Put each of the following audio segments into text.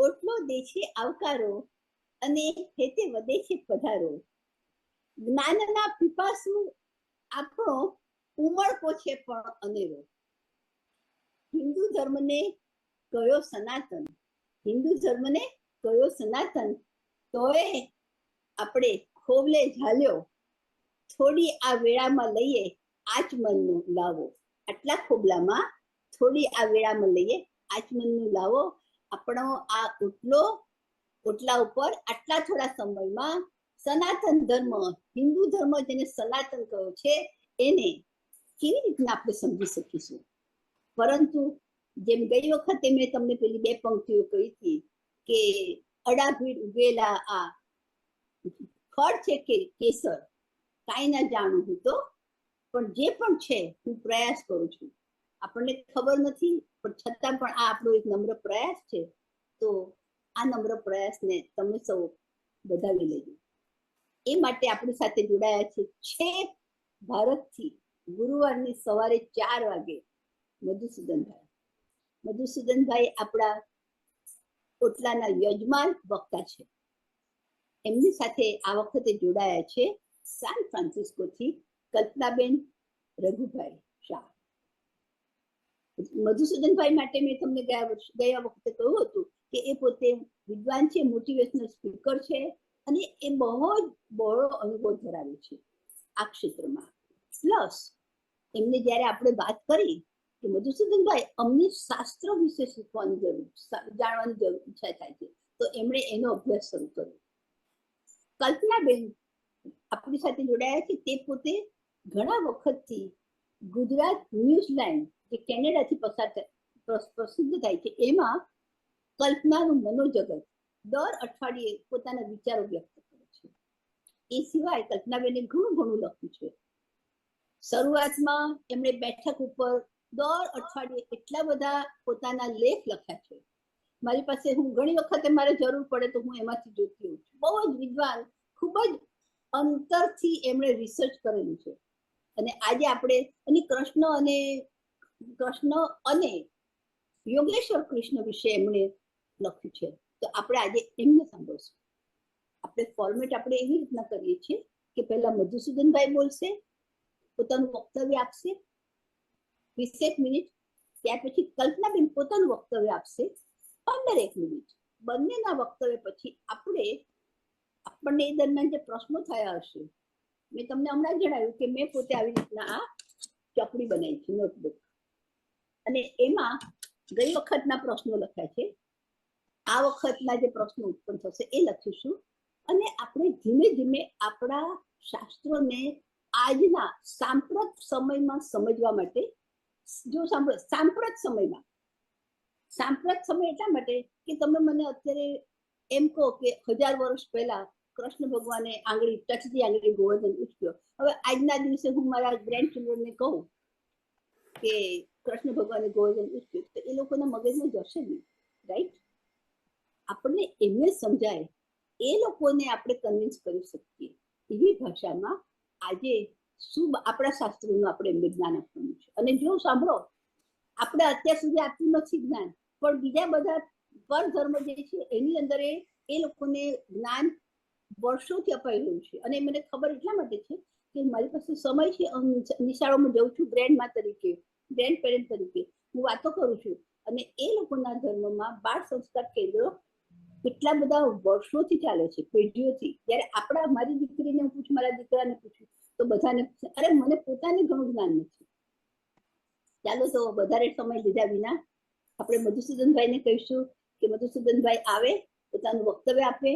ઓટલો દે છે આવકારો, અને હેતે વધે છે પધારો. જ્ઞાનના પીપાસુ આપણો ઉમળકો છે પણ અનેરો. હિન્દુ ધર્મને કયો સનાતન, હિન્દુ ધર્મને કયો સનાતન, તોય આપણે ખોવલે ઝાલ્યો, થોડી આ વેળામાં લઈએ આચમનનો લાવો. આટલા ખોબલામાં થોડી આ વેળામાં લઈએ આચમનનો લાવો. આપણો આ ઓટલા ઉપર આટલા થોડા સમયમાં સનાતન ધર્મ, હિન્દુ ધર્મ જેને સનાતન કહ્યો છે, એને કેવી રીતના આપણે સમજી શકીશું. પરંતુ જેમ ગઈ વખતે મેં તમને પેલી 2 પંક્તિઓ કહી હતી કે અડાભીડ ઉગેલા આ ફળ છે કે કેસર, કાંઈ ના જાણું હું તો, પણ જે પણ છે હું પ્રયાસ કરું છું. આપણને ખબર નથી પણ છતાં પણ આ આપણો એક નમ્ર પ્રયાસ છે. તો આ નમ્ર પ્રયાસને તમે સૌ વધાવી લેજો. એ માટે આપણી સાથે જોડાયા છે છેક ભારતથી ગુરુવારની સવારે 4 વાગે મધુસૂદનભાઈ. મધુસૂદનભાઈ આપણા ઓટલાના યજમાન વક્તા છે. એમની સાથે આ વખતે જોડાયા છે સાન ફ્રાન્સિસ્કોથી કલ્પનાબેન રઘુભાઈ શાહ. મધુસૂદનભાઈ માટે મેં તમને ગયા વખતે કહ્યું હતું કે એ પોતે વિદ્વાન છે, મોટિવેશનલ સ્પીકર છે, અને એ બહુ જ બહોળો અનુભવ ધરાવે છે આ ક્ષેત્રમાં. પ્લસ એમને જ્યારે આપણે વાત કરી કે મધુસૂદનભાઈ અમને શાસ્ત્ર વિશે શીખવાની જરૂર, જાણવાની જરૂર ઈચ્છા થાય છે, તો એમણે એનો અભ્યાસ શરૂ કર્યો. કલ્પનાબેન આપણી સાથે જોડાયા છે. તે પોતે ઘણા વખતથી ગુજરાત ન્યૂઝલેન્ડ જે કેનેડાથી પ્રસિદ્ધ થાય છે, એમાં કલ્પનાનું મનોજગત દર અઠવાડિયે પોતાના વિચારો વ્યક્ત કરે છે. એ સિવાય કલ્પનાબેને ઘણું ઘણું લખ્યું છે. શરૂઆતમાં એમણે બેઠક ઉપર દર અઠવાડિયે એટલા બધા પોતાના લેખ લખ્યા છે. મારી પાસે હું ઘણી વખતે મારે જરૂર પડે તો હું એમાંથી જોતી હોઉં છું. બહુ જ વિદ્વાન, ખૂબ જ અંતરથી એમણે રિસર્ચ કરેલું છે. અને આજે આપણે કૃષ્ણ અને યોગેશ્વર કૃષ્ણ વિશે એમણે લખ્યું છે. તો આપણે આજે એમને સાંભળશું. આપણે ફોર્મેટ આપણે એવી રીતના કરીએ છીએ કે પહેલા મધુસૂદનભાઈ બોલશે, પોતાનું વક્તવ્ય આપશે 20 મિનિટ. ત્યાર પછી કલ્પનાબેન પોતાનું વક્તવ્ય આપશે 15 મિનિટ. બંનેના વક્તવ્ય પછી આપણને એ દરમિયાન જે પ્રશ્નો થયા હશે, મેં તમને હમણાં જણાવ્યું કે મેં પોતે આવી રીતના આ ચોપડી બનાવી છે, નોટબુક, અને એમાં ગઈ વખતના પ્રશ્નો લખ્યા છે. આ વખતના જે પ્રશ્નો ઉત્પન્ન થશે એ લખીશું. અને આપણે ધીમે ધીમે આપણા શાસ્ત્રોને આજના સાંપ્રત સમયમાં સમજવા માટે, જો સાંપ્રત સમયમાં, સાંપ્રત સમય એટલા માટે કે તમે મને અત્યારે એમ કહો કે 1000 વર્ષ પહેલા કૃષ્ણ ભગવાને ટચથી આંગળી ગોવર્ધન ઉચક્યો. હવે આજના દિવસે હું મારા ગ્રેન્ડ ચિલ્ડ્રનને કહું કે કૃષ્ણ ભગવાને ગોવર્ધન ઉચક્યો, તો એ લોકોના મગજમાં જશે નહીં, રાઈટ? આપણને એમને સમજાય, એ લોકોને આપણે કન્વિન્સ કરી શકીએ એવી ભાષામાં આજે શું આપણા શાસ્ત્રોનું આપણે એમને જ્ઞાન આપવાનું છે. અને જો સાંભળો, આપણે અત્યાર સુધી આપ્યું નથી જ્ઞાન, પણ બીજા બધા પર ધર્મ જે છે એની અંદર એ લોકોને જ્ઞાન વર્ષોથી અપાઈ રહ્યું છે. અને મને ખબર એટલા માટે છે કે મારી પાસે સમય છે, નિશાળોમાં જઉં છું ગ્રેન્ડ તરીકે, ગ્રેન્ડ પેરેન્ટ તરીકે હું વાતો કરું છું. અને એ લોકોના ધર્મમાં બાળ સંસ્કાર કેન્દ્રો કેટલા બધા વર્ષોથી ચાલે છે, પેઢીઓથી. જ્યારે આપણા, મારી દીકરીને હું પૂછું, મારા દીકરાને પૂછું, તો બધાને અરે મને પોતાને ઘણું જ્ઞાન નથી. ચાલો તો વધારે સમય લીધા વિના આપણે મધુસૂદનભાઈને કહીશું કે મધુસૂદનભાઈ આવે, પોતાનું વક્તવ્ય આપે.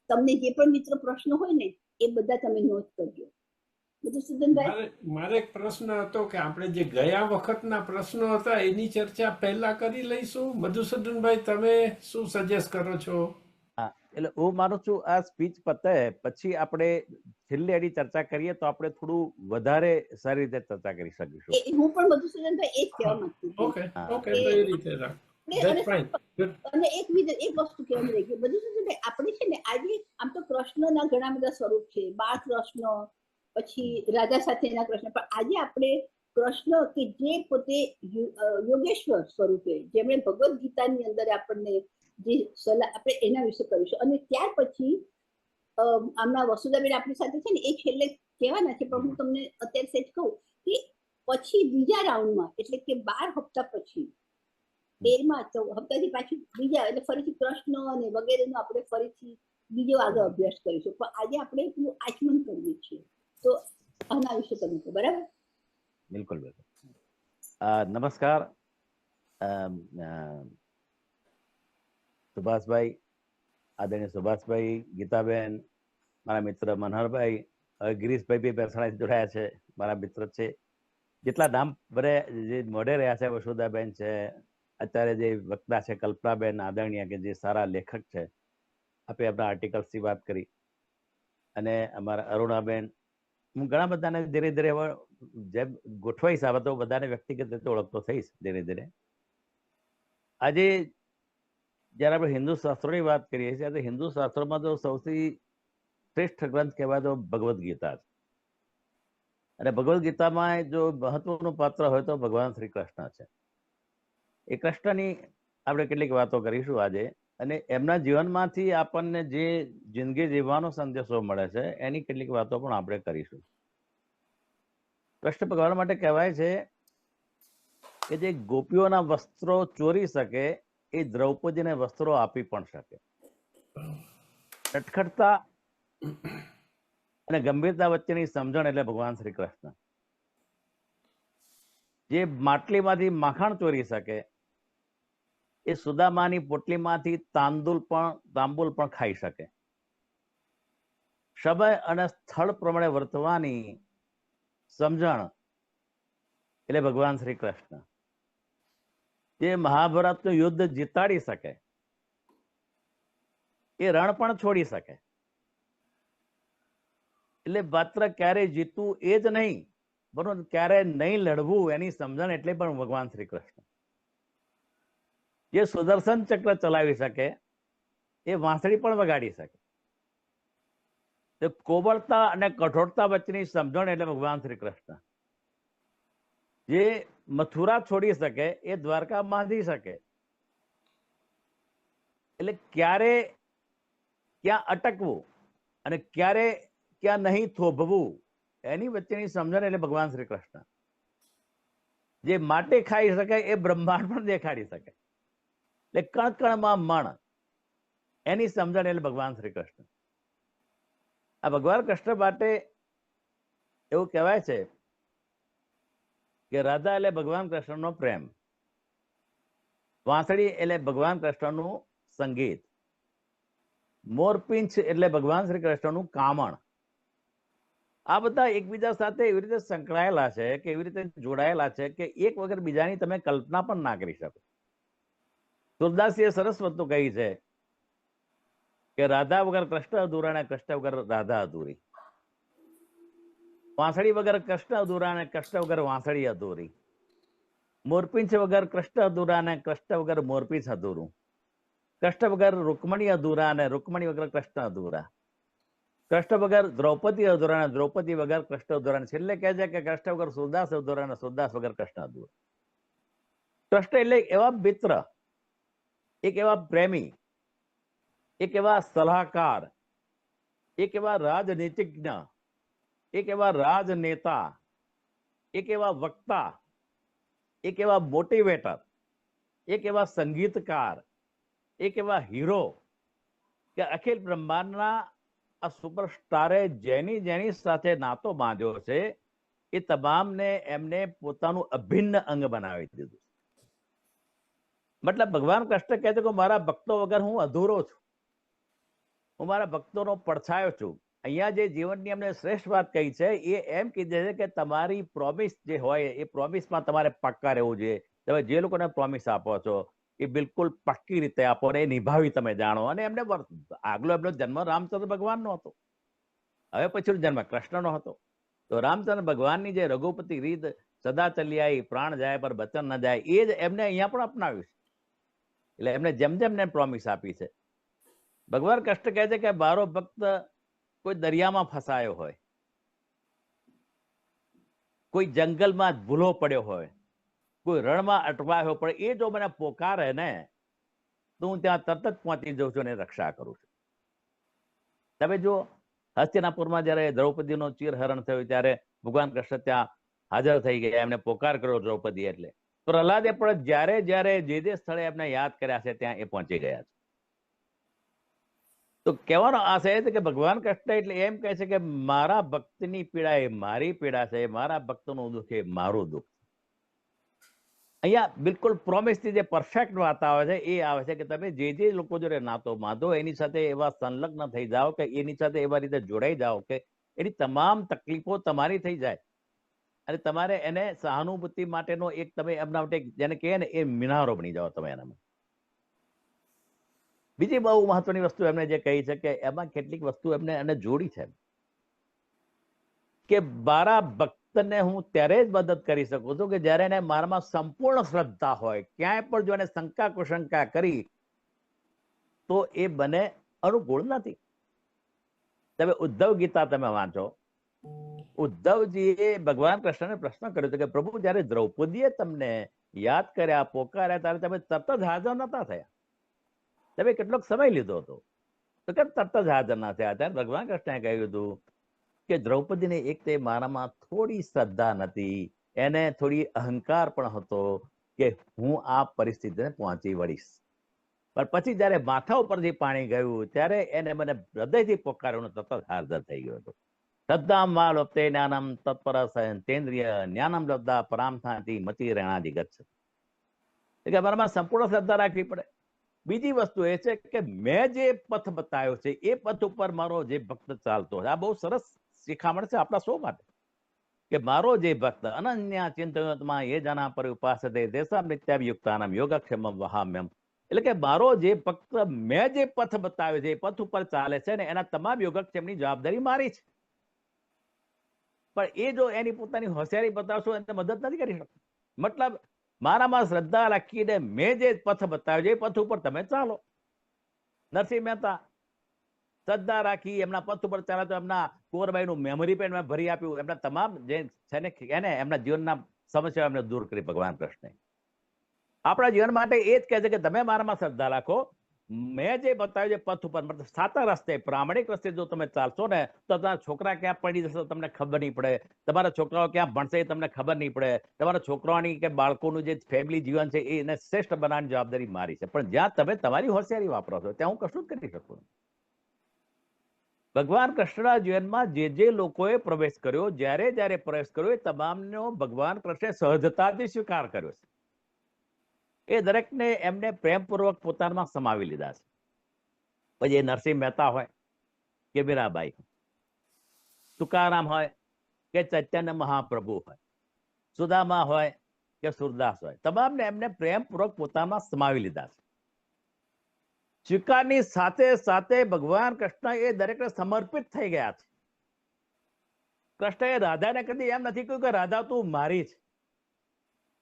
તમને જે પણ મિત્ર પ્રશ્ન હોય ને એ બધા તમે નોટ કરજો. મધુસૂદનભાઈ, મારે એક પ્રશ્ન હતો કે આપણે જે ગયા વખતના પ્રશ્નો હતા એની ચર્ચા પહેલા કરી લઈશું. મધુસૂદનભાઈ, તમે શું સજેસ્ટ કરો છો? એટલે હું માનું છું આ સ્પીચ પતે પછી આપણે છેલ્લે એની ચર્ચા કરીએ તો આપણે થોડું વધારે સારી રીતે ચર્ચા કરી શકીશું. હું પણ મધુસૂદનભાઈ એ જ કહેવા માંગતી હતી. ઓકે, તો એ રીતે અને એક વસ્તુ કહેવાનું રહી ગયું. મધુસૂદનભાઈ, આપણે છે ને આજે આમ તો કૃષ્ણના ઘણા બધા સ્વરૂપ છે, બાળ કૃષ્ણ, પછી રાધા સાથેના કૃષ્ણ, પણ આજે આપણે કૃષ્ણ કે જે પોતે યોગેશ્વર સ્વરૂપે, જેમણે ભગવદ્ ગીતાની અંદર આપણને જે સલાહ, આપણે એના વિશે કરીશું. અને ત્યાર પછી આમના વસુધાબેન આપણી સાથે છે ને, એ છેલ્લે કહેવાના છે, પણ હું તમને અત્યારે સેજ કહું કે પછી બીજા રાઉન્ડમાં, એટલે કે 12 હપ્તા પછી 13મા હપ્તાથી પાછું બીજા, એટલે ફરીથી કૃષ્ણ અને વગેરેનો આપણે ફરીથી બીજો આગળ અભ્યાસ કરીશું. પણ આજે આપણે પેલું આચમન કરીએ છીએ, તો આના વિશે તમે કહો. બરાબર? બિલકુલ બિલકુલ. નમસ્કાર સુભાષભાઈ, આદરણીય સુભાષભાઈ, ગીતાબેન, મારા મિત્ર મનહરભાઈ, ગિરીશભાઈ બી બેસાડા જોડાયા છે, મારા મિત્ર છે. જેટલા નામ બરે જે મોઢે રહ્યા છે, વસુધાબેન છે, અત્યારે જે વક્તા છે કલ્પનાબેન આદરણીય, કે જે સારા લેખક છે, આપણે આપણા આર્ટિકલ્સની વાત કરી, અને અમારા અરુણાબેન, હું ઘણા બધાને ધીરે ધીરે હવે જેમ ગોઠવાઈશ આવે તો બધાને વ્યક્તિગત રીતે ઓળખતો થઈશ ધીરે ધીરે. આજે જયારે આપણે હિન્દુ શાસ્ત્રોની વાત કરીએ છીએ, તો હિન્દુ શાસ્ત્રોમાં તો સૌથી શ્રેષ્ઠ ગ્રંથ કહેવાય તો ભગવદ્ ગીતા છે. અને ભગવદ્ ગીતામાં જો મહત્વનું પાત્ર હોય તો ભગવાન શ્રી કૃષ્ણ છે. એ કૃષ્ણની આપણે કેટલીક વાતો કરીશું આજે, અને એમના જીવનમાંથી આપણને જે જિંદગી જીવવાનો સંદેશો મળે છે એની કેટલીક વાતો પણ આપણે કરીશું. કૃષ્ણ ભગવાન માટે કહેવાય છે કે જે ગોપીઓના વસ્ત્રો ચોરી શકે એ દ્રૌપદીને વસ્ત્રો આપી પણ શકે. નટખટતા અને ગંભીરતા વચ્ચેની સમજણ એટલે ભગવાન શ્રી કૃષ્ણ. જે માટલીમાંથી માખણ ચોરી શકે એ સુદામાની પોટલીમાંથી તાંબુલ પણ ખાઈ શકે. સમય અને સ્થળ પ્રમાણે વર્તવાની સમજણ એટલે ભગવાન શ્રી કૃષ્ણ. જે મહાભારતનું યુદ્ધ જીતાડી શકે, એ રણ પણ છોડી શકે. એટલે માત્ર ક્યારે જીતવું એ જ નહીં, બરોબર, ક્યારે નહીં લડવું એની સમજણ એટલે પણ ભગવાન શ્રી કૃષ્ણ. જે સુદર્શન ચક્ર ચલાવી શકે એ વાંસળી પણ વગાડી શકે. કોમળતા અને કઠોરતા વચ્ચેની સમજણ એટલે ભગવાન શ્રી કૃષ્ણ. જે મથુરા છોડી શકે એ દ્વારકા બાંધી શકે. એટલે ક્યારે ક્યાં અટકવું અને ક્યારે ક્યાં નહીં થોભવું એની વચ્ચેની સમજણ એટલે ભગવાન શ્રી કૃષ્ણ. જે માટી ખાઈ શકે એ બ્રહ્માંડ પણ દેખાડી શકે. એટલે કણ કણમાં મણ એની સમજણ એટલે ભગવાન શ્રી કૃષ્ણ. આ ભગવાન કૃષ્ણ માટે એવું કહેવાય છે કે રાધા એટલે ભગવાન કૃષ્ણનો પ્રેમ, વાંસળી એટલે ભગવાન કૃષ્ણનું સંગીત, મોરપીંછ એટલે ભગવાન શ્રી કૃષ્ણનું કામણ. આ બધા એકબીજા સાથે એવી રીતે સંકળાયેલા છે કે એવી રીતે જોડાયેલા છે કે એક વગર બીજાની તમે કલ્પના પણ ના કરી શકો. સુરદાસીએ સરસ વસ્તુ કહી છે કે રાધા વગર કૃષ્ણ અધૂરા અને કૃષ્ણ વગર રાધા અધૂરી. વાંસળી વગર કૃષ્ણ અધૂરા અને કૃષ્ણ વગર વાંસળી અધૂરી. મોરપીંછ વગર કૃષ્ણ અધૂરા અને કૃષ્ણ વગર મોરપીંછ અધૂરું. કૃષ્ણ વગર રૂકમણી અધૂરા અને રૂકમણી વગર કૃષ્ણ અધૂરા. કૃષ્ણ વગર દ્રૌપદી અધૂરા અને દ્રૌપદી વગર કૃષ્ણ અધૂરા. છેલ્લે કહે છે કે કૃષ્ણ વગર સુરદાસ અધૂરા અને સુરદાસ વગર કૃષ્ણ અધૂરા. કૃષ્ણ એટલે એવા મિત્ર, એક એવા પ્રેમી, એક એવા સલાહકાર, એક એવા રાજનીતિજ્ઞ, એક એવા રાજનેતા, એક એવા વક્તા, એક એવા મોટિવેટર, એક એવા સંગીતકાર, એક એવા હીરો કે અખિલ બ્રહ્માંડના આ સુપરસ્ટારે જેની સાથે નાતો બાંધ્યો છે એ તમામને એમને પોતાનું અભિન્ન અંગ બનાવી દીધું. મતલબ ભગવાન કૃષ્ણ કહે છે કે મારા ભક્તો વગર હું અધૂરો છું, હું મારા ભક્તોનો પડછાયો છું. અહીંયા જે જીવનની અમને શ્રેષ્ઠ વાત કહી છે એ એમ કીધે છે કે તમારી પ્રોમિસ જે હોય એ પ્રોમિસમાં તમારે પાક્કા રહેવું જોઈએ. તમે જે લોકોને પ્રોમિસ આપો છો એ બિલકુલ પાક્કી રીતે આપો ને એ નિભાવી તમે જાણો. અને એમને આગલો એમનો જન્મ રામચંદ્ર ભગવાનનો હતો, હવે પછીનો જન્મ કૃષ્ણનો હતો. તો રામચંદ્ર ભગવાનની જે રઘુપતિ રીત સદા ચલી આવી, પ્રાણ જાય પર બચન ન જાય, એ જ એમને અહીંયા પણ અપનાવ્યું છે. એટલે એમને જેમ જેમ પ્રોમિસ આપી છે. ભગવાન કૃષ્ણ કહે છે કે મારો ભક્ત કોઈ દરિયામાં ફસાયો હોય, કોઈ જંગલમાં ભૂલો પડ્યો હોય, કોઈ રણમાં અટવાયો પડે, એ જો મને પોકારે ને તો હું ત્યાં તરત જ પહોંચી જાઉં છું અને રક્ષા કરું છું. તમે જો હસ્તિનાપુરમાં જયારે દ્રૌપદીનો ચીરહરણ થયું ત્યારે ભગવાન કૃષ્ણ ત્યાં હાજર થઈ ગયા, એમને પોકાર કર્યો દ્રૌપદી. એટલે પ્રહલાદે પણ જ્યારે જ્યારે જે સ્થળે એમને યાદ કર્યા છે ત્યાં એ પહોંચી ગયા છે. તો કહેવાનો આશય છે કે ભગવાન કૃષ્ણ એટલે એમ કહે છે કે મારા ભક્તની પીડા એ મારી પીડા છે, મારા ભક્તનું દુઃખ એ મારું દુઃખ. અહીંયા બિલકુલ પ્રોમિસથી જે પરફેક્ટ વાત આવે છે એ આવે છે કે તમે જે લોકો જોડે નાતો બાંધો એની સાથે એવા સંલગ્ન થઈ જાઓ કે એની સાથે એવા રીતે જોડાઈ જાઓ કે એની તમામ તકલીફો તમારી થઈ જાય અને તમારે એને સહાનુભૂતિ માટેનો એક તમે એમના માટે જેને કહે ને એ મિનારો બની જાઓ તમે એનામાં. બીજી બહુ મહત્વની વસ્તુ એમને જે કહી છે કે એમાં કેટલીક વસ્તુ એમને એને જોડી છે કે મારા ભક્તને હું ત્યારે જ મદદ કરી શકું છું કે જ્યારે એને મારામાં સંપૂર્ણ શ્રદ્ધા હોય. ક્યાંય પણ જો એને શંકા કુશંકા કરી તો એ બને અનુકૂળ નથી. તમે ઉદ્ધવ ગીતા તમે વાંચો, ઉદ્ધવજીએ ભગવાન કૃષ્ણને પ્રશ્ન કર્યો હતો કે પ્રભુ જ્યારે દ્રૌપદીએ તમને યાદ કર્યા, પોકાર્યા, ત્યારે તમે તરત જ હાજર નતા થયા. તમે કેટલોક સમય લીધો હતો તો કેમ તરત જ હાજર ના થયા? ત્યારે ભગવાન કૃષ્ણએ કહ્યું હતું કે દ્રૌપદીને એક તે મારામાં થોડી શ્રદ્ધા નથી, એને થોડી અહંકાર પણ હતો કે હું આ પરિસ્થિતિને પહોંચી વળીશ. પણ પછી જયારે માથા ઉપરથી પાણી ગયું ત્યારે એને મને હૃદયથી પોકાર્યો, તરત જ હાજર થઈ ગયો હતો. શ્રદ્ધામ વા લોપ્તે જ્ઞાનમ તત્પર સંતેન્દ્રિય જ્ઞાનમ લબ્ધા પરામ થાંતિ મતિ રેણાધિ ગચ્છ. એટલે મારામાં સંપૂર્ણ શ્રદ્ધા રાખવી પડે. બીજી વસ્તુ એ છે કે મેં જે પથ બતાવ્યો છે એ પથ ઉપર મારો જે ભક્ત ચાલતો, આ બહુ સરસ શિખામણ છે આપણા સૌ માટે કે મારો જે ભક્ત અનન્યા ચિંતનમાં એ જના પર ઉપાસતે દેશા નિત્યાભિયુક્તાનામ યોગક્ષેમમ વહામ્યમ. એટલે કે મારો જે ભક્ત મેં જે પથ બતાવ્યો છે એ પથ ઉપર ચાલે છે ને એના તમામ યોગક્ષેમની જવાબદારી મારી છે. પણ એ જો એની પોતાની હોશિયારી બતાવશો એને મદદ નથી કરી શકતો. મતલબ મારામાં શ્રદ્ધા રાખીને મેં જે પથ બતાવ્યો છે એ પથ ઉપર તમે ચાલો. નરસિંહ મહેતા શ્રદ્ધા રાખી એમના પથ ઉપર ચાલે તો એમના કુંવરબાઈનું મેમરી પેન મેં ભરી આપ્યું. એમના તમામ જે છે ને એને એમના જીવનના સમસ્યાઓ એમને દૂર કરી ભગવાન કૃષ્ણે. આપણા જીવન માટે એ જ કહે છે કે તમે મારામાં શ્રદ્ધા રાખો, મેં જે બતાવ્યું છે પથ ઉપર, મતલબ સાચા રસ્તે પ્રામાણિક રસ્તે જો તમે ચાલશો ને તો તમારા છોકરા ક્યાં પડી જશે તમને ખબર નહીં પડે, તમારા છોકરાઓ ક્યાં ભણશે એ તમને ખબર નહીં પડે, તમારા છોકરાઓની કે બાળકોનું જે ફેમિલી જીવન છે એને શ્રેષ્ઠ બનાવવાની જવાબદારી મારી છે. પણ જ્યાં તમે તમારી હોશિયારી વાપરો છો ત્યાં હું કશું જ કરી શકું. ભગવાન કૃષ્ણના જીવનમાં જે લોકોએ પ્રવેશ કર્યો, જ્યારે જ્યારે પ્રવેશ કર્યો એ તમામનો ભગવાન કૃષ્ણે સહજતાથી સ્વીકાર કર્યો છે. એ દરેકને એમને પ્રેમપૂર્વક પોતામાં સમાવી લીધા છે. પછી એ નરસિંહ મહેતા હોય કે મીરાબાઈ, તુકારામ હોય કે ચૈતન્ય મહાપ્રભુ હોય, સુદામા હોય કે સુરદાસ હોય, તમામને એમને પ્રેમપૂર્વક પોતામાં સમાવી લીધા છે. સ્વીકારની સાથે સાથે ભગવાન કૃષ્ણ એ દરેકને સમર્પિત થઈ ગયા છે. કૃષ્ણએ રાધાને કદી એમ નથી કહ્યું કે રાધા તું મારી છે.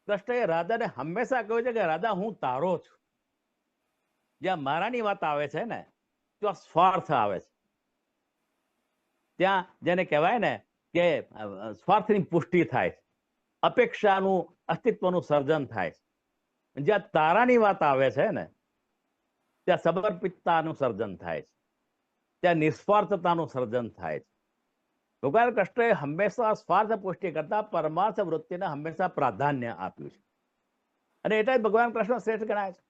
કૃષ્ણએ રાધાને હંમેશા કહ્યું છે કે રાધા હું તારો છું. જ્યાં મારાની વાત આવે છે ને ત્યાં સ્વાર્થ આવે છે. ત્યાં જેને કહેવાય ને કે સ્વાર્થની પુષ્ટિ થાય છે, અપેક્ષાનું અસ્તિત્વનું સર્જન થાય છે. જ્યાં તારાની વાત આવે છે ને ત્યાં સમર્પિતતાનું સર્જન થાય છે, ત્યાં નિસ્વાર્થતાનું સર્જન થાય છે. ભગવાન કૃષ્ણએ હંમેશા સ્વાર્થ પુષ્ટિ કરતા પરમાર્થ વૃત્તિને હંમેશા પ્રાધાન્ય આપ્યું છે અને એટલે જ ભગવાન કૃષ્ણ શ્રેષ્ઠ ગણાય છે.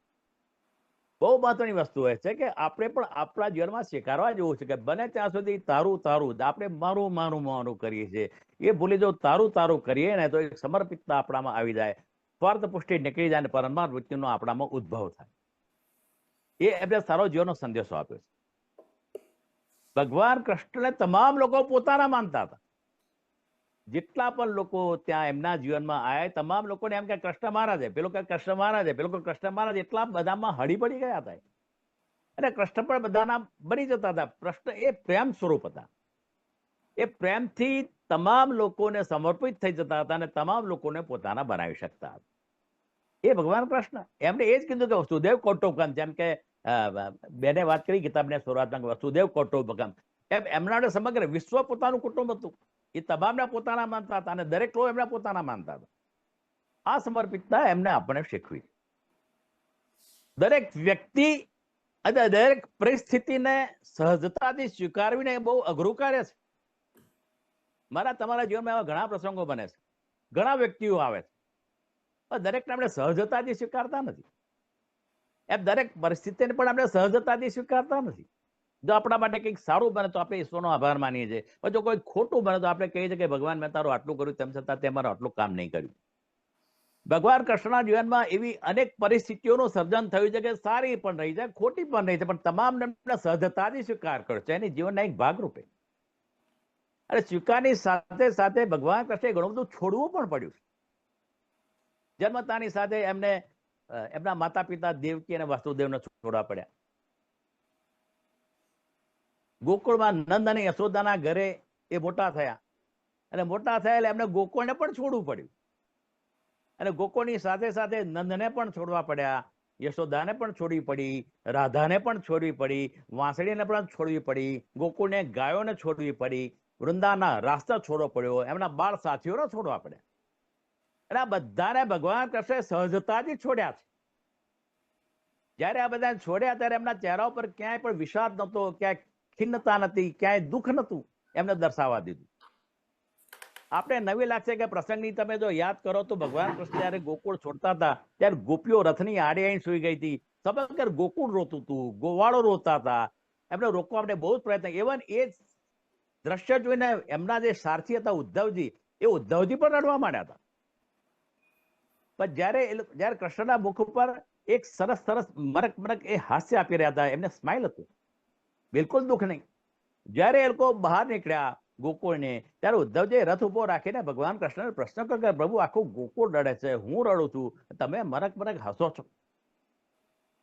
બહુ મહત્વની વસ્તુ એ છે કે આપણે પણ આપણા જીવનમાં સ્વીકારવા જેવું છે કે બને ત્યાં સુધી તારું તારું, આપણે મારું મારું મારું કરીએ છીએ. એ ભૂલી જો તારું તારું કરીએ ને તો એક સમર્પિતતા આપણામાં આવી જાય, સ્વાર્થ પુષ્ટિ નીકળી જાય અને પરમાર્થ વૃત્તિનો આપણામાં ઉદ્ભવ થાય. એ એમને સારો જીવનનો સંદેશો આપ્યો છે. ભગવાન કૃષ્ણને તમામ લોકો પોતાના માનતા હતા. જેટલા પણ લોકો ત્યાં એમના જીવનમાં આવ્યા તમામ લોકોને એમ કે કૃષ્ણ મહારાજ છે, પેલો કે કૃષ્ણ મહારાજ છે, પેલો કે કૃષ્ણ મહારાજ, એટલા બધામાં હળી પડી ગયા હતા અને કૃષ્ણ પણ બધાના બની જતા હતા. કૃષ્ણ એ પ્રેમ સ્વરૂપ હતા. એ પ્રેમથી તમામ લોકોને સમર્પિત થઈ જતા હતા અને તમામ લોકોને પોતાના બનાવી શકતા હતા. એ ભગવાન કૃષ્ણ એમને એ જ કીધું કે વસુદેવ કૌટુંબકમ, જેમ કે બેને વાત કરી કિતાબને શરૂઆતમાં વસુદેવ કૌટુંબકમ, એમ એમના સમગ્ર વિશ્વ પોતાનું કુટુંબ હતું. એ તમામને પોતાના માનતા હતા અને દરેક લોકો એમને પોતાના માનતા હતા. આ સમર્પિતતા એમને આપણને શીખવી. દરેક વ્યક્તિ અને દરેક પરિસ્થિતિને સહજતાથી સ્વીકારવીને એ બહુ અઘરું કાર્ય છે. મારા તમારા જીવનમાં એવા ઘણા પ્રસંગો બને છે, ઘણા વ્યક્તિઓ આવે છે, પણ દરેકને આપણે સહજતાથી સ્વીકારતા નથી. એમ દરેક પરિસ્થિતિને પણ આપણે સહજતાથી સ્વીકારતા નથી. જો આપણા માટે કંઈક સારું બને તો આપણે ઈશ્વરનો આભાર માનીએ છીએ, પણ જો કોઈ ખોટું બને તો આપણે કહીએ છીએ કે ભગવાન મેં તારું આટલું કર્યું તેમ છતાં તે મારું આટલું કામ નહીં કર્યું. ભગવાન કૃષ્ણના જીવનમાં એવી અનેક પરિસ્થિતિઓનું સર્જન થયું છે કે સારી પણ રહી છે, ખોટી પણ રહી છે, પણ તમામને સહજતાથી સ્વીકાર કર્યો છે એની જીવનના એક ભાગરૂપે. અને સ્વીકારની સાથે સાથે ભગવાન કૃષ્ણે ઘણું બધું છોડવું પણ પડ્યું છે. જન્મતાની સાથે એમને એમના માતા પિતા દેવકી અને વાસુદેવને છોડવા પડ્યા. ગોકુળમાં નંદ અને યશોદાના ઘરે એ મોટા થયા અને મોટા થયા એટલે એમને ગોકુળને પણ છોડવું પડ્યું. અને ગોકુળની સાથે સાથે નંદને પણ છોડવા પડ્યા, યશોદાને પણ છોડવી પડી, રાધાને પણ છોડવી પડી, વાંસળીને પણ છોડવી પડી, ગોકુળને ગાયોને છોડવી પડી, વૃંદાના રાસ્તા છોડવો પડ્યો, એમના બાળ સાથીઓને છોડવા પડ્યા. અને આ બધાને ભગવાન કૃષ્ણે સહજતાથી છોડ્યા છે. જ્યારે આ બધા છોડ્યા ત્યારે એમના ચહેરા ઉપર ક્યાંય પણ વિષાદ નહોતો, ક્યાંય ખિન્નતા નથી, ક્યાંય દુઃખ નહોતું એમને દર્શાવવા દીધું. આપણે નવી લાગશે કે પ્રસંગની તમે જો યાદ કરો તો ભગવાન કૃષ્ણ જયારે ગોકુળ છોડતા હતા ત્યારે ગોપીઓ રથની આડે આઈને સુઈ ગઈ હતી. સમગ્ર ગોકુળ રોતું હતું, ગોવાળો રોતા હતા, એમને રોકવા માટે બહુ જ પ્રયત્ન. ઇવન એ દ્રશ્ય જોઈને એમના જે સારથી હતા ઉદ્ધવજી, એ ઉદ્ધવજી પણ રડવા માંડ્યા હતા. પણ જ્યારે કૃષ્ણના મુખ ઉપર એક સરસ સરસ મરક એ હાસ્ય આપી રહ્યા હતા, એમને સ્માઇલ હતું, બિલકુલ દુઃખ નહીં. જ્યારે એ લોકો બહાર નીકળ્યા ગોકુળને ત્યારે ઉદ્ધવજીએ રથ ઉભો રાખીને ભગવાન કૃષ્ણને પ્રશ્ન કર્યો કે પ્રભુ આખું ગોકુળ રડે છે, હું રડું છું, તમે મરક હસો છો.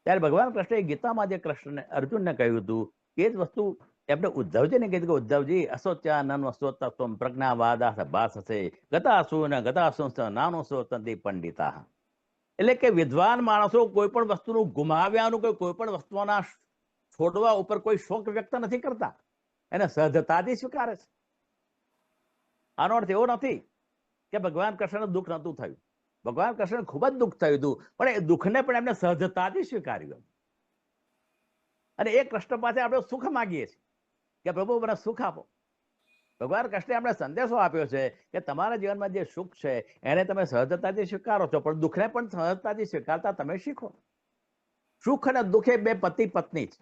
ત્યારે ભગવાન કૃષ્ણએ ગીતામાં જે કૃષ્ણને અર્જુનને કહ્યું હતું એ જ વસ્તુ એમને ઉદ્ધવજીને કીધું કે ઉદ્ધવજી અસોચ્યાનન વસોત્તમ પ્રજ્ઞાવાદા ભાષસે ગતાસુ ને ગતાસુ નાનુસો તંતિ પંડિતા. એટલે કે વિદ્વાન માણસો કોઈ પણ વસ્તુનું ગુમાવ્યાનું કોઈ પણ વસ્તુના છોડવા ઉપર કોઈ શોક વ્યક્ત નથી કરતા, એને સહજતાથી સ્વીકારે છે. આનો અર્થ એવો નથી કે ભગવાન કૃષ્ણને દુઃખ નહોતું થયું. ભગવાન કૃષ્ણને ખૂબ જ દુઃખ થયું હતું, પણ એ દુઃખને પણ એમને સહજતાથી સ્વીકાર્યું. અને એ કૃષ્ણ પાસે આપણે સુખ માંગીએ છીએ કે પ્રભુ મને સુખ આપો. ભગવાન કૃષ્ણે આપણે સંદેશો આપ્યો છે કે તમારા જીવનમાં જે સુખ છે એને તમે સહજતાથી સ્વીકારો છો, પણ દુઃખને પણ સહજતાથી સ્વીકારતા તમે શીખો. સુખ અને દુઃખ એ બે પતિ પત્ની છે.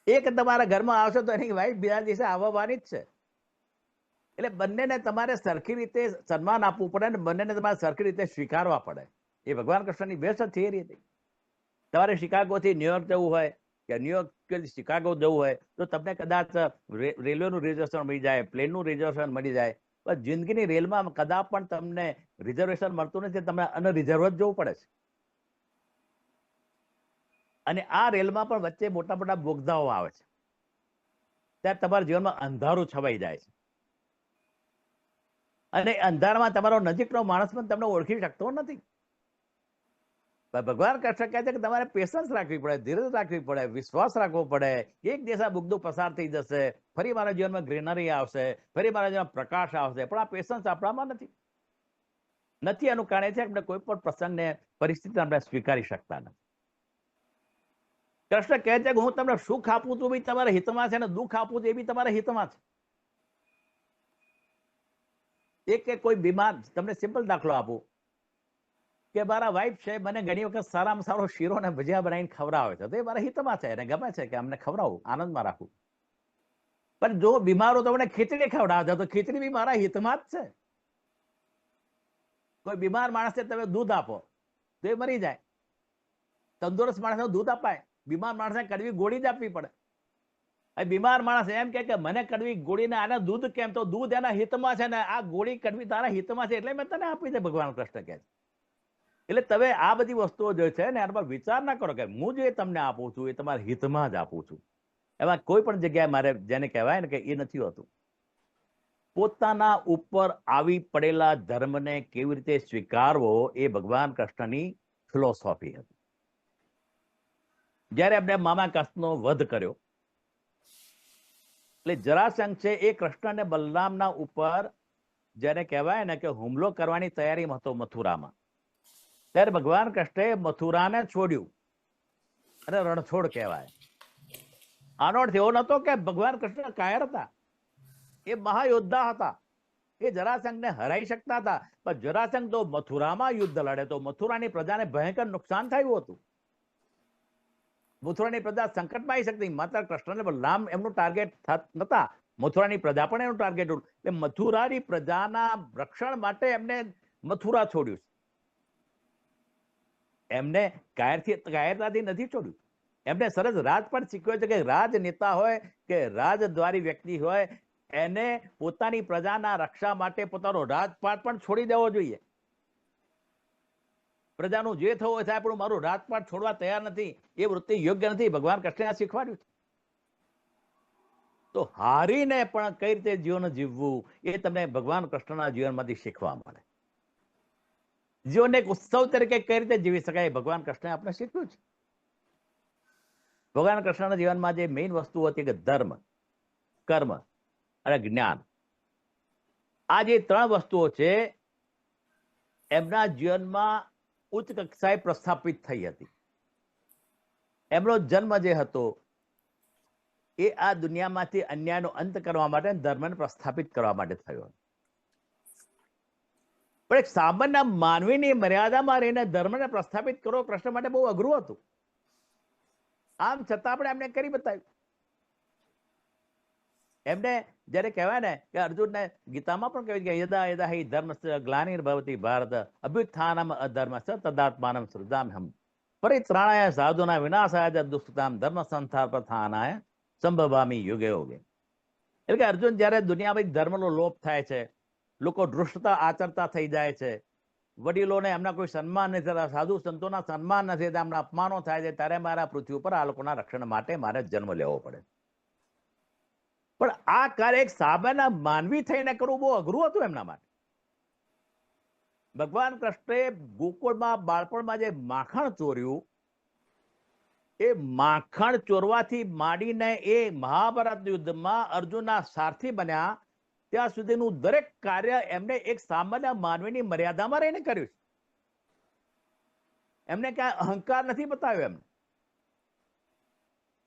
એક તમારા ઘરમાં આવશે તો એની વાઈફ બીજા દિવસે આવવાની જ છે. એટલે બંનેને તમારે સરખી રીતે સન્માન આપવું પડે અને બંનેને તમારે સરખી રીતે સ્વીકારવા પડે. એ ભગવાન કૃષ્ણની બેસ્ટ થિયરી હતી. તમારે શિકાગોથી ન્યુયોર્ક જવું હોય કે ન્યુયોર્ક શિકાગો જવું હોય તો તમને કદાચ રેલવેનું રિઝર્વેશન મળી જાય, પ્લેનનું રિઝર્વેશન મળી જાય, પણ જિંદગીની રેલમાં કદાચ પણ તમને રિઝર્વેશન મળતું નથી, તમે અનરિઝર્વ જ જવું પડે છે. અને આ રેલમાં પણ વચ્ચે મોટા મોટા બોગદાઓ આવે છે, ત્યારે તમારા જીવનમાં અંધારું છવાઈ જાય છે. અને અંધારામાં તમારો નજીકનો માણસ પણ તમને ઓળખી શકતો નથી. ભગવાન કૃષ્ણ કહે છે કે તમારે પેશન્સ રાખવી પડે, ધીરજ રાખવી પડે, વિશ્વાસ રાખવો પડે. એક દિવસ આ બોગદો પસાર થઈ જશે, ફરી મારા જીવનમાં ગ્રીનરી આવશે, ફરી મારા જીવનમાં પ્રકાશ આવશે, પણ આ પેશન્સ આપણામાં નથી. એનું કારણ છે આપણે કોઈ પણ પ્રસંગને પરિસ્થિતિ આપણે સ્વીકારી શકતા નથી. કૃષ્ણ કહે છે કે હું તમને સુખ આપું છું બી તમારા હિતમાં છે, અને દુઃખ આપું છું એ બી તમારા હિતમાં છે. એક કોઈ બીમાર, તમને સિમ્પલ દાખલો આપું કે મારા વાઈફ છે મને ઘણી વખત સારામાં સારો શીરો ને ભજીયા બનાવીને ખવડાવે છે, તો એ મારા હિતમાં છે, એને ગમે છે કે અમને ખવડાવું, આનંદમાં રાખવું. પણ જો બીમારો તો મને ખીચડી ખવડાવે છે તો ખીચડી બી મારા હિતમાં જ છે. કોઈ બીમાર માણસને તમે દૂધ આપો તો એ મરી જાય. તંદુરસ્ત માણસને દૂધ અપાય, બીમાર માણસને કડવી ગોળી જ આપવી પડે. બીમાર માણસ એમ કે મને કડવી ગોળીને આને દૂધ કેમ, તો દૂધ એના હિતમાં છે ને આ ગોળી કડવી તારા હિતમાં છે એટલે મેં તને આપી છે, ભગવાન કૃષ્ણ કહે છે. એટલે તમે આ બધી વસ્તુઓ જે છે ને એના પર વિચાર ના કરો કે હું જે તમને આપું છું એ તમારા હિતમાં જ આપું છું. એમાં કોઈ પણ જગ્યાએ મારે જેને કહેવાય ને કે એ નથી હોતું. પોતાના ઉપર આવી પડેલા ધર્મને કેવી રીતે સ્વીકારવો એ ભગવાન કૃષ્ણની ફિલોસોફી હતી. જ્યારે એમને મામા કંસનો વધ કર્યો એટલે જરાસંઘ છે એ કૃષ્ણ અને બલરામના ઉપર જેને કહેવાય ને કે હુમલો કરવાની તૈયારીમાં હતો મથુરામાં, ત્યારે ભગવાન કૃષ્ણએ મથુરાને છોડ્યું અને રણછોડ કહેવાય. આનો અર્થ એવો નતો કે ભગવાન કૃષ્ણ કાયર હતા, એ મહાયોદ્ધા હતા, એ જરાસંઘને હરાઈ શકતા હતા. પણ જરાસંઘ તો મથુરામાં યુદ્ધ લડે તો મથુરાની પ્રજાને ભયંકર નુકસાન થયું હતું. મથુરાની પ્રજા સંકટમાં આવી શકતી. માત્ર કૃષ્ણ અને બલરામ એમનું ટાર્ગેટ નતા, મથુરાની પ્રજા પણ એનું ટાર્ગેટ હતું. એટલે મથુરાની પ્રજાના રક્ષણ માટે એમને મથુરા છોડ્યું. એમને કાયરતાથી નથી છોડ્યું, એમને સરસ રાજ પણ શીખ્યો છે કે રાજનેતા હોય કે રાજદ્વારી વ્યક્તિ હોય એને પોતાની પ્રજાના રક્ષા માટે પોતાનો રાજપાટ પણ છોડી દેવો જોઈએ. પ્રજાનું જે થવું હોય થાય, પણ મારું રાજપાટ છોડવા તૈયાર નથી, એ વૃત્તિ યોગ્ય નથી. ભગવાન કૃષ્ણે આ શીખવાડ્યું છે. તો હારીને પણ કઈ રીતે જીવન જીવવું એ તમને ભગવાન કૃષ્ણના જીવનમાંથી શીખવા મળે. જીવનને એક ઉત્સવ તરીકે કઈ રીતે જીવી શકાય ભગવાન કૃષ્ણે આપણે શીખ્યું છે. ભગવાન કૃષ્ણના જીવનમાં જે મેઇન વસ્તુ હતી કે ધર્મ, કર્મ અને જ્ઞાન, આ જે ત્રણ વસ્તુઓ છે એમના જીવનમાં ઉચ્ચ કક્ષાએ પ્રસ્થાપિત થઈ હતી. એમનો જન્મ જે હતો એ આ દુનિયામાંથી અન્યાયનો અંત કરવા માટે, ધર્મને પ્રસ્થાપિત કરવા માટે થયો. પણ એક સામાન્ય માનવીની મર્યાદામાં રહીને ધર્મને પ્રસ્થાપિત કરવો કૃષ્ણ માટે બહુ અઘરું હતું. આમ છતાં આપણે એમને કરી બતાવ્યું. એમને જયારે કહેવાય ને કે અર્જુનને ગીતામાં પણ કહ્યું કે યદા યદા હિ ધર્મસ્ય ગ્લાનિર્ભવતિ ભારત અભ્યુત્થાનમ અધર્મસ્ય તદાત્માનમ સૃજામ્યહમ પરિત્રાણાય સાધુના વિનાશાય ચ દુષ્કૃતામ ધર્મ સંસ્થાપનાય સંભવામી યુગે યુગે. એટલે કે અર્જુન જયારે દુનિયામાં ધર્મનો લોપ થાય છે, લોકો દૃષ્ટતા આચરતા થઈ જાય છે, વડીલોને એમના કોઈ સન્માન નથી થતા, સાધુ સંતોના સન્માન નથી થતા, એમના અપમાનો થાય છે, ત્યારે મારા પૃથ્વી ઉપર આ લોકોના રક્ષણ માટે મારે જન્મ લેવો પડે. પણ આ કાર્ય એક સામાન્ય માનવી થઈને કરવું બહુ અઘરું હતું એમના માટે. ભગવાન કૃષ્ણે ગોકુળમાં બાળપણમાં જે માખણ ચોર્યું, એ માખણ ચોરવાથી માંડીને એ મહાભારત યુદ્ધમાં અર્જુનના સારથી બન્યા ત્યાં સુધીનું દરેક કાર્ય એમને એક સામાન્ય માનવીની મર્યાદામાં રહીને કર્યું છે. એમને ક્યાંય અહંકાર નથી બતાવ્યો. એમને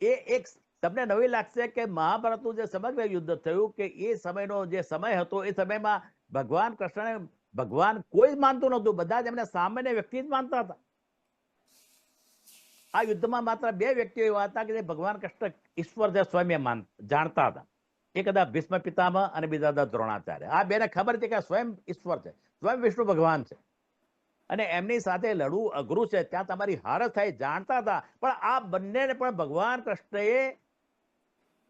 એ એક તમને નવી લાગશે કે મહાભારતનું જે સમગ્ર યુદ્ધ થયું કે એ સમયનો જે સમય હતો એ સમયમાં ભગવાન કૃષ્ણને ભગવાન કોઈ માનતું નહોતું, બધા જ એમને સામાન્ય વ્યક્તિ જ માનતા હતા. આ યુદ્ધમાં માત્ર બે વ્યક્તિઓ એવા હતા કે જે ભગવાન કૃષ્ણ ઈશ્વર છે સ્વયં જાણતા હતા. એક હતા ભીષ્મ પિતામહ અને બીજા હતા દ્રોણાચાર્ય. આ બેને ખબર હતી કે સ્વયં ઈશ્વર છે, સ્વયં વિષ્ણુ ભગવાન છે અને એમની સાથે લડવું અઘરું છે, ત્યાં તમારી હાર થાય જાણતા હતા. પણ આ બંનેને પણ ભગવાન કૃષ્ણએ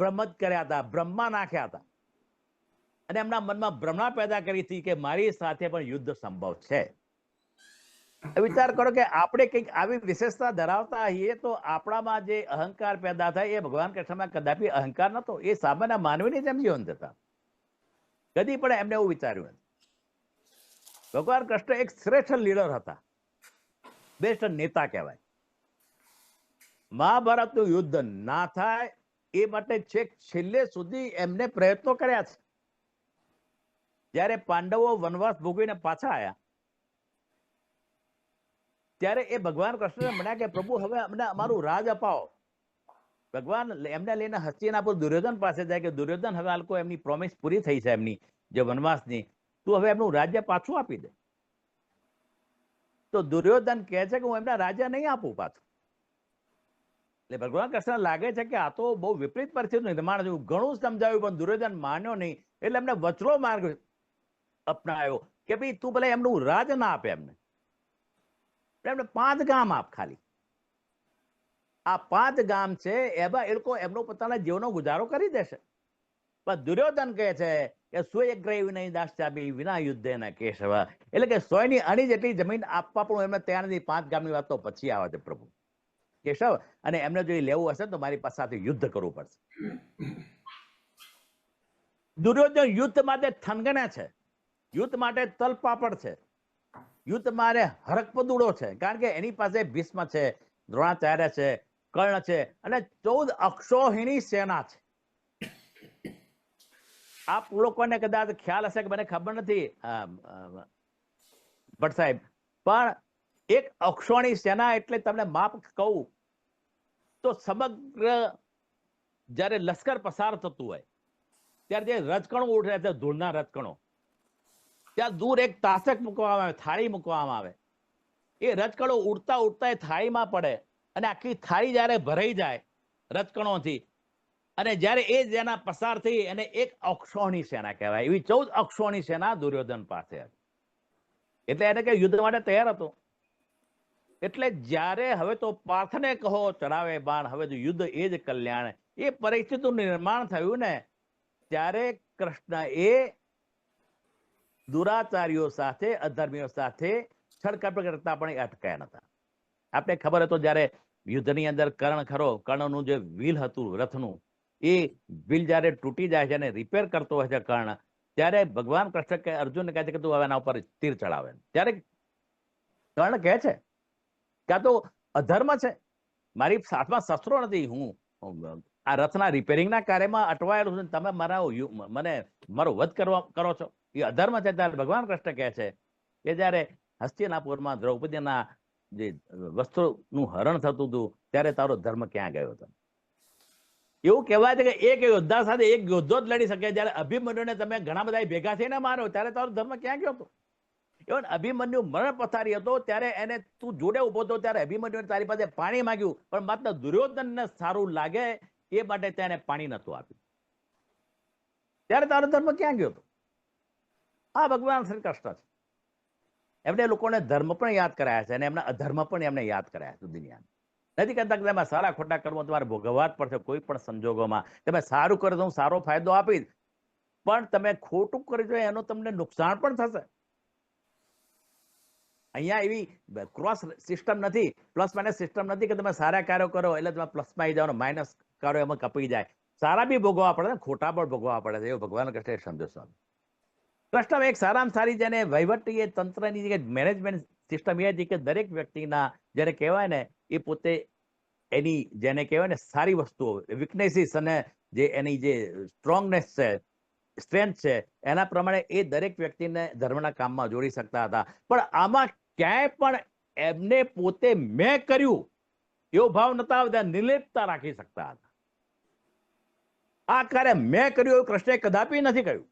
ભ્રમત કર્યા હતા, બ્રહ્મા નાખ્યા હતા અને એમના મનમાં ભ્રમણા પેદા કરી હતી કે મારી સાથે પણ યુદ્ધ સંભવ છે. વિચાર કરો કે આપણે કંઈક આવી વિશેષતા ધરાવતા હોઈએ તો આપણામાં જે અહંકાર પેદા થાય એ ભગવાન કૃષ્ણમાં કદાપી અહંકાર નતો. એ સામાન્ય માનવીની જેમ જીવન જતા, કદી પણ એમને એવું વિચાર્યું નથી. ભગવાન કૃષ્ણ એક શ્રેષ્ઠ લીડર હતા, બેસ્ટ નેતા કહેવાય. મહાભારતનું યુદ્ધ ના થાય એ માટે છેક છેલ્લે સુધી એમને પ્રયત્નો કર્યા છે. જ્યારે પાંડવો વનવાસ ભોગવીને પાછા આવ્યા ત્યારે એ ભગવાન કૃષ્ણને મળ્યા કે પ્રભુ હવે અમને અમારું રાજ અપાવો. ભગવાન એમને લઈને હસ્તિનાપુર દુર્યોધન પાસે જાય કે દુર્યોધન હવે આ લોકો એમની પ્રોમિસ પૂરી થઈ છે એમની જે વનવાસની, તું હવે એમનું રાજ્ય પાછું આપી દે. તો દુર્યોધન કહે છે કે હું એમના રાજ્ય નહીં આપું પાછું. એટલે ભગવાન કૃષ્ણ લાગે છે કે આ તો બહુ વિપરીત પરિસ્થિતિનું નિર્માણ થયું. ઘણું સમજાવ્યું પણ દુર્યોધન માન્યો નહીં. એટલે એમને વચલો માર્ગ અપનાવ્યો કે ભાઈ તું ભલે એમનું રાજ ના આપે, એમને 5 ગામ આપ. ખાલી આ 5 ગામ છે એમાં એ લોકો એમનો પોતાના જીવનો ગુજારો કરી દેશે. પણ દુર્યોધન કહે છે કે સ્વયગ્રહી નહીં દાસ્યામી વિના યુદ્ધે ન કેશવ. એટલે કે 100 ની અણી જેટલી જમીન આપવા પણ એમને તૈયાર નથી. 5 ગામની વાત તો પછી આવે છે પ્રભુ કેશવ, અને એમને જો લેવું હશે તો મારી પાસે યુદ્ધ કરવું પડશે. દુર્યોધન યુદ્ધ માટે થનગને છે, યુદ્ધ માટે તલપાપડ છે, યુદ્ધ મારે હરકપદુડો છે, કારણ કે એની પાસે ભીષ્મ છે, દ્રોણાચાર્ય છે, કર્ણ છે અને 14 અક્ષોહિણી સેના છે. આપ લોકોને કદાચ ખ્યાલ હશે કે મને ખબર નથી ભટ્ટ સાહેબ, પણ એક અક્ષોણી સેના એટલે તમને માપ કહું તો સમગ્ર જ્યારે લશ્કર પસાર થતું હોય ત્યારે જે રજકણો ઉઠે છે, ધૂળના રજકણો, ત્યાં દૂર એક તાસક મૂકવામાં આવે, થાળી મૂકવામાં આવે. એ રજકણો ઉડતા ઉડતા એ થાળીમાં પડે અને આખી થાળી જ્યારે ભરાઈ જાય રજકણોથી, અને જ્યારે એ જેના પસાર થઈ અને એક અક્ષોણી સેના કહેવાય. એવી 14 અક્ષોણી સેના દુર્યોધન પાસે હતી. એટલે એને કે યુદ્ધ માટે તૈયાર હતો. એટલે જ્યારે હવે તો પાર્થને કહો ચડાવે બાણ, હવે તો યુદ્ધ એ જ કલ્યાણ, એ પરિસ્થિતિનું નિર્માણ થયું ને ત્યારે કૃષ્ણ એ દુરાચારીઓ સાથે, અધર્મીઓ સાથે છળકપટ કરતા પણ એ અટકાયા નતા. આપણે ખબર હતો જ્યારે યુદ્ધની અંદર કર્ણ ખરો, કર્ણનું જે વ્હીલ હતું રથનું, એ વ્હીલ જ્યારે તૂટી જાય છે અને રિપેર કરતો હોય છે કર્ણ, ત્યારે ભગવાન કૃષ્ણ કે અર્જુનને કહે છે કે તું હવે એના ઉપર તીર ચડાવે. ત્યારે કર્ણ કહે છે કે આ તો અધર્મ છે, મારી સાથમાં શસ્ત્રો નથી, હું આ રથના રિપેરિંગના કાર્યમાં અટવાયેલું છું, તમે મને મારો વધ કરો છો, એ અધર્મ છે. ત્યારે ભગવાન કૃષ્ણ કહે છે કે જ્યારે હસ્તિનાપુરમાં દ્રૌપદીના જે વસ્ત્રોનું હરણ થતું હતું ત્યારે તારો ધર્મ ક્યાં ગયો હતો? એવું કહેવાય છે કે એક યોદ્ધા સાથે એક યોદ્ધો જ લડી શકે. જ્યારે અભિમન્યુને તમે ઘણા બધા ભેગા થઈને મારો ત્યારે તારો ધર્મ ક્યાં ગયો હતો? એવન અભિમન્યુ મરણ પથારી હતો ત્યારે એને તું જોડે ઉભો હતો ત્યારે અભિમન્યુએ તારી પાસે પાણી માંગ્યું, પણ માત્ર દુર્યોધનને સારું લાગે એ માટે તેને પાણી નતું આપ્યું. ત્યારે તારો ધર્મ ક્યાં ગયો હતો? આ ભગવાન શ્રી કૃષ્ણ છે. એમને લોકોને ધર્મ પણ યાદ કરાયા છે અને એમના અધર્મ પણ એમને યાદ કરાયા છે. દુનિયાને નથી કહેતા કે તમે સારા ખોટા કર્મો તમારે ભોગવવા જ પડશે. કોઈ પણ સંજોગોમાં તમે સારું કરો તો હું સારો ફાયદો આપીશ, પણ તમે ખોટું કરજો એનો તમને નુકસાન પણ થશે. અહીંયા એવી ક્રોસ સિસ્ટમ નથી, પ્લસ માઇનસ સિસ્ટમ નથી કે તમે સારા કાર્યો કરો એટલે તમે પ્લસમાં આવી જાઓ, માઇનસ કરો એમાં કપાઈ જાય. સારા બી ભોગવવા પડે, ખોટા પણ ભોગવવા પડે છે. એવું ભગવાન કૃષ્ણે સંદેશો આપ્યો. કૃષ્ણ એક સારામાં સારી જેને વહીવટી તંત્રની જે મેનેજમેન્ટ સિસ્ટમ એ હતી કે દરેક વ્યક્તિના જેને કહેવાય ને એ પોતે એની જેને કહેવાય ને સારી વસ્તુઓ, વીકનેસીસ અને જે એની જે સ્ટ્રોંગનેસ છે, સ્ટ્રેન્થ છે, એના પ્રમાણે એ દરેક વ્યક્તિને ધર્મના કામમાં જોડી શકતા હતા. પણ આમાં ક્યાંય પણ એમને પોતે મેં કર્યું એવો ભાવ નતા આવતા, નિર્લિપ્તતા રાખી શકતા હતા. આ કાર્ય મેં કર્યું એવું કૃષ્ણે કદાપી નથી કર્યું.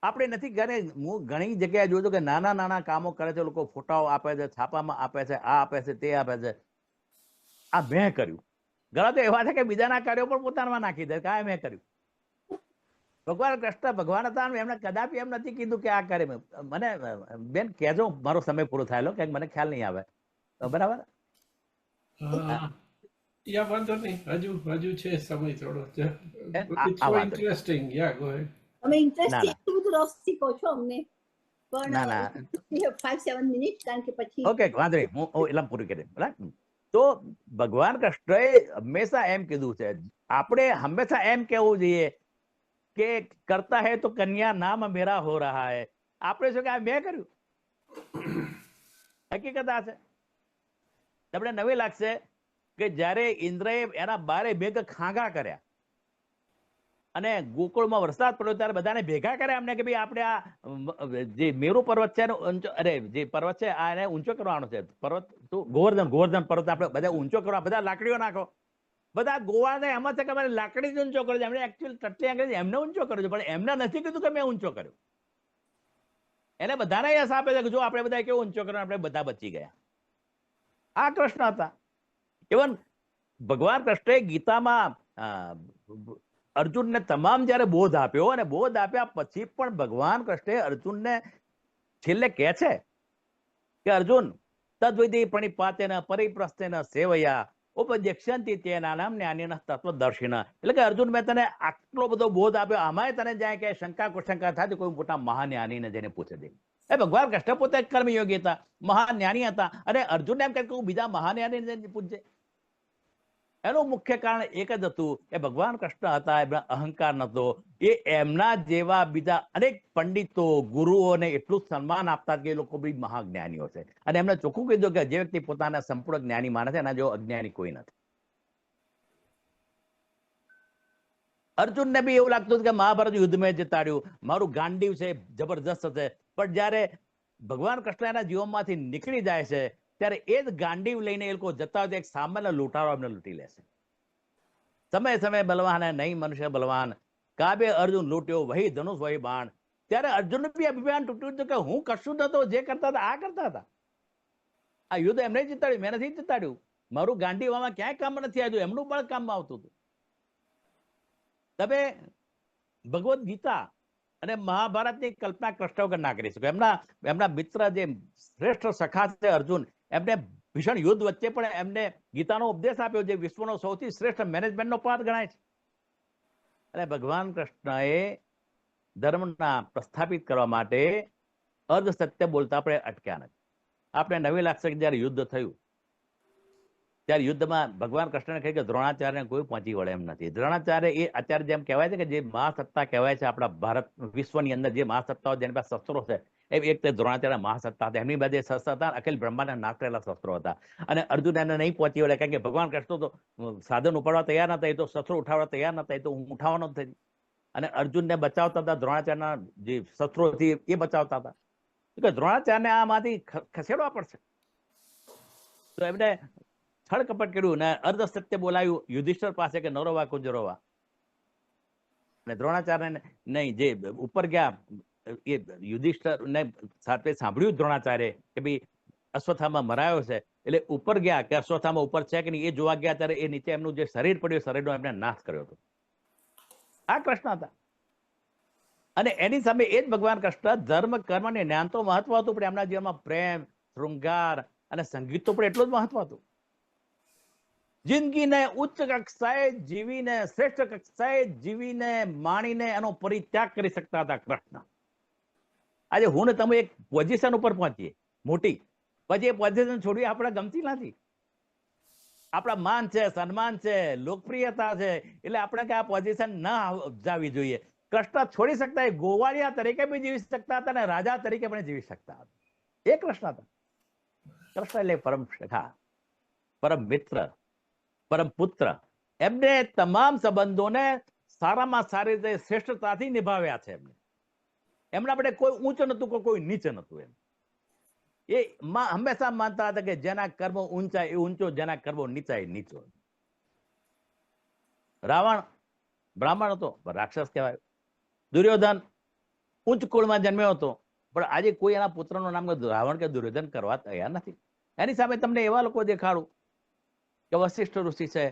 આપણે નથી હું ઘણી જગ્યાએ જોયું છું કે નાના નાના કામો કરે છે લોકો, ફોટાઓ આપે છે, છાપામાં આપે છે, આ આપે છે, તે આપે છે. આ મેં કર્યું. ઘણા તો એવા છે કે બીજાના કાર્યો પણ પોતાનામાં નાખી દે કે આ મેં કર્યું. ભગવાન કૃષ્ણ ભગવાન હતા, એમને કદાપી એમ નથી કીધું કે આ કરે. મને બેન કહેજો, મારો સમય પૂરો થયેલો કે મને ખ્યાલ નહીં આવે. બરાબર? વાંધો નહીં, હજુ છે સમય થોડો. ઇન્ટરેસ્ટિંગ. યા ગો હેડ. તમે ઇન્ટરેસ્ટિંગ બધું રસથી કહો છો અમને, પણ ના ના 5-7 મિનિટ, કારણ કે પછી ઓકે વાંધો નહીં, હું એટલા પૂરી કરી દઉં. બરાબર? તો ભગવાન કૃષ્ણએ હંમેશા એમ કીધું છે, આપણે હંમેશા એમ કહેવું જોઈએ કે કરતા હે તો કન્યા નામ મેરા હો રહા હે. આપણે શું કે આ મેં કર્યું? હકીકત આ છે. તમને નવી લાગશે કે જ્યારે ઇન્દ્રએ એના 12 મેઘ ખાંગા કર્યા અને ગોકુળમાં વરસાદ પડ્યો ત્યારે બધાને ભેગા કર્યા એમને કે ભાઈ આપણે આ જે મેરુ પર્વત છે જે પર્વત છે આ એને ઊંચો કરવાનો છે. પર્વત ગોવર્ધન પર્વત આપણે બધા ઊંચો કરવા, બધા લાકડીઓ નાખો. બધા ગોવાને એમાં છે કે અમારે લાકડી જ ઊંચો કર્યો. એમણે એકચ્યુઅલ ટટ્ટી અંગ્રેજી એમને ઊંચો કર્યો છે, પણ એમને નથી કીધું કે મેં ઊંચો કર્યો. એને બધાને યશ આપે છે કે જો આપણે બધા કેવો ઊંચો કર્યો, આપણે બધા બચી ગયા. આ કૃષ્ણ હતા. ઇવન ભગવાન કૃષ્ણએ ગીતામાં અર્જુનને તમામ જયારે બોધ આપ્યો અને બોધ આપ્યા પછી પણ ભગવાન કૃષ્ણે અર્જુનને છેલ્લે કહે છે કે અર્જુન તદ્વિધિ પ્રણિપાતેન પરિપ્રસ્થેન સેવયા ઉપદેક્ષ્યંતિ તેના નામ જ્ઞાનીન તત્વદર્શિન. એટલે કે અર્જુન મેં તને આટલો બધો બોધ આપ્યો, આમાંય તને જાય કે શંકા કુશંકા થાય કોઈ મોટા મહાજ્ઞાનીને જઈને પૂછે દે. એ ભગવાન કૃષ્ણ પોતે કર્મયોગી હતા, મહાજ્ઞાની હતા, અને અર્જુન એમ કહે કે હું બીજા મહાજ્ઞાનીને પૂછજે. એનું મુખ્ય કારણ એક જ હતું કે ભગવાન કૃષ્ણ હતા, એમના અહંકાર નતો. એ એમના જેવા બીજા અનેક પંડિતો ગુરુઓને એટલું સન્માન આપતા કે એ લોકો બી મહાજ્ઞાનીઓ છે. અને એમને ચોખ્ખું કીધું કે જે વ્યક્તિ પોતાના સંપૂર્ણ જ્ઞાની માને છે એના જેવો અજ્ઞાની કોઈ નથી. અર્જુનને બી એવું લાગતું હતું કે મહાભારત યુદ્ધ મેં જીતાડ્યું, મારું ગાંડીવ છે જબરજસ્ત છે. પણ જ્યારે ભગવાન કૃષ્ણ એના જીવનમાંથી નીકળી જાય છે ત્યારે એ જ ગાંડીવ લઈને એ લોકો જતા હોય તો એક સામાન્ય લૂંટારો એમને લૂંટી લેશે. સમય સમય બલવાન હે નહીં મનુષ્ય બલવાન, કાબે અર્જુન લૂંટ્યો વહી ધનુષ વહી બાણ. ત્યારે અર્જુનનું બી અભિમાન તૂટ્યું હતું કે હું કશું નતો, જે કરતા હતા આ કરતા હતા. આ યુદ્ધ એમને જીતાડ્યું, મેં નથી જીતાડ્યું. મારું ગાંડીવામાં ક્યાંય કામ નથી આવ્યું, એમનું બળ કામમાં આવતું હતું. તમે ભગવદ્ ગીતા અને મહાભારતની કલ્પના કૃષ્ણ વગર ના કરી શકો. એમના મિત્ર જે શ્રેષ્ઠ સખા છે અર્જુન, એમને ભીષણ યુદ્ધ વચ્ચે પણ એમને ગીતાનો ઉપદેશ આપ્યો, જે વિશ્વનો સૌથી શ્રેષ્ઠ મેનેજમેન્ટનો પાઠ ગણાય છે. અને ભગવાન કૃષ્ણએ ધર્મના પ્રસ્થાપિત કરવા માટે અર્ધ સત્ય બોલતા આપણે અટક્યા નથી. આપણે નવી લાગશે કે જયારે યુદ્ધ થયું ત્યારે યુદ્ધમાં ભગવાન કૃષ્ણને કહ્યું કે દ્રોણાચાર્યને કોઈ પહોંચી વળે એમ નથી. દ્રોણાચાર્ય એ અત્યારે જેમ કહેવાય છે કે જે મહાસત્તા કહેવાય છે આપણા ભારત વિશ્વની અંદર, જે મહાસત્તાઓ જેની પાસે શસ્ત્રો છે, એક તે દ્રોણાચાર્ય મહાસત્તા હતા. એમની પાસે શસ્ત્ર હતા, અખિલ બ્રહ્માંડના નાશ કરેલા શસ્ત્રો હતા. અને અર્જુન એને નહીં પહોંચી વળે કારણ કે ભગવાન કૃષ્ણ તો સાધન ઉપાડવા તૈયાર નતા, એ તો શસ્ત્રો ઉઠાવવા તૈયાર નતા, એ તો હું ઉઠાવવાનો જ થઈ. અને અર્જુનને બચાવતા હતા, દ્રોણાચાર્યના જે શસ્ત્રોથી એ બચાવતા હતા. કે દ્રોણાચાર્યને આમાંથી ખસેડવા પડશે. તો એમને છળ કપટ કર્યું ને અર્ધ સત્ય બોલાયું યુધિષ્ઠિર પાસે કે નરોવા કુંજરોવા. અને દ્રોણાચાર્ય નહીં, જે ઉપર ગયા એ યુધિષ્ઠિર ને સાથે સાંભળ્યું દ્રોણાચાર્ય કે ભાઈ અશ્વત્થામા મરાયો છે, એટલે ઉપર ગયા કે અશ્વત્થામા ઉપર છે કે નહીં એ જોવા ગયા. ત્યારે એ નીચે એમનું જે શરીર પડ્યું, શરીરનો એમને નાશ કર્યો હતો. આ કૃષ્ણ હતા. અને એની સામે એ જ ભગવાન કૃષ્ણ ધર્મ કર્મ ને જ્ઞાન તો મહત્વ હતું, પણ એમના જીવનમાં પ્રેમ, શૃંગાર અને સંગીત તો પણ એટલું જ મહત્વ હતું. જિંદગીને ઉચ્ચ કક્ષાએ જીવીને, શ્રેષ્ઠ કક્ષાએ જીવીને માણીને એનો પરિત્યાગ કરી શકતા હતા કૃષ્ણ. આજે હું ને તમે એક પોઝિશન ઉપર પહોંચીએ મોટી, પછી એ પોઝિશન છોડવી આપણે ગમતી નથી. આપણા માન છે, સન્માન છે, લોકપ્રિયતા છે, એટલે આપણે કે આ પોઝિશન ના જાવી જોઈએ. કૃષ્ણ છોડી શકતા, એ ગોવાળિયા તરીકે પણ જીવી શકતા હતા અને રાજા તરીકે પણ જીવી શકતા હતા. એ કૃષ્ણ હતા. કૃષ્ણ એટલે પરમ સખા, પરમ મિત્ર, પરમ પુત્ર. એમને તમામ સંબંધોને સારામાં સારી રીતે શ્રેષ્ઠતાથી નિભાવ્યા છે. એમના આપણે કોઈ ઊંચ નતું, કોઈ નીચે નતું. એ હંમેશા માનતા હતા કે જેના કર્મો ઊંચા એ ઊંચો, જેના કર્મો નીચા એ નીચો. રાવણ બ્રાહ્મણ હતો પણ રાક્ષસ કહેવાય. દુર્યોધન ઉચ્ચ કુળમાં જન્મ્યો હતો, પણ આજે કોઈ એના પુત્રનું નામ રાવણ કે દુર્યોધન કરવા તૈયાર નથી. એની સામે તમને એવા લોકો દેખાડું કે વશિષ્ઠ ઋષિ છે,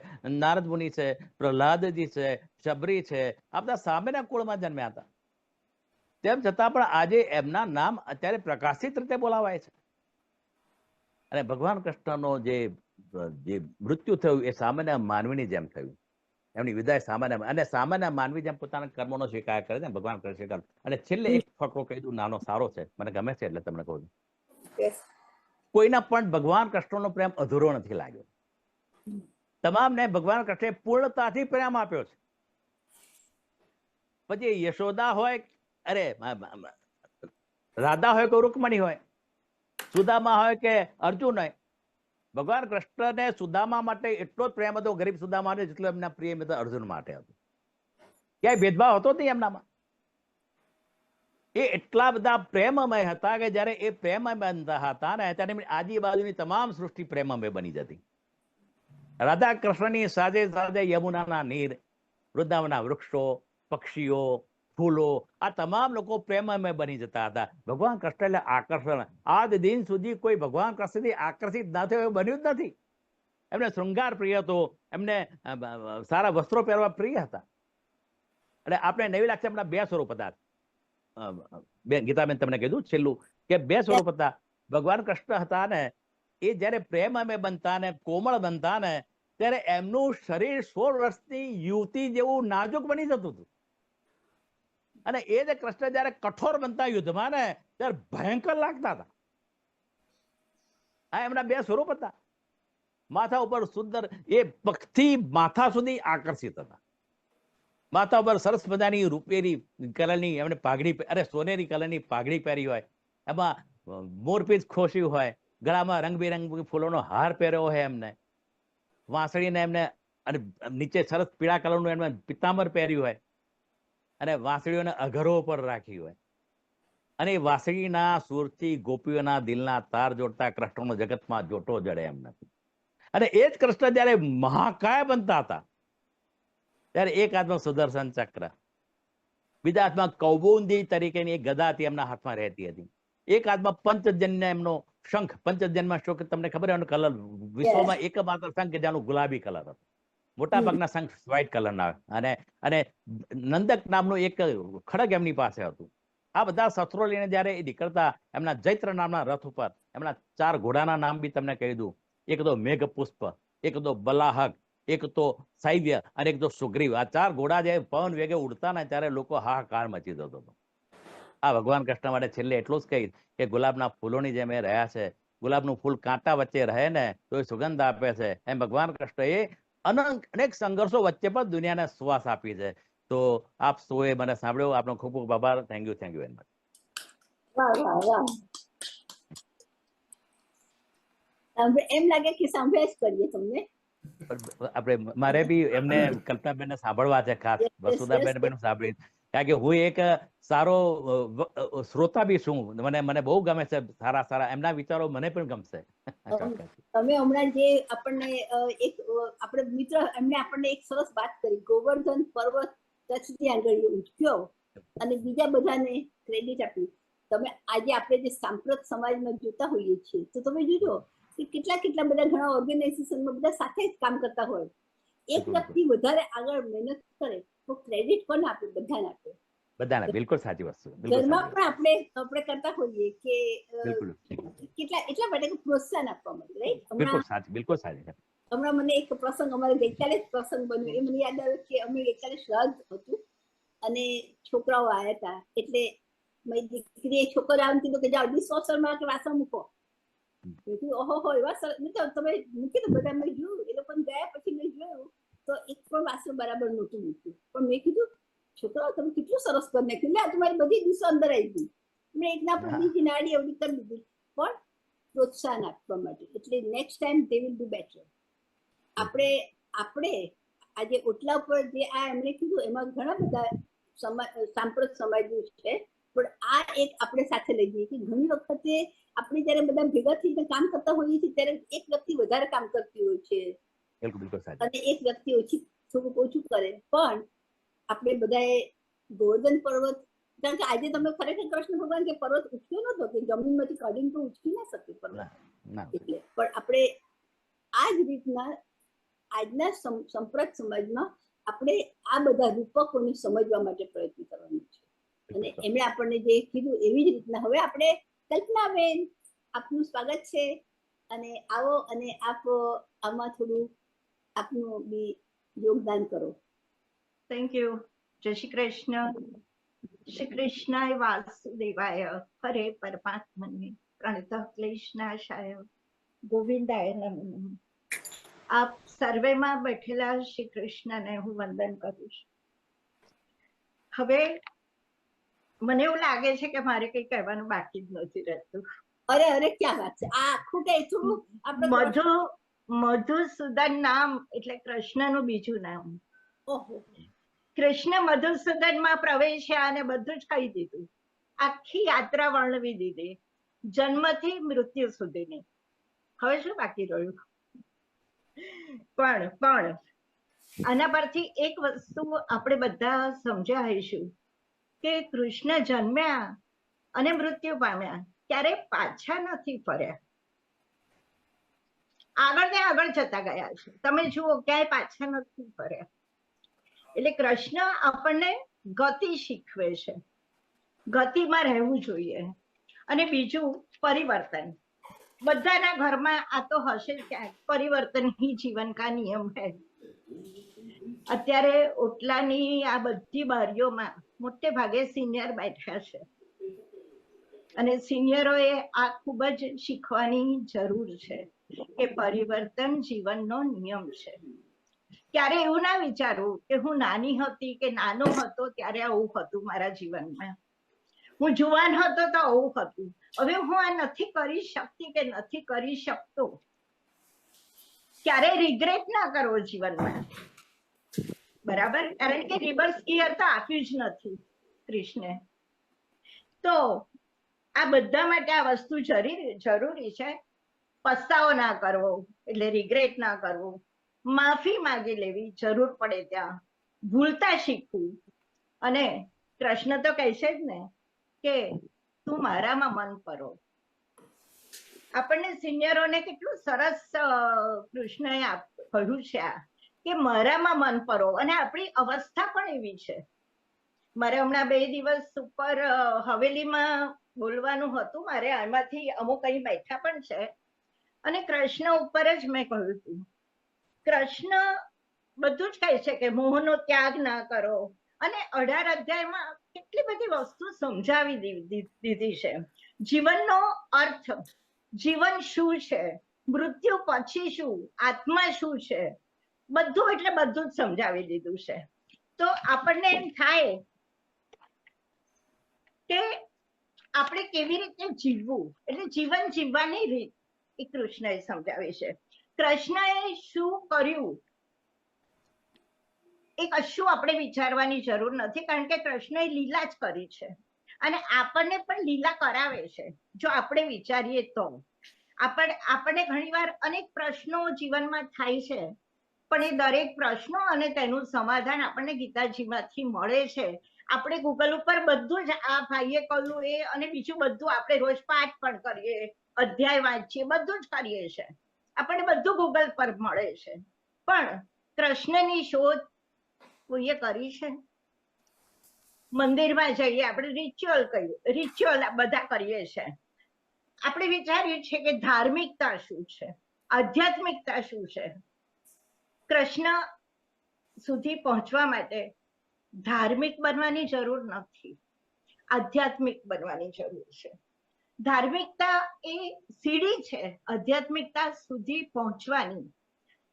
નારદ મુનિ છે, પ્રહલાદજી છે, શબરી છે, આ બધા સામેના કુળમાં જન્મ્યા હતા. તેમ છતાં પણ આજે એમના નામ અત્યારે પ્રકાશિત રીતે બોલાવાય છે. અને ભગવાન કૃષ્ણનો જે મૃત્યુ થયું એ સામાન્ય માનવીની જેમ થયું. એમની વિદાય સામાન્ય, અને સામાન્ય માનવી જેમ પોતાના કર્મોનો સ્વીકાર કરે છે, ભગવાન કરે સ્વીકાર. અને છેલ્લે એક ફકરો કહી દઉં, નાનો સારો છે, મને ગમે છે એટલે તમને કહું. કોઈના પણ ભગવાન કૃષ્ણનો પ્રેમ અધૂરો નથી લાગ્યો. તમામને ભગવાન કૃષ્ણે પૂર્ણતાથી પ્રેમ આપ્યો છે. પછી યશોદા હોય, અરે રાધા હોય કે રૂકમણી હોય, સુદામા હોય કે અર્જુન હોય, ભગવાન કૃષ્ણને સુદામા માટે એટલો જ પ્રેમ હતો, ગરીબ સુદામા જેટલો એમના પ્રિય મિત્ર અર્જુન માટે હતો. ક્યાંય ભેદભાવ હતો નહીં એમનામાં. એ એટલા બધા પ્રેમમય હતા કે જયારે એ પ્રેમમય બનતા હતા ને ત્યારે આજુબાજુની તમામ સૃષ્ટિ પ્રેમમય બની જતી. રાધા કૃષ્ણની સાથે સાથે યમુનાના નીર, વૃંદાવનના વૃક્ષો, પક્ષીઓ, ફૂલો, આ તમામ લોકો પ્રેમમય બની જતા હતા. ભગવાન કૃષ્ણ એટલે આકર્ષણ. આજ દિન સુધી કોઈ ભગવાન કૃષ્ણથી આકર્ષિત ના થયો એવું બન્યું જ નથી. એમને શૃંગાર પ્રિય હતો, એમને સારા વસ્ત્રો પહેરવા પ્રિય હતા. એટલે આપણે નવી લાગશે એમના બે સ્વરૂપ હતા. ગીતાબેન તમને કીધું છેલ્લું કે બે સ્વરૂપ હતા. ભગવાન કૃષ્ણ હતા ને એ જયારે પ્રેમમય બનતા ને કોમળ બનતા ને ત્યારે એમનું શરીર 16 વર્ષની યુવતી જેવું નાજુક બની જતું હતું. અને એ જે કૃષ્ણ જયારે કઠોર બનતા યુદ્ધમાં ને ત્યારે ભયંકર લાગતા હતા. આ એમના બે સ્વરૂપ હતા. માથા ઉપર સુંદર, એ પગથી માથા સુધી આકર્ષિત હતા. માથા ઉપર સરસ મજાની રૂપેરી કલરની એમને પાઘડી, અરે સોનેરી કલરની પાઘડી પહેરી હોય, એમાં મોરપીંછ ખોસ્યું હોય, ગળામાં રંગબેરંગી ફૂલોનો હાર પહેર્યો હોય, એમને વાંસળીને એમને અને નીચે સરસ પીળા કલરનું એમાં પિત્તાંબર પહેર્યું હોય અને વાંસળીઓને અઘરો પર રાખી હોય અને એ વાંસળીના સુરથી ગોપીઓના દિલના તાર જોડતા કૃષ્ણનો જગતમાં જોટો જડે એમ નથી. અને એ જ કૃષ્ણ જયારે મહાકાય બનતા હતા ત્યારે એક હાથમાં સુદર્શન ચક્ર, બીજા હાથમાં કૌબુંદી તરીકેની એક ગદા હતી એમના હાથમાં રહેતી હતી, એક હાથમાં પંચજન્ય એમનો શંખ. પંચજન્યમાં શોખ તમને ખબર એનો કલર વિશ્વમાં એકમાત્ર શંખ કે જેનો ગુલાબી કલર હતો. મોટા ભાગના શંખ વ્હાઇટ કલરના. અને નંદક નામનું એક ખડગ એમની પાસે હતું. આ બધા શસ્ત્રો લઈને જયારે એ નીકળતા એમના જૈત્ર નામના રથ ઉપર એમના 4 ઘોડાના નામ બી તમને કહી દઉં. એક તો મેઘ પુષ્પ, એક તો બલાહક, એક તો સૈવ્ય અને એક તો સુગ્રીવ. આ 4 ઘોડા જે પવન વેગે ઉડતા ને ત્યારે લોકો હાહાકાર મચી જતો હતો. આ ભગવાન કૃષ્ણ માટે છેલ્લે એટલું જ કહીશ કે ગુલાબના ફૂલોની જેમ એ રહ્યા છે. ગુલાબનું ફૂલ કાંટા વચ્ચે રહે ને તો એ સુગંધ આપે છે, એમ ભગવાન કૃષ્ણ એ અનેક સંઘર્ષો વચ્ચે પણ દુનિયાને સુવાસ આપી છે. તો આપ સૌએ મને સાંભળ્યો, આપનો ખૂબ ખૂબ આભાર. Thank you very much. વાહ વાહ વાહ. એમ લાગે કે સાંભળ્યા જ કરીએ તમને. આપણે મારે બી એમને કલ્પનાબેન સાંભળવા છે, ખાસ વસુધાબેન પણ સાંભળી, કારણ કે હું એક સારો શ્રોતા બી છું. મને બહુ ગમે છે સારા એમના વિચારો, મને પણ ગમશે. તમે હમણાં જે આપણને એક આપણે મિત્ર એમને આપણને એક સરસ વાત કરી, ગોવર્ધન પર્વત કચ્છથી આગળ ઉઠ્યો અને બીજા બધાને ક્રેડિટ આપ્યું. તમે આજે આપણે જે સાંપ્રત સમાજમાં જોતા હોઈએ છીએ તો તમે જોજો કે કેટલા બધા ઘણા ઓર્ગેનાઇઝેશનમાં બધા સાથે જ કામ કરતા હોય. એક વ્યક્તિ વધારે આગળ મહેનત કરે તો ક્રેડિટ કોને આપે? બધાને આપે. બધાને. બિલકુલ સાચી વસ્તુ. ઘરમાં પણ આપણે કરતા હોઈએ કે એટલા માટે પ્રોત્સાહન આપવા માટે, રાઈટ? બિલકુલ સાચી. હમણાં મને એક પ્રસંગ, અમારે ગઈકાલે જ પ્રસંગ બન્યો, એ મને યાદ આવ્યું કે અમે ગઈકાલે શ્રાદ્ધ હતું અને છોકરાઓ આવ્યા હતા, એટલે મારી દીકરીએ છોકરો આમ કીધું કે જાઓ ડિશવોશરમાં કે વાસણ મૂકો. ઓહો એવા સરસ તમે મૂકી દો. બધા મેં જોયું, એ લોકો ગયા પછી મેં જોયું તો એક પણ વાસણ બરાબર નહોતું મૂક્યું. પણ મેં કીધું છોકરાઓ તમે કેટલું સરસ કરી નાખ્યું, લે તમારી બધી ડીશો અંદર આવી ગઈ. મેં એકના પર બીજી નાડી એવડી કરી દીધી, પણ પ્રોત્સાહન આપવા માટે. એટલે next time they will do better. આપણે આજે ઓટલા ઉપર જે આ એમણે કીધું એમાં ઘણા બધા સાંપ્રત સમાજનું છે, પણ આ એક આપણે સાથે લઈ જઈએ કે ઘણી વખતે આપણે જયારે બધા ભેગા થઈને કામ કરતા હોઈએ છીએ ત્યારે એક વ્યક્તિ વધારે કામ કરતી હોય છે અને એક વ્યક્તિ થોડુંક ઓછું કરે. પણ આપણે બધાએ ગોવર્ધન પર્વત, કારણ કે આજે તમે ખરેખર કૃષ્ણ ભગવાન કે પર્વત ઉઠ્યો નતો કે જમીનમાંથી કાઢીને તો ઉચકી ના શકે પર્વત. એટલે પણ આપણે આ જ રીતના આજના સંપ્રત સમાજમાં આપણે આ બધા રૂપકોને સમજવા માટે પ્રયત્ન કરવાનો છે. અને એમણે આપણને જે કીધું એવી જ રીતના હવે આપણે કલ્પનાબેન, આપનું સ્વાગત છે અને આવો અને આપ આમાં થોડું આપનું બી યોગદાન કરો. Thank you. જય શ્રી કૃષ્ણ. શ્રી કૃષ્ણાય વાસુદેવાય હરે પરમાત્મને પ્રણતઃ ક્લેશનાશાય ગોવિંદાય નમઃ. આપ સર્વેમાં બેઠેલા શ્રી કૃષ્ણને હું વંદન કરું છું. હવે મને એવું લાગે છે કે મારે કઈ કહેવાનું બાકી જ નથી રહેતું. અરે ક્યાં વાત છે! આ આખું કઈ થોડું આપણે મધુસૂદન નામ એટલે કૃષ્ણનું બીજું નામ. ઓહો. કૃષ્ણ મધુસૂદનમાં પ્રવેશ્યા અને બધું જ કહી દીધું. આખી યાત્રા વર્ણવી દીધી, જન્મથી મૃત્યુ સુધીની. હવે શું બાકી રહ્યું? પણ આના પરથી એક વસ્તુ આપણે બધા સમજ્યા હઈશું કે કૃષ્ણ જન્મ્યા અને મૃત્યુ પામ્યા ત્યારે પાછા નથી ફર્યા, આગળ ને આગળ જતા ગયા છે. તમે જુઓ ક્યાંય પાછા નથી ફર્યા. એટલે કૃષ્ણ આપણને ગતિ શીખવે છે, ગતિમાં રહેવું જોઈએ. અને બીજું પરિવર્તન. બધાના ઘરમાં આ તો હશે ક્યાંક, પરિવર્તન ही जीवन का नियम है. અત્યારે ઓટલાની આ બધી બારીઓમાં મોટે ભાગે સિનિયર બેઠા છે અને સિનિયરોએ આ ખૂબ જ શીખવાની જરૂર છે કે પરિવર્તન જીવનનો નિયમ છે. ક્યારે એવું ના વિચારવું કે હું નાની હતી કે નાનો હતો ત્યારે આવું હતું મારા જીવનમાં, હું જુવાન હતો તો આવું હતું, હવે હું આ નથી કરી શકતી કે નથી કરી શકતો. ક્યારેય રિગ્રેટ ના કરવો જીવનમાં, બરાબર, કારણ કે રિવર્સ ગિયર તો આપ્યું જ નથી કૃષ્ણે. તો આ બધા માટે આ વસ્તુ જરૂરી છે. પસ્તાવો ના કરવો એટલે રિગ્રેટ ના કરવું, માફી માંગી લેવી જરૂર પડે ત્યાં, ભૂલતા શીખવું. અને કૃષ્ણ તો કહે છે જ ને કે તું મારામાં મન પરો. આપણને સિનિયરોને કેટલું સરસ કૃષ્ણએ કહ્યું છે આ, કે મારામાં મન પરો. અને આપણી અવસ્થા પણ એવી છે. મારે હમણાં 2 દિવસ ઉપર હવેલીમાં બોલવાનું હતું, મારે આમાંથી અમુક અહીં બેઠા પણ છે, અને કૃષ્ણ ઉપર જ મેં કહ્યું હતું. કૃષ્ણ બધું જ કહે છે કે મોહનો ત્યાગ ના કરો, અને 18 અધ્યાયમાં કેટલી બધી વસ્તુ સમજાવી દીધી છે. જીવનનો અર્થ, જીવન શું છે, મૃત્યુ પછી શું, આત્મા શું છે, બધું એટલે બધું જ સમજાવી દીધું છે. તો આપણને એમ થાય કે આપણે કેવી રીતે જીવવું, એટલે જીવન જીવવાની રીત એ કૃષ્ણએ સમજાવી છે. કૃષ્ણએ શું કર્યું એ કશું આપણે વિચારવાની જરૂર નથી, કારણ કે કૃષ્ણએ લીલા જ કરી છે, અને આપણને પણ લીલા કરાવે છે જો આપણે વિચારીએ તો. આપણને ઘણીવાર અનેક પ્રશ્નો જીવનમાં થાય છે, પણ એ દરેક પ્રશ્નો અને તેનું સમાધાન આપણને ગીતાજીમાંથી મળે છે. આપણે ગૂગલ ઉપર બધું જ, આ ભાઈએ કહ્યું એ અને બીજું બધું આપણે રોજ પાઠ પણ કરીએ, અધ્યાય વાંચીએ, બધું જ કરીએ છીએ, આપણને બધું ગૂગલ પર મળે છે. પણ કૃષ્ણની શોધ કોઈએ કરી છે? મંદિરમાં જઈએ, આપણે રિચ્યુઅલ બધા કરીએ છીએ. આપણે વિચારીએ છીએ કે ધાર્મિકતા શું છે, આધ્યાત્મિકતા શું છે. કૃષ્ણ સુધી પહોંચવા માટે ધાર્મિક બનવાની જરૂર નથી, આધ્યાત્મિક બનવાની જરૂર છે. ધાર્મિકતા એ સીડી છે આધ્યાત્મિકતા સુધી પહોંચવાની.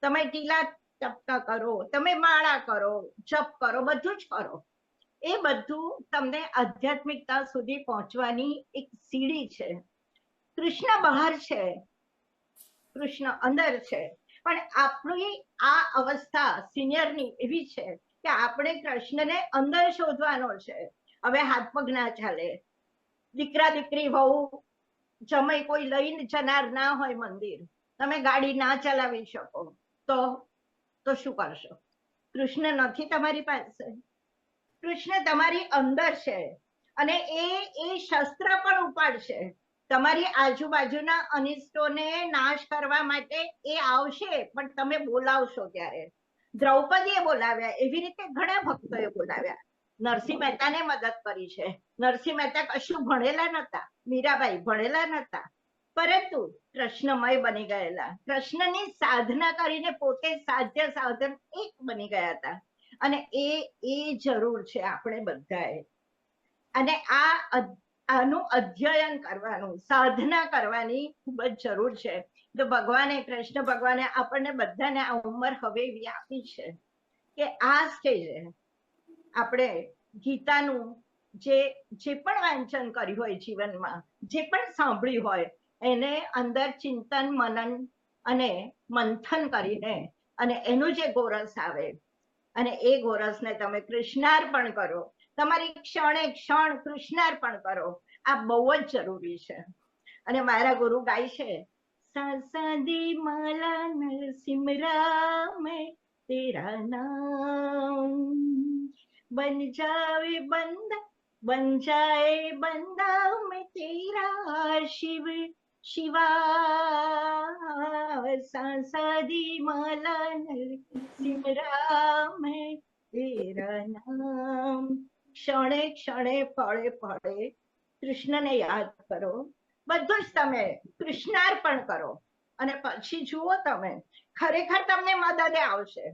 તમે ટીલા ટપકા કરો, તમે માળા કરો, જપ કરો, બધું જ કરો, એ બધું તમને આધ્યાત્મિકતા સુધી પહોંચવાની એક સીડી છે. કૃષ્ણ બહાર છે, કૃષ્ણ અંદર છે, પણ આપણી આ અવસ્થા સિનિયરની એવી છે કે આપણે કૃષ્ણને અંદર શોધવાનો છે. હવે હાથ પગ ના ચાલે, દીકરા દીકરી વહુ જમાઈ કોઈ લઈને જનાર ના હોય મંદિર, તમે ગાડી ના ચલાવી શકો, તો શું કરશો? કૃષ્ણ નથી તમારી પાસે, કૃષ્ણ તમારી અંદર છે, અને એ શસ્ત્ર પણ ઉપાડશે. તમારી આજુબાજુના અનિષ્ટોને નાશ કરવા માટે એ આવશે, પણ તમે બોલાવશો ત્યારે. દ્રૌપદીએ બોલાવ્યા, એવી રીતે ઘણા ભક્તોએ બોલાવ્યા. નરસિંહ મહેતાને મદદ કરી છે. નરસિંહ મહેતા કશું ભણેલા નતા, મીરાબાઈ ભણેલા નતા, પરંતુ કૃષ્ણમય બની ગયેલા. કૃષ્ણની સાધના કરીને પોતે સાધ્ય સાધન એક બની ગયા હતા. અને એ જરૂર છે આપણે બધાએ. અને આનું અધ્યયન કરવાનું, સાધના કરવાની ખૂબ જ જરૂર છે. તો ભગવાને, કૃષ્ણ ભગવાને આપણને બધાને આ ઉંમર હવે એવી આપી છે કે આ સ્ટેજે આપણે ગીતાનું જે પણ વાંચન કર્યું હોય જીવનમાં, જે પણ સાંભળ્યું હોય, એને અંદર ચિંતન મનન અને મંથન કરીને, અને એનું જે ગોરસ આવે, અને એ ગોરસને તમે કૃષ્ણાર્પણ કરો, તમારી ક્ષણે ક્ષણ કૃષ્ણાર્પણ કરો. આ બહુ જ જરૂરી છે. અને મારા ગુરુ ગાય છે, સાદી માલા નરસિમરા મેં તેરા નામ બન જાવે બંદા મેં તેરા શિવ શિવા. સાદી માલા નરસિમરા મેં તેરા નામ. ક્ષણે ક્ષણે પળે પળે કૃષ્ણને યાદ કરો, બધું જ તમે કૃષ્ણાર્પણ કરો, અને પછી જુઓ તમે ખરેખર તમને મદદે આવશે.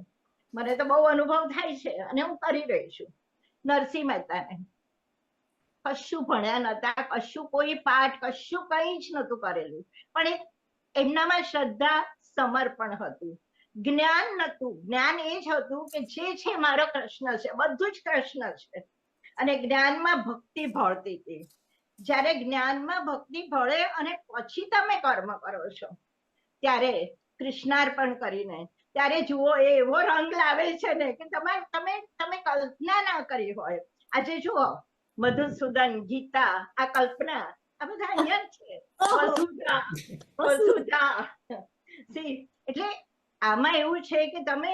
મને તો બહુ અનુભવ થાય છે, અને હું કરી રહી છું. નરસિંહ મહેતાને કશું ભણ્યા નતા, કશું કોઈ પાઠ, કશું કંઈ જ નતું કરેલું, પણ એમનામાં શ્રદ્ધા, સમર્પણ હતું. જ્ઞાન નતું, જ્ઞાન એ જ હતું કે જે છે મારો કૃષ્ણ છે, બધું જ કૃષ્ણ છે. અને જ્ઞાનમાં ભક્તિ ભળતી હતી. જ્યારે જ્ઞાનમાં ભક્તિ ભળે અને પછી તમે કર્મ કરો છો, ત્યારે કૃષ્ણાર્પણ કરીને, ત્યારે જુઓ એ એવો રંગ લાવે છે ને કે તમે કલ્પના ના કરી હોય. આજે જુઓ મધુસૂદન, ગીતા, આ કલ્પના, આ બધા અહીંયા જ છે. વસુધા. એટલે આમાં એવું છે કે તમે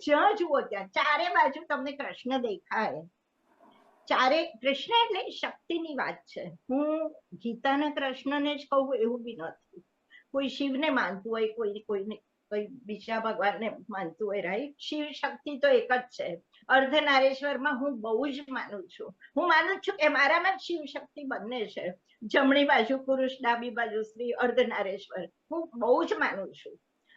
જ્યાં જુઓ ત્યાં ચારે બાજુ તમને કૃષ્ણ દેખાય. ચારે કૃષ્ણ એટલે શક્તિની વાત છે. હું ગીતાના કૃષ્ણને જ કહું એવું બી નથી. કોઈ શિવને માનતું હોય, કોઈ બીજા ભગવાનને માનતું હોય, રાઈટ. શિવ શક્તિ તો એક જ છે. અર્ધનારેશ્વરમાં હું બહુ જ માનું છું. હું માનું છું કે મારામાં શિવ શક્તિ બંને છે. જમણી બાજુ પુરુષ, ડાબી બાજુ સ્ત્રી, અર્ધનારેશ્વર, હું બહુ જ માનું છું.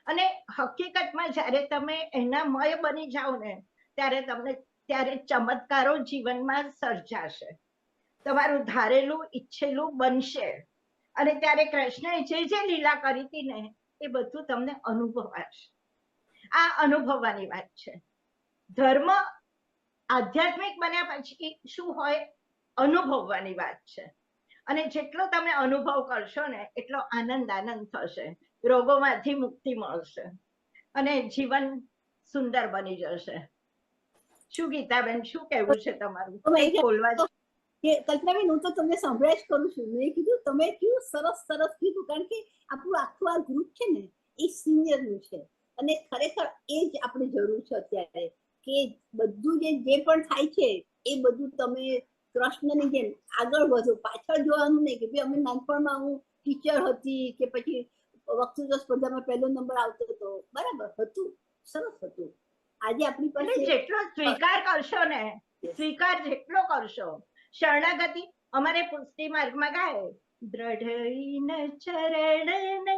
અને હકીકતમાં જ્યારે તમે એના મય બની જાઓ ને ત્યારે ચમત્કારો જીવનમાં સર્જાશે. તમારું ધારેલું ઈચ્છેલું બનશે. અને ત્યારે કૃષ્ણએ જે લીલા કરી હતી ને એ બધું તમને અનુભવાશે. આ અનુભવવાની વાત છે. ધર્મ આધ્યાત્મિક બન્યા પછી શું હોય? અનુભવવાની વાત છે. અને જેટલો તમે અનુભવ કરશો ને એટલો આનંદ થશે. રોગોમાંથી મુક્તિ મળશે અને જીવન સુંદર બની જશે. શું ગીતાબેન, શું કહેવું છે તમારું? કલ્પનાબેન, હું તો તમને સંભળાય જ કરું છું. મેં કીધું તમે કેવું સરસ કીધું, કારણ કે આપણું આખું આ ગ્રુપ છે ને એ સિનિયરનું છે. અને ખરેખર એ જ આપણે જરૂર છે અત્યારે, કે બધું જે પણ થાય છે એ બધું તમે કૃષ્ણની જેમ આગળ વધો. પાછળ જોવાનું નહીં કે ભાઈ અમે નાનપણમાં હું ટીચર હતી કે પછી વક્તૃત્વ સ્પર્ધામાં પહેલો નંબર આવતો હતો. બરાબર હતું, સરસ હતું. આજે આપણી પાસે જેટલો સ્વીકાર કરશો ને, સ્વીકાર જેટલો કરશો, શરણાગતિ અમારે પુષ્ટિ માર્ગમાં ગાય, દ્રઢઈન ચરણ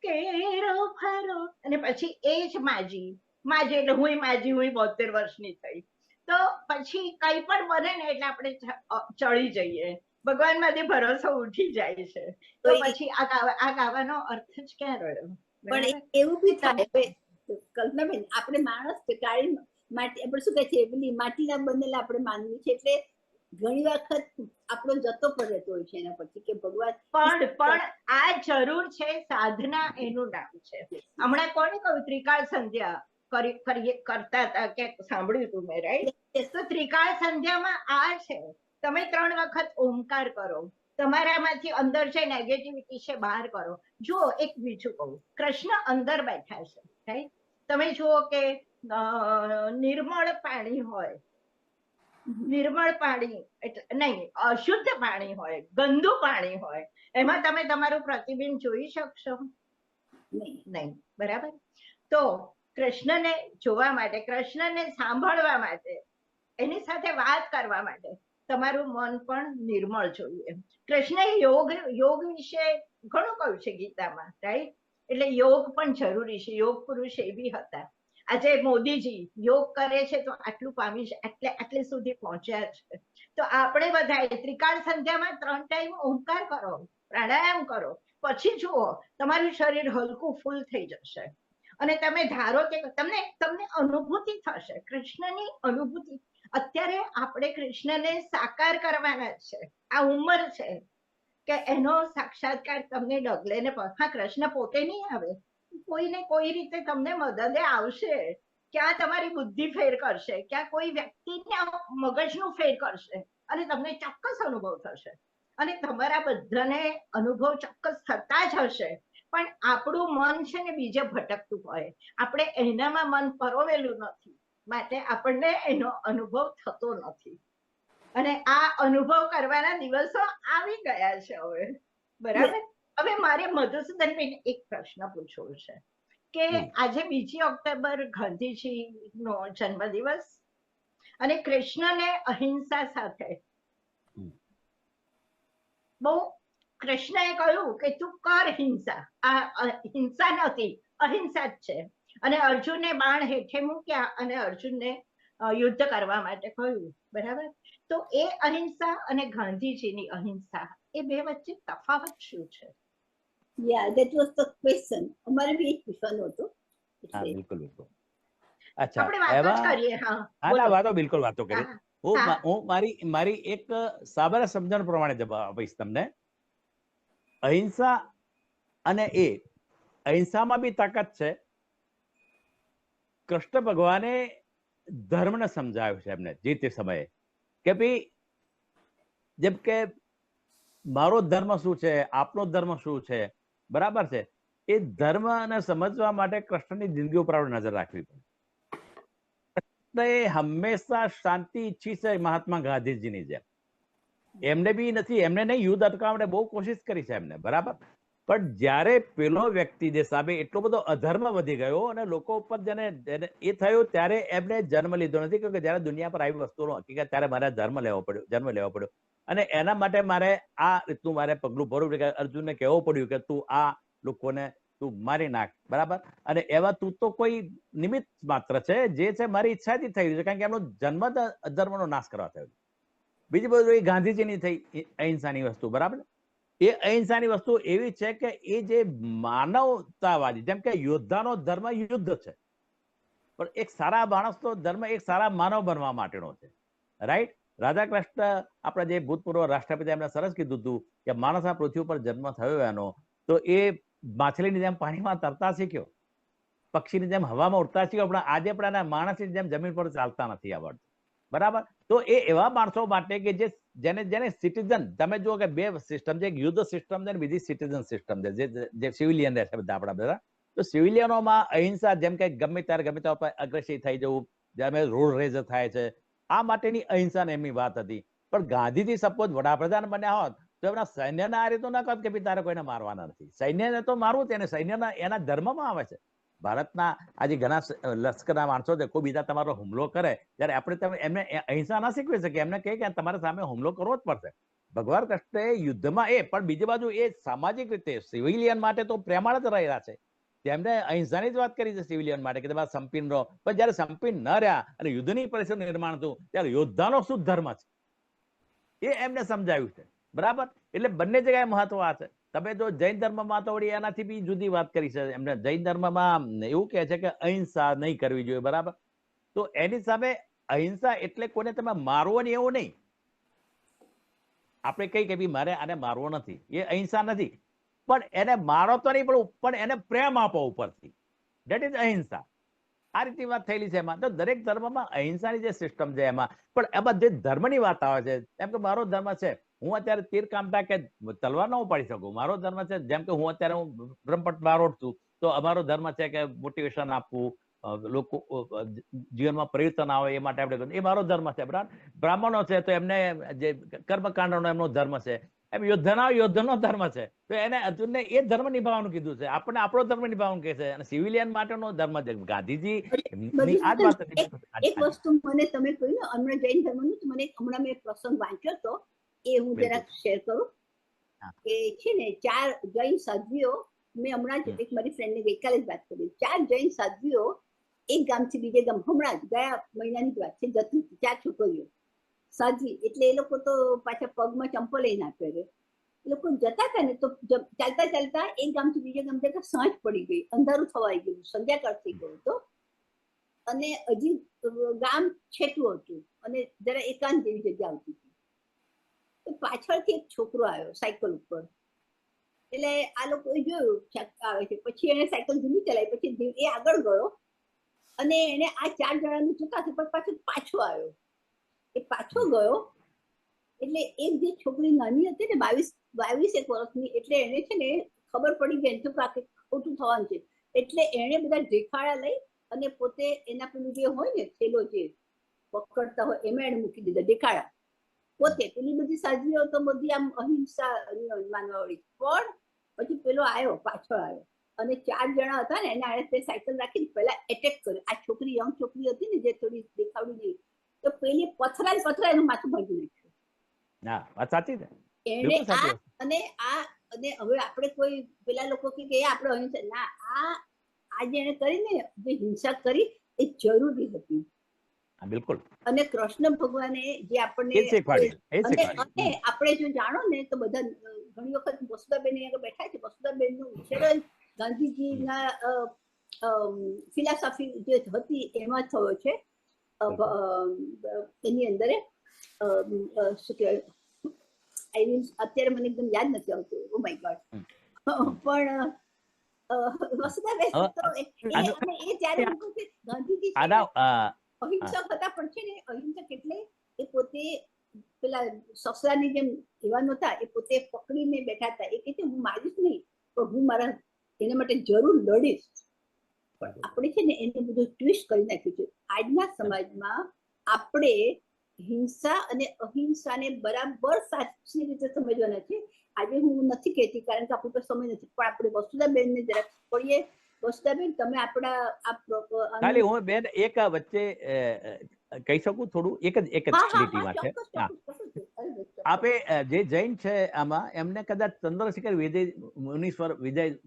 કેરો ફરો, અને પછી એ જ માજી એટલે હું 72 વર્ષની થઈ. તો પછી કઈ પણ બને ને એટલે આપણે ચડી જઈએ. ભગવાન માંથી ભરોસો ઉઠી જાય છે. તો પછી આ ગાવાનો અર્થ જ ક્યાં રહ્યો? પણ એવું બી થાય કલ્પનાબેન, આપણે માણસ કાળી માટી, આપણે શું કહે છે, પેલી માટીના બનેલા આપણે માનવી છે. એટલે ઘણી વખત આપણો જતો પણ રહેતો હોય છે એના પછી કે ભગવાન. પણ આ જરૂર છે સાધના, એનું નામ છે. હમણાં કોને કહ્યું ત્રિકાળ સંધ્યા કરતા હતા કે સાંભળ્યું તું મેં, રાઈટ? તો ત્રિકાળ સંધ્યામાં આ છે, તમે 3 વખત ઓમકાર કરો, તમારામાંથી અંદર જે નેગેટિવિટી છે બહાર કરો. જુઓ એક બીજું કહું, કૃષ્ણ અંદર બેઠા છે, રાઈટ? તમે જુઓ કે નિર્મળ પાણી હોય, નિર્મળ પાણી એટલે નહીં, અશુદ્ધ પાણી હોય, ગંદુ પાણી હોય, એમાં તમે તમારું પ્રતિબિંબ જોઈ શકશો? નહીં. બરાબર. તો કૃષ્ણને જોવા માટે, કૃષ્ણને સાંભળવા માટે, એની સાથે વાત કરવા માટે તમારું મન પણ નિર્મળ જોઈએ. કૃષ્ણએ યોગ વિશે ઘણું કહ્યું છે ગીતામાં, રાઈટ? એટલે યોગ પણ જરૂરી છે. યોગ પુરુષ એ બી હતા. આજે મોદીજી યોગ કરે છે તો આટલું પામી આટલે સુધી પહોંચ્યા છે. તો આપણે બધા ત્રિકાળ સંધ્યામાં 3 ટાઈમ ઓમકાર કરો, પ્રાણાયામ કરો, પછી જુઓ તમારું શરીર હલકું ફૂલ થઈ જશે. અને તમે ધારો કે તમને અનુભૂતિ થશે, કૃષ્ણની અનુભૂતિ. અત્યારે આપણે કૃષ્ણને સાકાર કરવાના છે. આ ઉંમર છે કે એનો સાક્ષાત્કાર તમને ડગલે ને હા, કૃષ્ણ પોતે નહીં આવે, કોઈને કોઈ રીતે તમને મદદે આવશે. ક્યાં તમારી બુદ્ધિ ફેર કરશે, ક્યાં કોઈ વ્યક્તિને મગજનું ફેર કરશે, અને તમને ચોક્કસ અનુભવ થશે. અને તમારા બધાને અનુભવ ચોક્કસ થતા જ હશે. પણ આપણું મન છે ને બીજે ભટકતું હોય, આપણે એનામાં મન પરોવેલું નથી, માટે આપણને એનો અનુભવ થતો નથી. અને આ અનુભવ કરવાના દિવસો આવી ગયા છે હવે. બરાબર. હવે મારે મધુસૂદનબેન એક પ્રશ્ન પૂછવો છે કે આજે 2 ઓક્ટોબર ગાંધીજીનો જન્મદિવસ, અને કૃષ્ણને અહિંસા સાથે બહુ, કૃષ્ણએ કહ્યું કે તું કર હિંસા. આ હિંસા નથી, અહિંસા જ છે. અને અર્જુનને બાણ હેઠે મૂક્યા અને અર્જુનને યુદ્ધ કરવા માટે કહ્યું. બરાબર. તો એ અહિંસા અને ગાંધીજીની અહિંસા, એ બે વચ્ચે તફાવત શું છે? Yeah, that was the question. અમારે બી એક પૂછવાનું હતું. હા, બિલકુલ. અચ્છા, આપણે વાતો જ કરીએ. હા, વાતો કરી. હું મારી એક સામાન્ય સમજણ પ્રમાણે જવાબ આપીશ તમને. અહિંસા અને અહિંસામાં બી તાકાત છે. કૃષ્ણ ભગવાને ધર્મને સમજાવ્યું છે એમને જે તે સમયે કે ભાઈ જેમ કે મારો ધર્મ શું છે, આપનો ધર્મ શું છે, બરાબર છે. એ ધર્મને સમજવા માટે કૃષ્ણની જિંદગી ઉપર આપણે નજર રાખવી પડે. કૃષ્ણએ હંમેશા શાંતિ ઈચ્છી છે, મહાત્મા ગાંધીજીની જેમ. એમને બી નથી, એમને નહીં યુદ્ધ અટકાવવા માટે બહુ કોશિશ કરી છે એમને, બરાબર. પણ જ્યારે પેલો વ્યક્તિ જે સામે એટલો બધો અધર્મ વધી ગયો અને લોકો ઉપર જેને એ થયું ત્યારે એમને જન્મ લીધો નથી, કે જ્યારે દુનિયા પર આવી વસ્તુનો હકીકત ત્યારે મારે જન્મ લેવો પડ્યો. અને એના માટે મારે આ રીતનું મારે પગલું ભરવું પડ્યું કે અર્જુનને કહેવું પડ્યું કે તું આ લોકોને તું મારી નાખ, બરાબર. અને એવા તું તો કોઈ નિમિત્ત માત્ર છે, જે છે મારી ઈચ્છાથી થયું છે, કારણ કે એમનો જન્મ જ અધર્મનો નાશ કરવા થયો. બીજી બધું એ ગાંધીજીની થઈ અહિંસાની વસ્તુ, બરાબર. એ અહિંસાની વસ્તુ એવી છે કે એ જે માનવતાવાદી, જેમ કે યોદ્ધાનો ધર્મ યુદ્ધ છે, પણ એક સારા માણસનો ધર્મ એક સારા માનવ બનવા માટેનો છે, રાઈટ. રાધાકૃષ્ણ આપણા જે ભૂતપૂર્વ રાષ્ટ્રપતિ એમણે સરસ કીધું હતું કે માણસ આ પૃથ્વી ઉપર જન્મ થયો એનો, તો એ માછલીની જેમ પાણીમાં તરતા શીખ્યો, પક્ષીની જેમ હવામાં ઉડતા શીખ્યો, પણ આજે પણ માણસની જેમ જમીન પર ચાલતા નથી આવડતું, બરાબર. તો એ એવા માણસો માટે કે જેને સિટીઝન, તમે જુઓ કે બે સિસ્ટમ છે, એક યુદ્ધ સિસ્ટમ છે, બીજી સિટીઝન સિસ્ટમ છે, જે સિવિલિયન રહે છે બધા આપણા બધા. તો સિવિલિયનોમાં અહિંસા, જેમ કે ગમે ત્યારે ગમે ત્યાં પર અગ્રેસિવ થઈ જવું, જેમ રોડ રેજ થાય છે, આ માટેની અહિંસાને એમની વાત હતી. પણ ગાંધીજી સપોઝ વડાપ્રધાન બન્યા હોત તો એમના સૈન્યના આ રીતનું ના કહત કે તારે કોઈને મારવાના નથી. સૈન્યને તો મારવું છે, સૈન્યના એના ધર્મમાં આવે છે. ભારતના આજે ઘણા લશ્કરના માણસો છે, કોઈ બીજા તમારો હુમલો કરે ત્યારે આપણે એમને અહિંસા ના શીખવી શકીએ, એમને કહે કે તમારા સામે હુમલો કરવો જ પડશે. ભગવાન કૃષ્ણએ યુદ્ધમાં પણ બીજી બાજુ એ સામાજિક રીતે સિવિલિયન માટે તો પ્રેમાળ જ રહ્યા છે. તેમને અહિંસાની જ વાત કરી છે સિવિલિયન માટે કે તમારે સંપીન રહો. પણ જયારે સંપીન ન રહ્યા અને યુદ્ધની પરિસ્થિતિ નિર્માણ થયું ત્યારે યોદ્ધાનો શું ધર્મ છે એ એમને સમજાવ્યું છે, બરાબર. એટલે બંને જગ્યાએ મહત્વ આ છે. તમે જો જૈન ધર્મમાં તો વળી એનાથી બી જુદી વાત કરી છે. એમને જૈન ધર્મમાં એવું કહે છે કે અહિંસા નહીં કરવી જોઈએ, બરાબર. તો એની સામે અહિંસા એટલે કોઈને તમે મારવો ને એવું નહીં. આપણે કઈ કે મારે આને મારવો નથી, એ અહિંસા નથી. પણ એને મારો તો નહીં, પણ એને પ્રેમ આપો ઉપરથી, ધેટ ઇઝ અહિંસા. આ રીતની વાત થયેલી છે એમાં. તો દરેક ધર્મમાં અહિંસાની જે સિસ્ટમ છે એમાં, પણ એમાં જે ધર્મની વાત આવે છે, એમ કે મારો ધર્મ છે, હું અત્યારે તીર કામતા કે તલવાર ન ઉપાડી શકું, મારો ધર્મ છે. જેમ કે હું અત્યારે બ્રહ્મપટ બારોટ છું, તો અમારો ધર્મ છે કે મોટિવેશન આપવું, લોકો જીવનમાં પરિવર્તન આવે એ માટે આપણે, એ મારો ધર્મ છે, બરાબર. બ્રાહ્મણો છે તો એમને જે કર્મકાંડનો એમનો ધર્મ છે, એમ યોદ્ધનો ધર્મ છે. તો એને અર્જુનને એ ધર્મ નિભાવવાનું કીધું છે, આપણને આપણો ધર્મ નિભાવવાનું કહે છે. અને સિવિલિયન માટેનો ધર્મ છે. ગાંધીજી આ જ વાત હતી. એક વસ્તુ મને તમે કહ્યું ને હમણાં જૈન ધર્મનું, તો મને હમણાં મેં પ્રસંગ વાંચ્યો હતો, એ હું જરાક શેર કરું. કે છે ને 4 જૈન સાધ્વીઓ, મેં હમણાં જ એક મારી ફ્રેન્ડને ગઈકાલે જ વાત કરી, 4 જૈન સાધ્વીઓ એક ગામથી બીજે ગામ, હમણાં જ ગયા મહિનાની જ વાત છે, જતી 4 છોકરીઓ સાધ્વી. એટલે એ લોકો તો પાછા પગમાં ચંપલ ના પહેરે. એ લોકો જતા હતા ને તો ચાલતા ચાલતા એક ગામથી બીજે ગામ જતા સાંજ પડી ગઈ, અંધારું થવાઈ ગયું, સંધ્યાકાળ થઈ ગયો હતો, અને હજી ગામ છેટું હતું અને જરા એકાંત જેવી જગ્યા આવતી હતી. તો પાછળથી એક છોકરો આવ્યો સાયકલ ઉપર. એટલે આ લોકોએ જોયું આવે છે, પછી એને સાયકલ ધીમી ચલાવી, પછી એ આગળ ગયો અને એને આ 4 જણાનું જોતા પણ પાછો આવ્યો. એ પાછો ગયો એટલે એક જે છોકરી નાની હતી ને 22 વર્ષની, એટલે એને છે ને ખબર પડી ગઈ તો ખોટું થવાનું છે. એટલે એને બધા દેખાડા લઈ અને પોતે એના પેલું જે હોય ને થેલો જે પકડતા હોય એમાં એને મૂકી દીધા દેખાડા. પોતે પેલી બધી સાધ્વીઓ તો બધી આમ અહિંસા માનવા વાળી, પણ પછી પેલો આવ્યો, પાછળ આવ્યો અને 4 જણા હતા ને એના તે સાયકલ રાખીને પહેલા એટેક કર્યો. આ છોકરી યંગ છોકરી હતી ને જે થોડી દેખાવડી નહીં, તો પેલી પથરા એનું માથું ભાંગી નાખ્યું. ના, વાત સાચી છે. એને અને હવે આપણે કોઈ પેલા લોકો કે આપણે અહિંસા ના, આ જેને કરીને જે હિંસા કરી એ જરૂરી હતી. બિલકુલ. અને કૃષ્ણ ભગવાને જે આપણને અને આપણે જો જાણો ને તો બધા ઘણી વખત વસુધાબેન અહીંયા બેઠા છે, વસુધાબેન નું ઉછેર ગાંધીજીના ફિલોસોફી જે હતી એમાં થયો છે. એની અંદર શું કહેવાય, અત્યારે મને એકદમ યાદ નથી આવતું, ઓ માય ગોડ. પણ વસુધાબેન હવે તો આનો અને એ જ્યારે હું કહું કે ગાંધીજી છે ને આના અહિંસક હતા, પણ છે ને અહિંસક એટલે એ પોતે પેલા સસરાની જેમ એવા નહોતા, એ પોતે પકડીને બેઠા હતા. એ કહે છે હું મારીશ નહીં, પણ હું મારા એના માટે જરૂર લડીશ. પણ આપણે છે ને એને બધું ટ્વિસ્ટ કરી નાખ્યું છે. આજના સમાજમાં આપણે હિંસા અને અહિંસાને બરાબર સાચી રીતે સમજવાના છે. આજે હું નથી કહેતી કારણ કે આપણી પાસે સમય નથી, પણ આપણે વસુધાબેનને જરાક પડીએ. વસુધાબેન, તમે આપણા ખાલી હું બેન એક વચ્ચે કહી શકું થોડું? એક જ લીટીમાં છે. હા, આપે જે જૈન છે આમાં એમને કદાચ ચંદ્રશેખર વિજય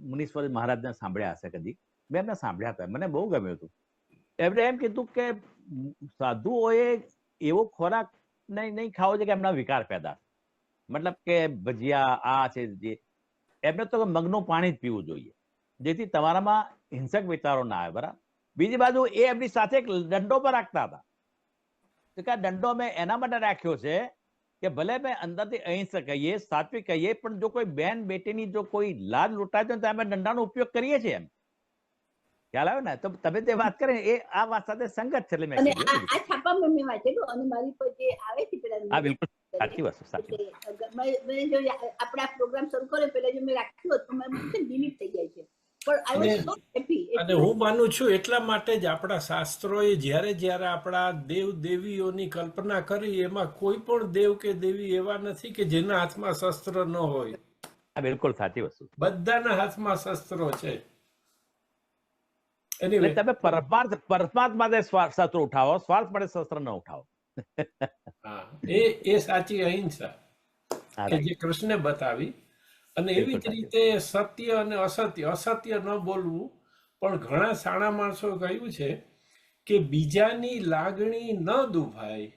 મુનીશ્વર મહારાજને સાંભળ્યા હશે કદી. મેં એમને સાંભળ્યા હતા, મને બહુ ગમ્યું હતું. એમણે એમ કીધું કે સાધુઓએ એવો ખોરાક નહીં ખાવો છે કે એમના વિકાર પેદા, મતલબ કે ભજીયા આ છે જે, એમને તો મગનું પાણી જ પીવું જોઈએ જેથી તમારામાં હિંસક વિચારો ના આવે. બરાબર. બીજી બાજુ એ એમની સાથે એક દંડો પર રાખતા હતા કે આ દંડો મેં એના માટે રાખ્યો છે કે ભલે મેં અંદરથી અહિંસક કહીએ, સાત્વિક કહીએ, પણ જો કોઈ બેન બેટીની જો કોઈ લાજ લૂંટાય તો અમે દંડાનો ઉપયોગ કરીએ છીએ. એમ ખ્યાલ આવે ને? તો તમે જે વાત કરી એ આ વાત સાથે સંગત છે એટલે મેં અને કીધું. આ છાપામાં મેં વાંચેલું અને મારી પર જે આવે છે પેલા હા, બિલકુલ સાચી વસ્તુ, સાચી. મેં જો આપણા પ્રોગ્રામ શરૂ કર્યો પેલા જો મેં રાખ્યું હતું, મારું ડિલીટ થઈ જાય છે. પણ આઈ વોઝ સો હેપી. અને હું માનું છું એટલા માટે જ આપણા શાસ્ત્રોએ જ્યારે આપણા દેવ દેવીઓની કલ્પના કરી એમાં કોઈ પણ દેવ કે દેવી એવા નથી કે જેના હાથમાં શસ્ત્ર ન હોય. બિલકુલ સાચી વસ્તુ. બધાના હાથમાં શસ્ત્રો છે. એટલે તમે પરમાર્થ માટે શસ્ત્ર ઉઠાવો, સ્વાર્થ માટે શસ્ત્ર ન ઉઠાવો. હા, એ સાચી અહિંસા કે જે કૃષ્ણે બતાવી. અને એવી જ રીતે સત્ય અને અસત્ય ન બોલવું. પણ ઘણા સાણા માણસો કહ્યું છે કે બીજાની લાગણી ન દુભાય,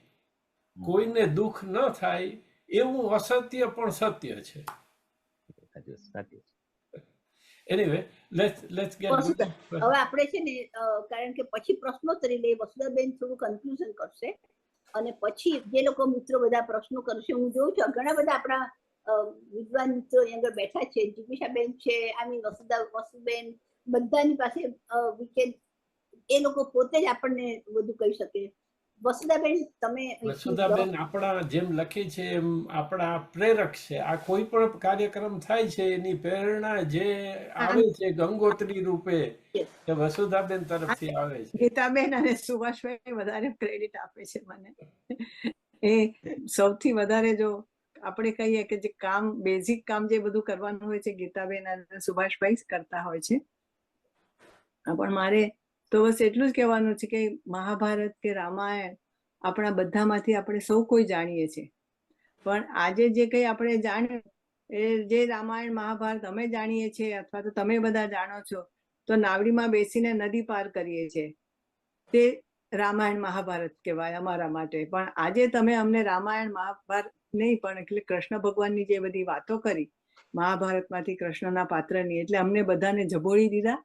કોઈને દુઃખ ન થાય એવું અસત્ય પણ સત્ય છે. Anyway, let's gate. હવે આપણે છે ને કારણ કે પછી પ્રશ્નોત્તરી લઈ, વસુધાબેન થોડું કન્ફ્યુઝન કરશે અને પછી જે લોકો મિત્રો બધા પ્રશ્નો કરશે. હું જોઉં છું ઘણા બધા આપણા વિદ્વાન મિત્રો અહીં આગળ બેઠા છે. જીગીષાબેન છે, આની વસુબેન, બધાની પાસે એ લોકો પોતે જ આપણને બધું કહી શકે. વસુધાબેન, તમે વસુધાબેન આપણા જેમ લખી છે એમ આપણા પ્રેરક છે. આ કોઈ પણ કાર્યક્રમ થાય છે એની પ્રેરણા જે આવે છે ગંગોત્રી રૂપે એ વસુધાબેન તરફથી આવે છે. ગીતાબેન અને સુભાષભાઈ વધારે ક્રેડિટ આપે છે મને. એ સૌથી વધારે જો આપણે કહીએ કે જે કામ, બેઝિક કામ જે બધું કરવાનું હોય છે ગીતાબેન અને સુભાષભાઈ કરતા હોય છે. પણ મારે તો બસ એટલું જ કહેવાનું છે કે મહાભારત કે રામાયણ આપણા બધામાંથી આપણે સૌ કોઈ જાણીએ છીએ, પણ આજે જે કંઈ આપણે જાણ્યું એ જે રામાયણ મહાભારત અમે જાણીએ છીએ અથવા તો તમે બધા જાણો છો તો નાવડીમાં બેસીને નદી પાર કરીએ છીએ, તે રામાયણ મહાભારત કહેવાય અમારા માટે. પણ આજે તમે અમને રામાયણ મહાભારત નહીં પણ એટલે કૃષ્ણ ભગવાનની જે બધી વાતો કરી મહાભારતમાંથી કૃષ્ણના પાત્રની, એટલે અમને બધાને જબોળી દીધા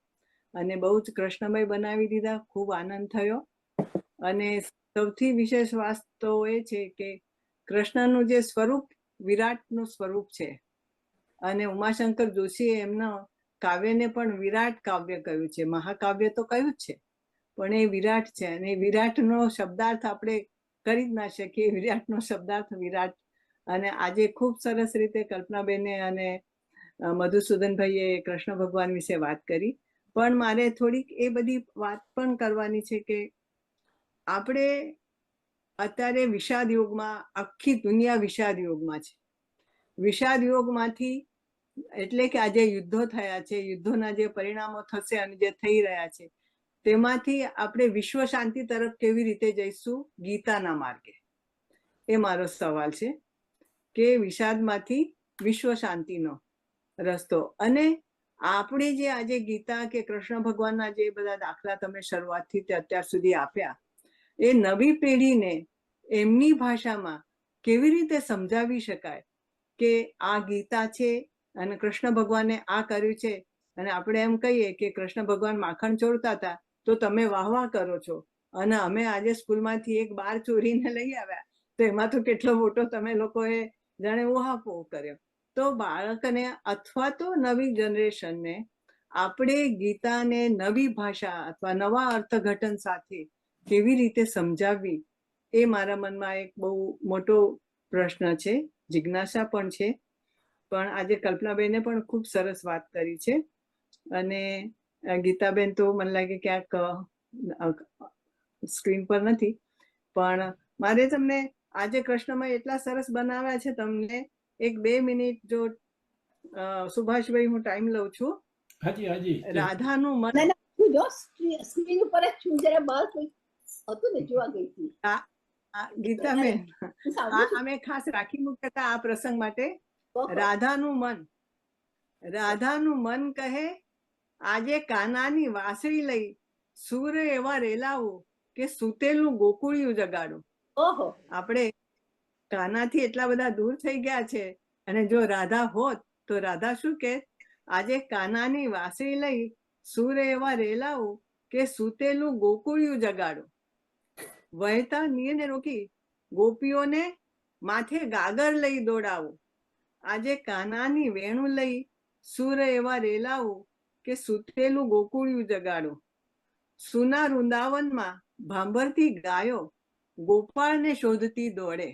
અને બહુ જ કૃષ્ણમય બનાવી દીધા. ખૂબ આનંદ થયો. અને સૌથી વિશેષ વાત તો એ છે કે કૃષ્ણનું જે સ્વરૂપ વિરાટનું સ્વરૂપ છે અને ઉમાશંકર જોશીએ એમના કાવ્યને પણ વિરાટ કાવ્ય કહ્યું છે. મહાકાવ્ય તો કહ્યું જ છે પણ એ વિરાટ છે અને વિરાટનો શબ્દાર્થ આપણે કરી જ ના શકીએ. વિરાટનો શબ્દાર્થ વિરાટ. અને આજે ખૂબ સરસ રીતે કલ્પનાબેને અને મધુસૂદનભાઈએ કૃષ્ણ ભગવાન વિશે વાત કરી. પણ મારે થોડીક એ બધી વાત પણ કરવાની છે કે આપણે અત્યારે વિષાદ યુગમાં, આખી દુનિયા વિષાદ યુગમાં છે. વિષાદ યુગમાંથી એટલે કે આજે યુદ્ધો થયા છે, યુદ્ધોના જે પરિણામો થશે અને જે થઈ રહ્યા છે તેમાંથી આપણે વિશ્વ શાંતિ તરફ કેવી રીતે જઈશું ગીતાના માર્ગે, એ મારો સવાલ છે કે વિષાદમાંથી વિશ્વ શાંતિનો રસ્તો. અને આપણે જે આજે ગીતા કે કૃષ્ણ ભગવાનના જે બધા દાખલા તમે શરૂઆતથી અત્યાર સુધી આપ્યા, એ નવી પેઢીને એમની ભાષામાં કેવી રીતે સમજાવી શકાય કે આ ગીતા છે અને કૃષ્ણ ભગવાને આ કર્યું છે. અને આપણે એમ કહીએ કે કૃષ્ણ ભગવાન માખણ ચોરતા હતા તો તમે વાહ વાહ કરો છો, અને અમે આજે સ્કૂલમાંથી એક બાર ચોરીને લઈ આવ્યા તો એમાં તો કેટલો મોટો તમે લોકોએ જાણે ઉહાપોહ કર્યો. તો બાળકને અથવા તો નવી જનરેશનને આપણે ગીતાને નવી ભાષા અથવા નવા અર્થઘટન સાથે કેવી રીતે સમજાવવી, એ મારા મનમાં એક બહુ મોટો પ્રશ્ન છે, જિજ્ઞાસા પણ છે. પણ આજે કલ્પનાબેને પણ ખૂબ સરસ વાત કરી છે. અને ગીતાબેન તો મને લાગે ક્યાંક સ્ક્રીન પર નથી, પણ મારે તમને આજે કૃષ્ણમાં એટલા સરસ બનાવ્યા છે. તમને 1-2 મિનિટ જો સુભાષભાઈ હું ટાઈમ લઉં છું. હાજી રાધાનું મન, ના ના હું જો સ્ક્રીન ઉપર જ છું, જરા બહાર કોઈ હતું ને જોવા ગઈ હતી. ગીતાબેન હું સાંભળું છું. અમે ખાસ રાખી મૂક્યા હતા આ પ્રસંગ માટે. કહો. રાધાનું મન કહે આજે કાનાની વાંસળી લઈ સૂર એવા રેલાવો કે સૂતેલું ગોકુળિયું જગાડો. ઓહો, આપણે કાનાથી એટલા બધા દૂર થઈ ગયા છે, અને જો રાધા હોત તો રાધા શું કે, આજે કાનાની વાંસળી લઈ સૂર એવા રેલાવો કે સૂતેલું ગોકુળિયું જગાડો. વહેતા નીરને રોકી ગોપીઓને માથે ગાગર લઈ દોડાવો. આજે કાનાની વેણુ લઈ સૂર એવા રેલાવો કે સૂતેલું ગોકુળિયું જગાડો. સુના વૃંદાવનમાં ભાંભરતી ગાયો ગોપાળને શોધતી દોડે.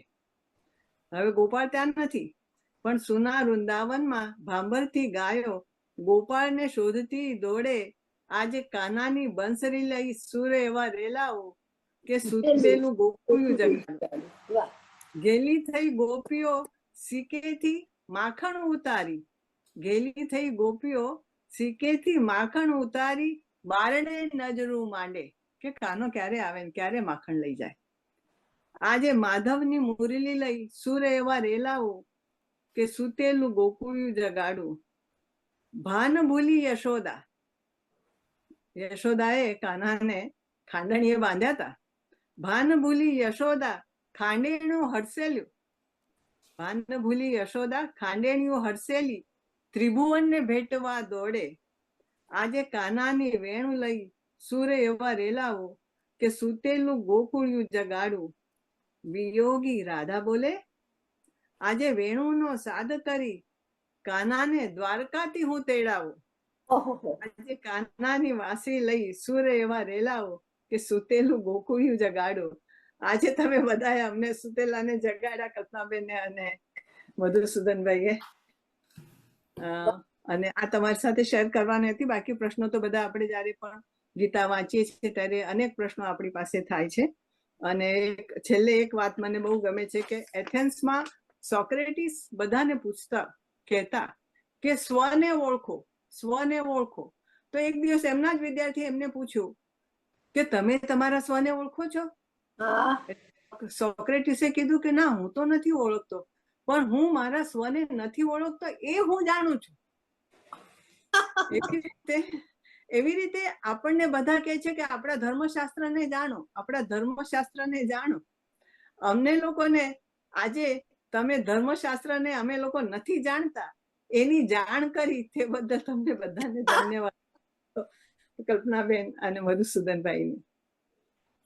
હવે ગોપાળ ત્યાં નથી, પણ સુના વૃંદાવનમાં ભાંભરતી ગાયો ગોપાળને શોધતી દોડે. આજે કાનાની બંસરી લઈ સૂર એવા રેલાવો કે સૂતેલું ગોકુળિયું જગાડો. વાહ. ગેલી થઈ ગોપીઓ સિકેથી માખણ ઉતારી, ગેલી થઈ ગોપીઓ સિકેથી માખણ ઉતારી બારણે નજરું માંડે કે કાનો ક્યારે આવે ને ક્યારે માખણ લઈ જાય. આજે માધવની મુરલી લઈ સૂર એવા રેલાવો કે સૂતેલું ગોકુળિયું જગાડું. ભાન ભૂલી યશોદા, યશોદાએ કાનાને ખાંડણીએ બાંધ્યા હતા. ભાન ભૂલી યશોદા ખાંડેણું હડસેલ્યું, ભાન ભૂલી યશોદા ખાંડેણિયું હડસેલી ત્રિભુવનને ભેટવા દોડે. આજે કાનાની વેણુ લઈ સૂર એવા રેલાવો કે સૂતેલું ગોકુળિયું જગાડું. વિયોગી રાધા બોલે આજે વેણુનો સાદ કરી કાનાને દ્વારકાથી હું તેડાવું. ઓહો, આજે કાનાની વાંસળી લઈ સૂર એવા રેલાવો કે સૂતેલું ગોકુળિયું જગાડો. આજે તમે બધાએ અમને સુતેલાને જગાડ્યા, કલ્પનાબેને અને મધુસૂદનભાઈએ. અને આ તમારી સાથે શેર કરવાની હતી. બાકી પ્રશ્નો તો બધા આપણે જયારે પણ ગીતા વાંચીએ છીએ ત્યારે અનેક પ્રશ્નો આપણી પાસે થાય છે. અને છેલ્લે એક વાત મને બહુ ગમે છે કે એથેન્સમાં સોક્રેટિસ બધાને પૂછતા, કહેતા કે સ્વને ઓળખો, સ્વને ઓળખો. તો એક દિવસ એમના જ વિદ્યાર્થી એમને પૂછ્યું કે તમે તમારા સ્વને ઓળખો છો? સોક્રેટિસે કીધું કે ના, હું તો નથી ઓળખતો, પણ હું મારા સ્વને નથી ઓળખતો એ હું જાણું છું. એવી રીતે આપણને બધા કહે છે કે આપણા ધર્મશાસ્ત્રને જાણો, આપણા ધર્મશાસ્ત્રને જાણો. અમને લોકોને આજે તમે ધર્મશાસ્ત્રને અમે લોકો નથી જાણતા એની જાણ કરી, તે બદલ તમને બધાને ધન્યવાદ. કલ્પનાબેન અને મધુસૂદનભાઈને.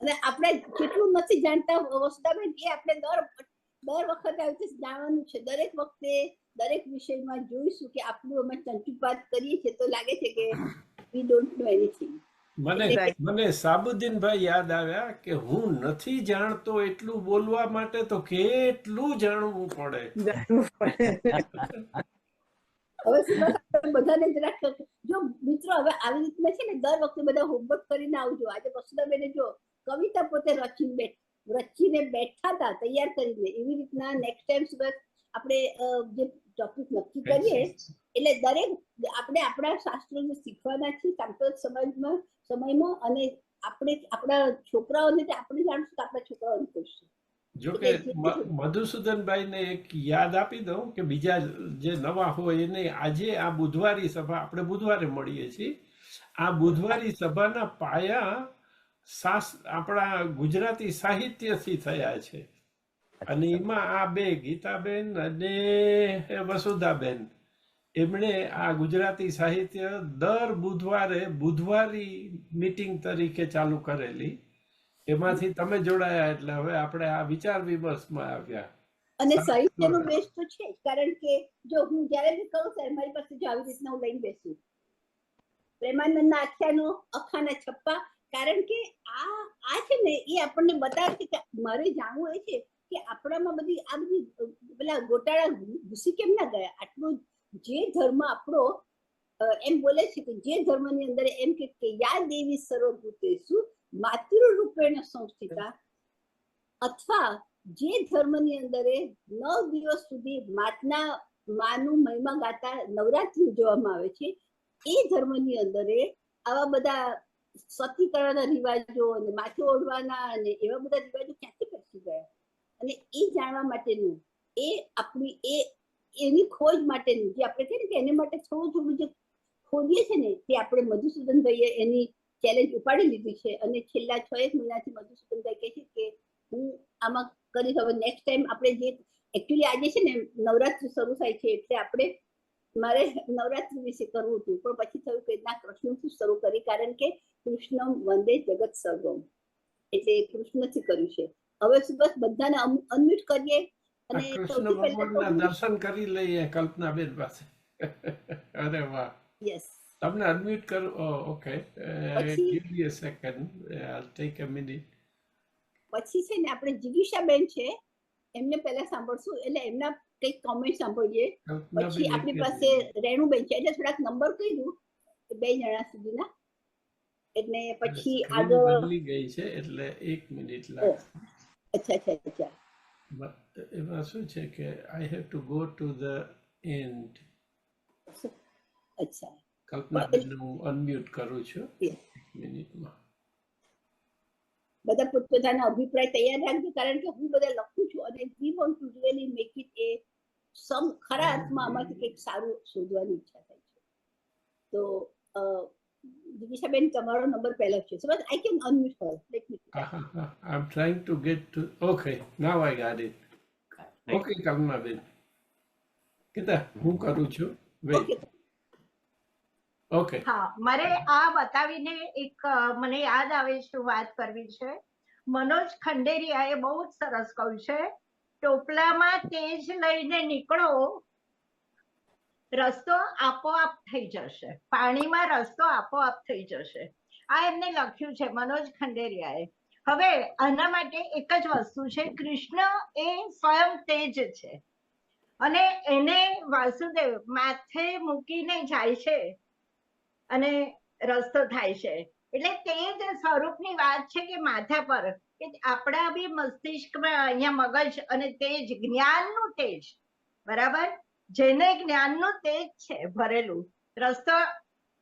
અને આપણે જેટલું નથી જાણતા વસુધાબેન, એ આપણે દર વખતે આવી રીતે જાણવાનું છે. દરેક વખતે દરેક વિષયમાં જોઈશું કે આપણું અમે ચંચુપાત કરીએ છીએ તો લાગે છે કે વી ડોન્ટ નો એનીથિંગ. મને સાબુદ્દીનભાઈ યાદ આવ્યા કે હું નથી જાણતો એટલું બોલવા માટે તો કેટલું જાણવું પડે. હવે બધાને જરાક જો મિત્રો હવે આવી રીતના છે ને દર વખતે બધા હોમવર્ક કરીને આવજો. આજે વસુધાબેને જો કવિતા પોતે રચીને બેઠા હતા તૈયાર કરીને, એવી રીતના નેક્સ્ટ ટાઈમ સુધા આપણે જે ટોપિક નક્કી કરીએ એટલે દરેક આપણે આપણા શાસ્ત્રોને શીખવાના છીએ સાંપ્રદાયિક સમયમાં, અને આપણે આપણા છોકરાઓને આપણે જાણશું તો આપણા છોકરાઓને કહીશું. જો કે મધુસૂદનભાઈને એક યાદ આપી દઉં કે બીજા જે નવા હોય એને આજે આ બુધવારી સભા, આપણે બુધવારે મળીએ છીએ, આ બુધવારી સભાના પાયા આપણા ગુજરાતી સાહિત્યથી થયા છે. અને એમાં આ બે ગીતાબેન અને વસુધાબેન એમણે આ ગુજરાતી સાહિત્ય દર બુધવારે બુધવારી મીટિંગ તરીકે ચાલુ કરેલી. એમાંથી તમે જોડાયા એટલે હવે આપણે આ વિચાર વિમર્શમાં આવ્યા. અને સાહિત્યનો બેઝ તો છે, કારણ કે જો હું જયારે બી કહું ત્યારે મારી પાસે જો આવી રીતના હું લઈને બેસું પ્રેમાનંદના આખ્યાનો, અખાના છપ્પા, કારણ કે આ છે ને એ આપણને બતાવે છે કે મારે જાણવું એ છે કે આપણામાં બધી આ બધી પેલા ગોટાળા ઘૂસી કેમ ના ગયા. આટલું જે ધર્મ આપણો એમ બોલે છે કે જે ધર્મની અંદર એમ કે યા દેવી સર્વભૂતેષુ માતૃરૂપેણ સંસ્થિતા, અથવા જે ધર્મની અંદર 9 દિવસ સુધી માનું મહિમા ગાતા નવરાત્રી ઉજવવામાં આવે છે, એ ધર્મની અંદર આવા બધા સતીકરણના રિવાજો અને માથે ઓઢવાના અને એવા બધા રિવાજો ક્યાંથી બેસી ગયા. અને એ જાણવા માટેનું એ આપણી એની ખોજ માટેનું જે આપણે કહીએ ને કે એને માટે થોડું જે ખોજીએ છે ને, તે આપણે મધુસૂદનભાઈએ એની ચેલેન્જ ઉપાડી લીધી છે. અને છેલ્લા 6 મહિનાથી મધુસૂદનભાઈ કહે છે કે હું આમાં કરીશ. હવે નેક્સ્ટ ટાઈમ આપણે જે એકચ્યુઅલી આજે છે ને નવરાત્રી શરૂ થાય છે, એટલે આપણે મારે નવરાત્રી વિશે કરવું હતું, પણ પછી થયું કે ના, કૃષ્ણથી શરૂ કરી, કારણ કે કૃષ્ણ વંદે જગત સર્વમ, એટલે કૃષ્ણથી કર્યું છે. હવે બસ બધાને અનમ્યુટ કરીએ અને કૃષ્ણ ભગવાનના દર્શન કરી લઈએ કલ્પનાબેન પાસે. અરે વાહ, યસ, તમને અનમ્યુટ કરો. Okay, give me a second, I'll take a minute. પછી છે ને આપણે જિગીશાબેન છે, એમને પહેલા સાંભળશું, એટલે એમના કંઈક કોમેન્ટ સાંભળીએ. પછી આપણી પાસે રેણુબેન છે, એટલે થોડાક નંબર કહી દઉં 2 જણા સુધીના, એટલે પછી આગળ બદલી ગઈ છે એટલે 1 મિનિટ લાગશે. અચ્છા. એમાં શું છે કે I have to go to the and. અચ્છા, કલ્પનાબેન હું અનમ્યુટ કરું છું 1 મિનિટમાં. બધા પોતપોતાના અભિપ્રાય તૈયાર રાખજો, કારણ કે હું બધા લખું છું અને we want to really make it એ ખરા અર્થમાં આમાંથી કંઈક સારું શોધવાની ઈચ્છા થાય છે. તો જિગીશાબેન, તમારો નંબર પહેલો છે. So I can unmute her. Let me I am trying to get to. Okay, now I got it. Okay કલ્પનાબેન, કીધા હું કરું છું. વેઇટ. ઓકે, હા, મારે આ બતાવીને એક મને યાદ આવે છે, વાત કરવી છે. મનોજ ખંડેરિયાએ બહુ જ સરસ કહ્યું છે, ટોપલામાં તેજ લઈને નીકળો, રસ્તો આપોઆપ થઈ જશે. પાણીમાં રસ્તો આપોઆપ થઈ જશે. આ એમને લખ્યું છે મનોજ ખંડેરિયાએ. હવે આના માટે એક જ વસ્તુ છે, કૃષ્ણ એ સ્વયં તેજ છે અને એને વાસુદેવ માથે મૂકીને જાય છે અને રસ્તો થાય છે. એટલે તે જ સ્વરૂપની વાત છે કે માથા પર, કે આપણા બી મસ્તિષ્કમાં અહીંયા મગજ અને તેજ, જ્ઞાનનું તેજ, બરાબર, જેને જ્ઞાનનું તેજ છે ભરેલું, રસ્તો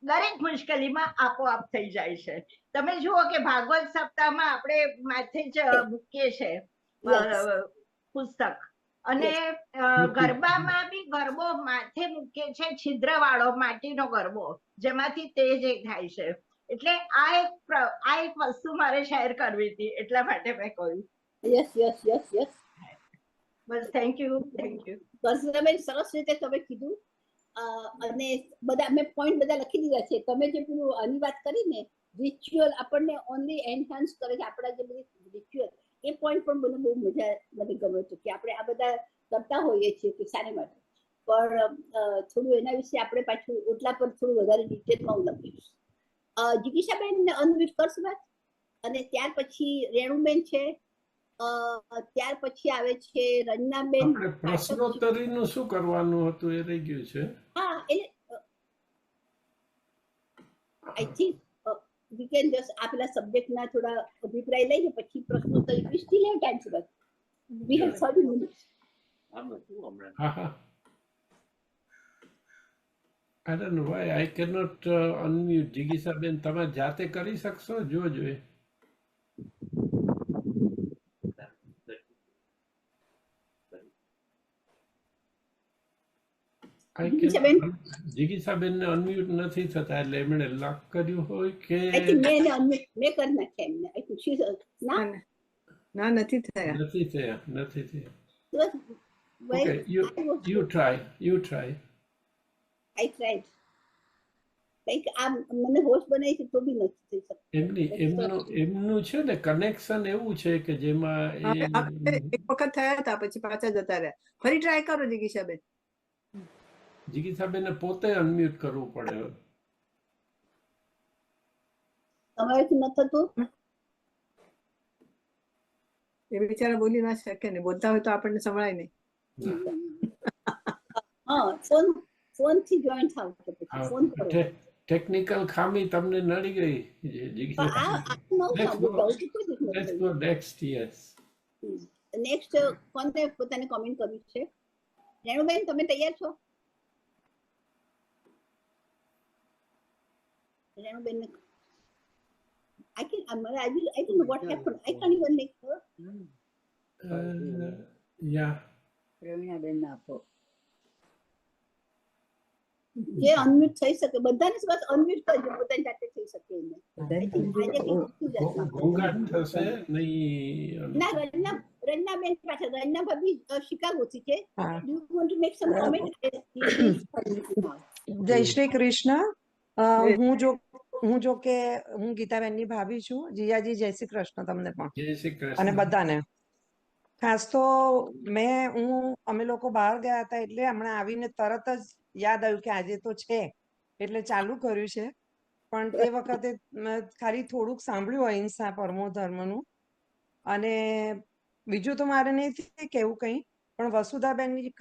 દરેક મુશ્કેલીમાં આપોઆપ થઈ જાય છે. તમે જુઓ કે ભાગવત સપ્તાહમાં આપણે માથે જ મૂકીએ છે પુસ્તક, અને ગરબામાં બી ગરબો માથે મૂકે છે, છિદ્રવાળો માટીનો ગરબો, જેમાંથી તેજ થાય છે. એટલે આ એક વસ્તુ મારે શેર કરવી હતી, એટલા માટે મેં કહ્યું. યસ. બસ, થેન્ક યુ. દર્શનાબેન, સરસ રીતે તમે કીધું. અને બધા મેં પોઈન્ટ બધા લખી દીધા છે. તમે જે પેલું આની વાત કરી ને, રિચ્યુઅલ આપણને ઓનલી એનહાન્સ કરે છે, આપણા જે બધી રિચ્યુઅલ, એ પોઈન્ટ પણ મને બહુ મને ગમે છે કે આપણે આ બધા કરતા હોઈએ છીએ કે શાને માટે, પણ થોડું એના વિશે આપણે પાછું ઓટલા પર થોડું વધારે ડિટેલમાં હું લખીશ. જિગીશાબેન અનમ્યુટ કરશું વાત, અને ત્યાર પછી રેણુબેન છે, ત્યાર પછી આવે છે રંજનાબેન. આપણે પ્રશ્નોત્તરીનું શું કરવાનું હતું એ રહી ગયું છે. હા, એટલે I think we can just આપેલા સબ્જેક્ટના થોડા અભિપ્રાય લઈને પછી પ્રશ્નોત્તરી we still have time to we have 30 minutes. હા. I don't know why I cannot unmute. જિગીશાબેન, તમે જાતે કરી શકશો? જોજો. જિગીશાબેન ને અનમ્યુટ નથી થતા, એટલે એમણે લોક કર્યું હોય કે I think મેં કરી નાખ્યા એમને. I think she's ના, નથી થયા. Okay, you try. I tried. કંઈક આ મને હોસ્ટ બનાવી છે તો બી નથી થઈ શકતું. એમનું છે ને કનેક્શન એવું છે કે જેમાં એક વખત થયા હતા, પછી પાછા જતા રહ્યા. ફરી ટ્રાય કરો જિગીશાબેન. જિગીશાબેનને પોતે અનમ્યુટ કરવું પડે. તમારાથી ન થતું? એ બિચારા બોલી ના શકે ને, બોલતા હોય તો આપણને સંભળાય નહીં. હા, ફોન થી જોઈન્ટ થાવ તો પછી ફોન કરો. ટેકનિકલ ખામી તમને નડી ગઈ. પણ આ નવું સાંભળ્યું કોઈ દિવસ નથી Let's થયું. go next, yes. નેક્સ્ટ કોને પોતાને કોમેન્ટ કર્યું છે? રેણુબેન, તમે તૈયાર છો? રેણુબેન, I don't know what happened. I can't even make her. Yeah. Pravinaben આપો. જે અનમ્યુટ થઈ શકે બધાને બસ અનમ્યુટ કરજો, પોતાની જાતે થઈ શકે એને. ઘોંઘાટ થશે નહીં. ના, રંજનાબેન પાછળ, રંજના ભાભી શિકાગોથી છે. Do you want to make some comment? જય શ્રી કૃષ્ણ. હું જો કે હું ગીતાબેનની ભાભી છું. જીજાજી જય શ્રી કૃષ્ણ તમને પણ જય શ્રી અને કૃષ્ણ. બધાને. ખાસ તો અમે લોકો બહાર ગયા હતા એટલે હમણાં આવીને તરત જ યાદ આવ્યું કે આજે તો છે એટલે ચાલુ કર્યું છે. પણ તે વખતે ખાલી થોડુંક સાંભળ્યું અહિંસા પરમો ધર્મનું. અને બીજું તો મારે નહીં કેવું કંઈ, પણ વસુધાબેનની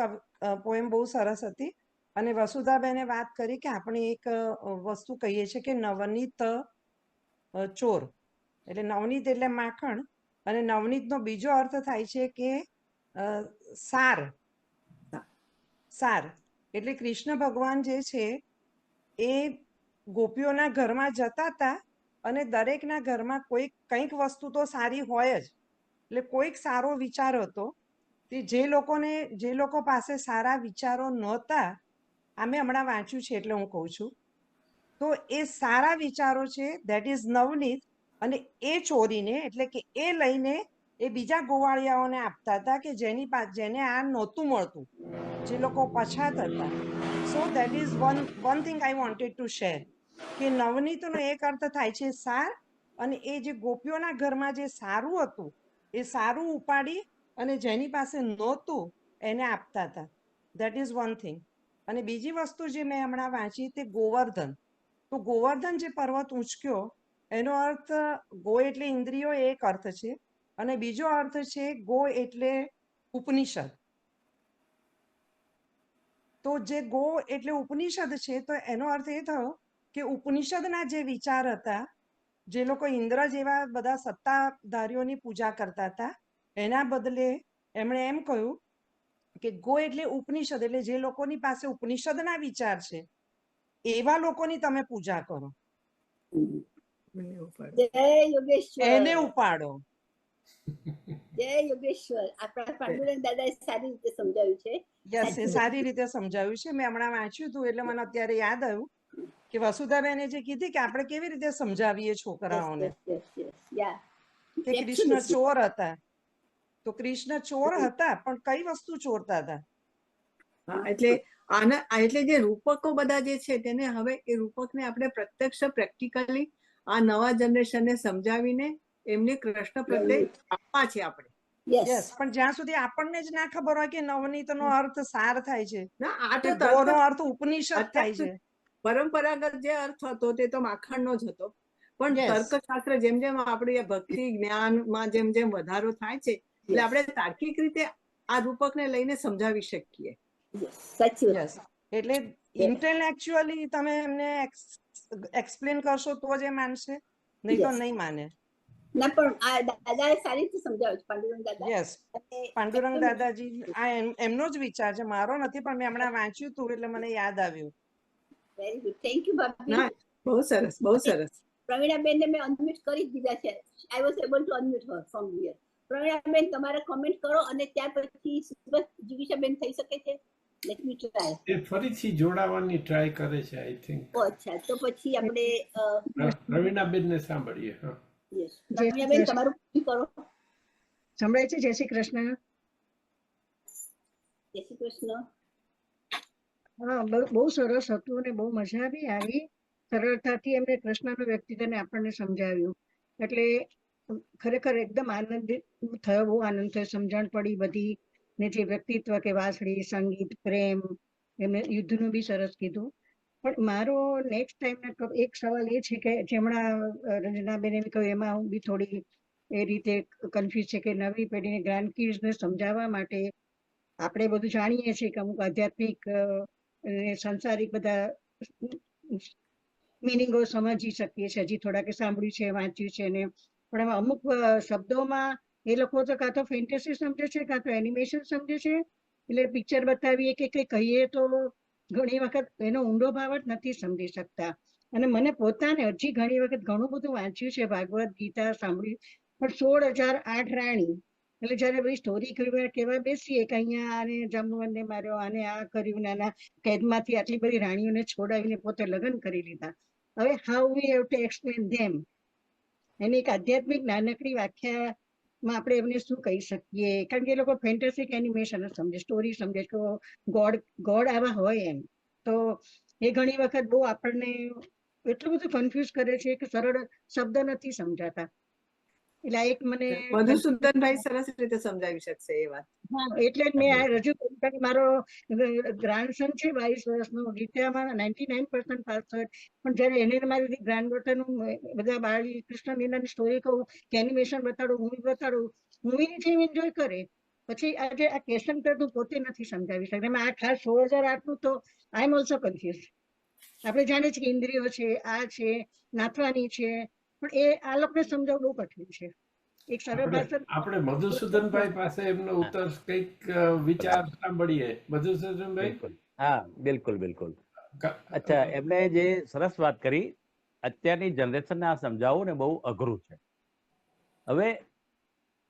પોએમ બહુ સરસ હતી. અને વસુધાબેને વાત કરી કે આપણે એક વસ્તુ કહીએ છીએ કે નવનીત ચોર, એટલે નવનીત એટલે માખણ, અને નવનીતનો બીજો અર્થ થાય છે કે સાર. એટલે કૃષ્ણ ભગવાન જે છે એ ગોપીઓના ઘરમાં જતા હતા અને દરેકના ઘરમાં કંઈક વસ્તુ તો સારી હોય જ. એટલે કોઈક સારો વિચાર હતો. જે લોકો પાસે સારા વિચારો નહોતા, આ મેં હમણાં વાંચ્યું છે એટલે હું કહું છું, તો એ સારા વિચારો છે ધેટ ઇઝ નવનીત. અને એ ચોરીને એટલે કે એ લઈને એ બીજા ગોવાળિયાઓને આપતા હતા કે જેને આ નહોતું મળતું, જે લોકો પછાત હતા. So that is one thing I wanted to share કે નવનીતનો એક અર્થ થાય છે સાર, અને એ જે ગોપીઓના ઘરમાં જે સારું હતું એ સારું ઉપાડી અને જેની પાસે નહોતું એને આપતા હતા. That is one thing. અને બીજી વસ્તુ જે મેં હમણાં વાંચી તે ગોવર્ધન. તો ગોવર્ધન જે પર્વત ઊંચક્યો એનો અર્થ ગો એટલે ઇન્દ્રિયો એક અર્થ છે, અને બીજો અર્થ છે ગો એટલે ઉપનિષદ. તો જે ગો એટલે ઉપનિષદ છે તો એનો અર્થ એ થયો કે ઉપનિષદના જે વિચાર હતા, જે લોકો ઇન્દ્ર જેવા બધા સત્તાધારીઓની પૂજા કરતા હતા, એના બદલે એમણે એમ કહ્યું કે ગો એટલે ઉપનિષદ, એટલે જે લોકોની પાસે ઉપનિષદના વિચાર છે એવા લોકોની તમે પૂજા કરો, જય યોગેશ્વર. એને ઉપાડો. જય યોગેશ્વર. આપણા પાંડુરંગ દાદાએ સારી રીતે સમજાવ્યું છે. યસ, એ સારી રીતે સમજાવ્યું છે. મેં હમણાં વાંચ્યું હતું એટલે મને અત્યારે યાદ આવ્યું કે વસુધાબેને જે કીધી કે આપણે કેવી રીતે સમજાવીએ છોકરાઓને કે કૃષ્ણ ચોર હતા. તો કૃષ્ણ ચોર હતા પણ કઈ વસ્તુ ચોરતા હતા? એટલે જે રૂપકો બધા જે છે તેને હવે એ રૂપકને આપણે પ્રત્યક્ષ પ્રેક્ટિકલી આ નવા જનરેશનને સમજાવીને એમને કૃષ્ણ પ્રત્યે આપવા છે આપણે. યસ, પણ જ્યાં સુધી આપણને જ ના ખબર હોય કે નવનીતનો અર્થ સાર થાય છે, ના, આ તો ગોનો અર્થ ઉપનિષદ થાય છે. પરંપરાગત જે અર્થ હતો તે તો માખણનો જ હતો, પણ તર્કશાસ્ત્ર જેમ જેમ આપણી ભક્તિ જ્ઞાનમાં જેમ જેમ વધારો થાય છે એટલે આપણે તાર્કિક રીતે આ રૂપકને લઈને સમજાવી શકીએ. એટલે ઇન્ટેલેક્ચ્યુઅલી તમે એમને એક્સપ્લેન કરશો તો જ એ માનશે, નહીં તો નહીં માને. ના, પણ આ દાદાએ સારી રીતે સમજાવ્યું છે પાંડુરંગ દાદા. યસ, પાંડુરંગ દાદાજી આ એમનો જ વિચાર છે, મારો નથી, પણ મેં હમણાં વાંચ્યું હતું એટલે મને યાદ આવ્યું. વેરી ગુડ, થેન્ક યુ ભાભી. બહુ સરસ, બહુ સરસ. પ્રવીણાબેનને મેં અનમ્યુટ કરી દીધા છે. I was able to unmute Har from here. Pravinaben, તમારે કોમેન્ટ કરો અને ત્યાર પછી જીગીશાબેન થઈ શકે છે. Let me try. એ ફરીથી જોડાવાની ટ્રાય કરે છે આઈ થિંક. અચ્છા, તો પછી આપણે પ્રવીણાબેનને સાંભળીએ. યસ, પ્રવીણાબેન તમારું કરો. સંભળાય છે? જય શ્રી કૃષ્ણ. જય શ્રી કૃષ્ણ. હા, બહુ સરસ હતું અને બહુ મજા બી આવી. સરળતાથી એમને કૃષ્ણનું વ્યક્તિત્વને આપણને સમજાવ્યું એટલે ખરેખર એકદમ આનંદિત થયો, બહુ આનંદ થયો, સમજણ પડી બધી. ને જે વ્યક્તિત્વ કે વાંસળી, સંગીત, પ્રેમ, એમને યુદ્ધનું બી સરસ કીધું. પણ મારો નેક્સ્ટ ટાઈમ એક સવાલ એ છે કે જેમણા રંજનાબેને કહ્યું એમાં હું બી થોડી એ રીતે કન્ફ્યુઝ છે કે નવી પેઢીને ગ્રાન્ડ કિડ્સને સમજાવવા માટે આપણે બધું જાણીએ છીએ કે અમુક આધ્યાત્મિક સંસારિક બધા મિનિંગો સમજી શકીએ છીએ, હજી થોડાક સાંભળ્યું છે, વાંચ્યું છે ને, પણ એમાં અમુક શબ્દોમાં એ લોકો તો કાં તો ફેન્ટેસી સમજે છે કાં તો એનિમેશન સમજે છે, એટલે પિક્ચર બતાવીએ કે કંઈ કહીએ તો ઘણી વખત એનો ઊંડો ભાવ જ નથી સમજી શકતા. અને મને પોતાને હજી ઘણી વખત ઘણું બધું વાંચ્યું છે, ભાગવત ગીતા સાંભળ્યું, પણ 16,008 રાણી એટલે જયારે બધી સ્ટોરી કેવા બેસીએ કે અહીંયા આને જાંબુવનને માર્યો, આને આ કર્યું, નાના કેદમાંથી આટલી બધી રાણીઓને છોડાવીને પોતે લગ્ન કરી લીધા. હવે how we have to explain them, એની એક આધ્યાત્મિક નાનકડી વ્યાખ્યામાં આપણે એમને શું કહી શકીએ? કારણ કે એ લોકો ફેન્ટેસિક એનિમેશન સમજે, સ્ટોરી સમજે કે ગોડ આવા હોય એમ. તો એ ઘણી વખત બહુ આપણને એટલું બધું કન્ફ્યુઝ કરે છે કે સરળ શબ્દ નથી સમજાતા. એટલે એક મને મધુસૂદનભાઈ સરસ રીતે સમજાવી શકશે એ વાત. હા, એટલે જ મેં આ રજૂ કર્યું કે મારો ગ્રાન્ડસન છે 22 વર્ષનો, ગીતામાં 99% પાસ થયો, પણ જયારે એને મારી ગ્રાન્ડ ડોટરનું બધા બાળકૃષ્ણ લીલાની સ્ટોરી કહું કે એનિમેશન બતાડું, મૂવી બતાડું, મૂવીની જેમ એન્જોય કરે, પછી આજે આ ક્વેશ્ચન કરતું પોતે નથી સમજાવી શકતા. એમાં આ ખાસ 16,008 નું તો આઈ એમ ઓલ્સો કન્ફ્યુઝ. આપણે જાણીએ છીએ કે ઇન્દ્રિયો છે, આ છે, નાથવાની છે, પણ એ આ લોકોને સમજાવવું બહુ કઠિન છે. એક સરળ ભાષા આપણે મધુસૂદનભાઈ પાસે એમનો ઉત્તર કંઈક વિચાર સાંભળીએ. મધુસૂદનભાઈ. હા, બિલકુલ બિલકુલ. અચ્છા, એમને જે સરસ વાત કરી, અત્યારની જનરેશનને આ સમજાવવું ને બહુ અઘરું છે. હવે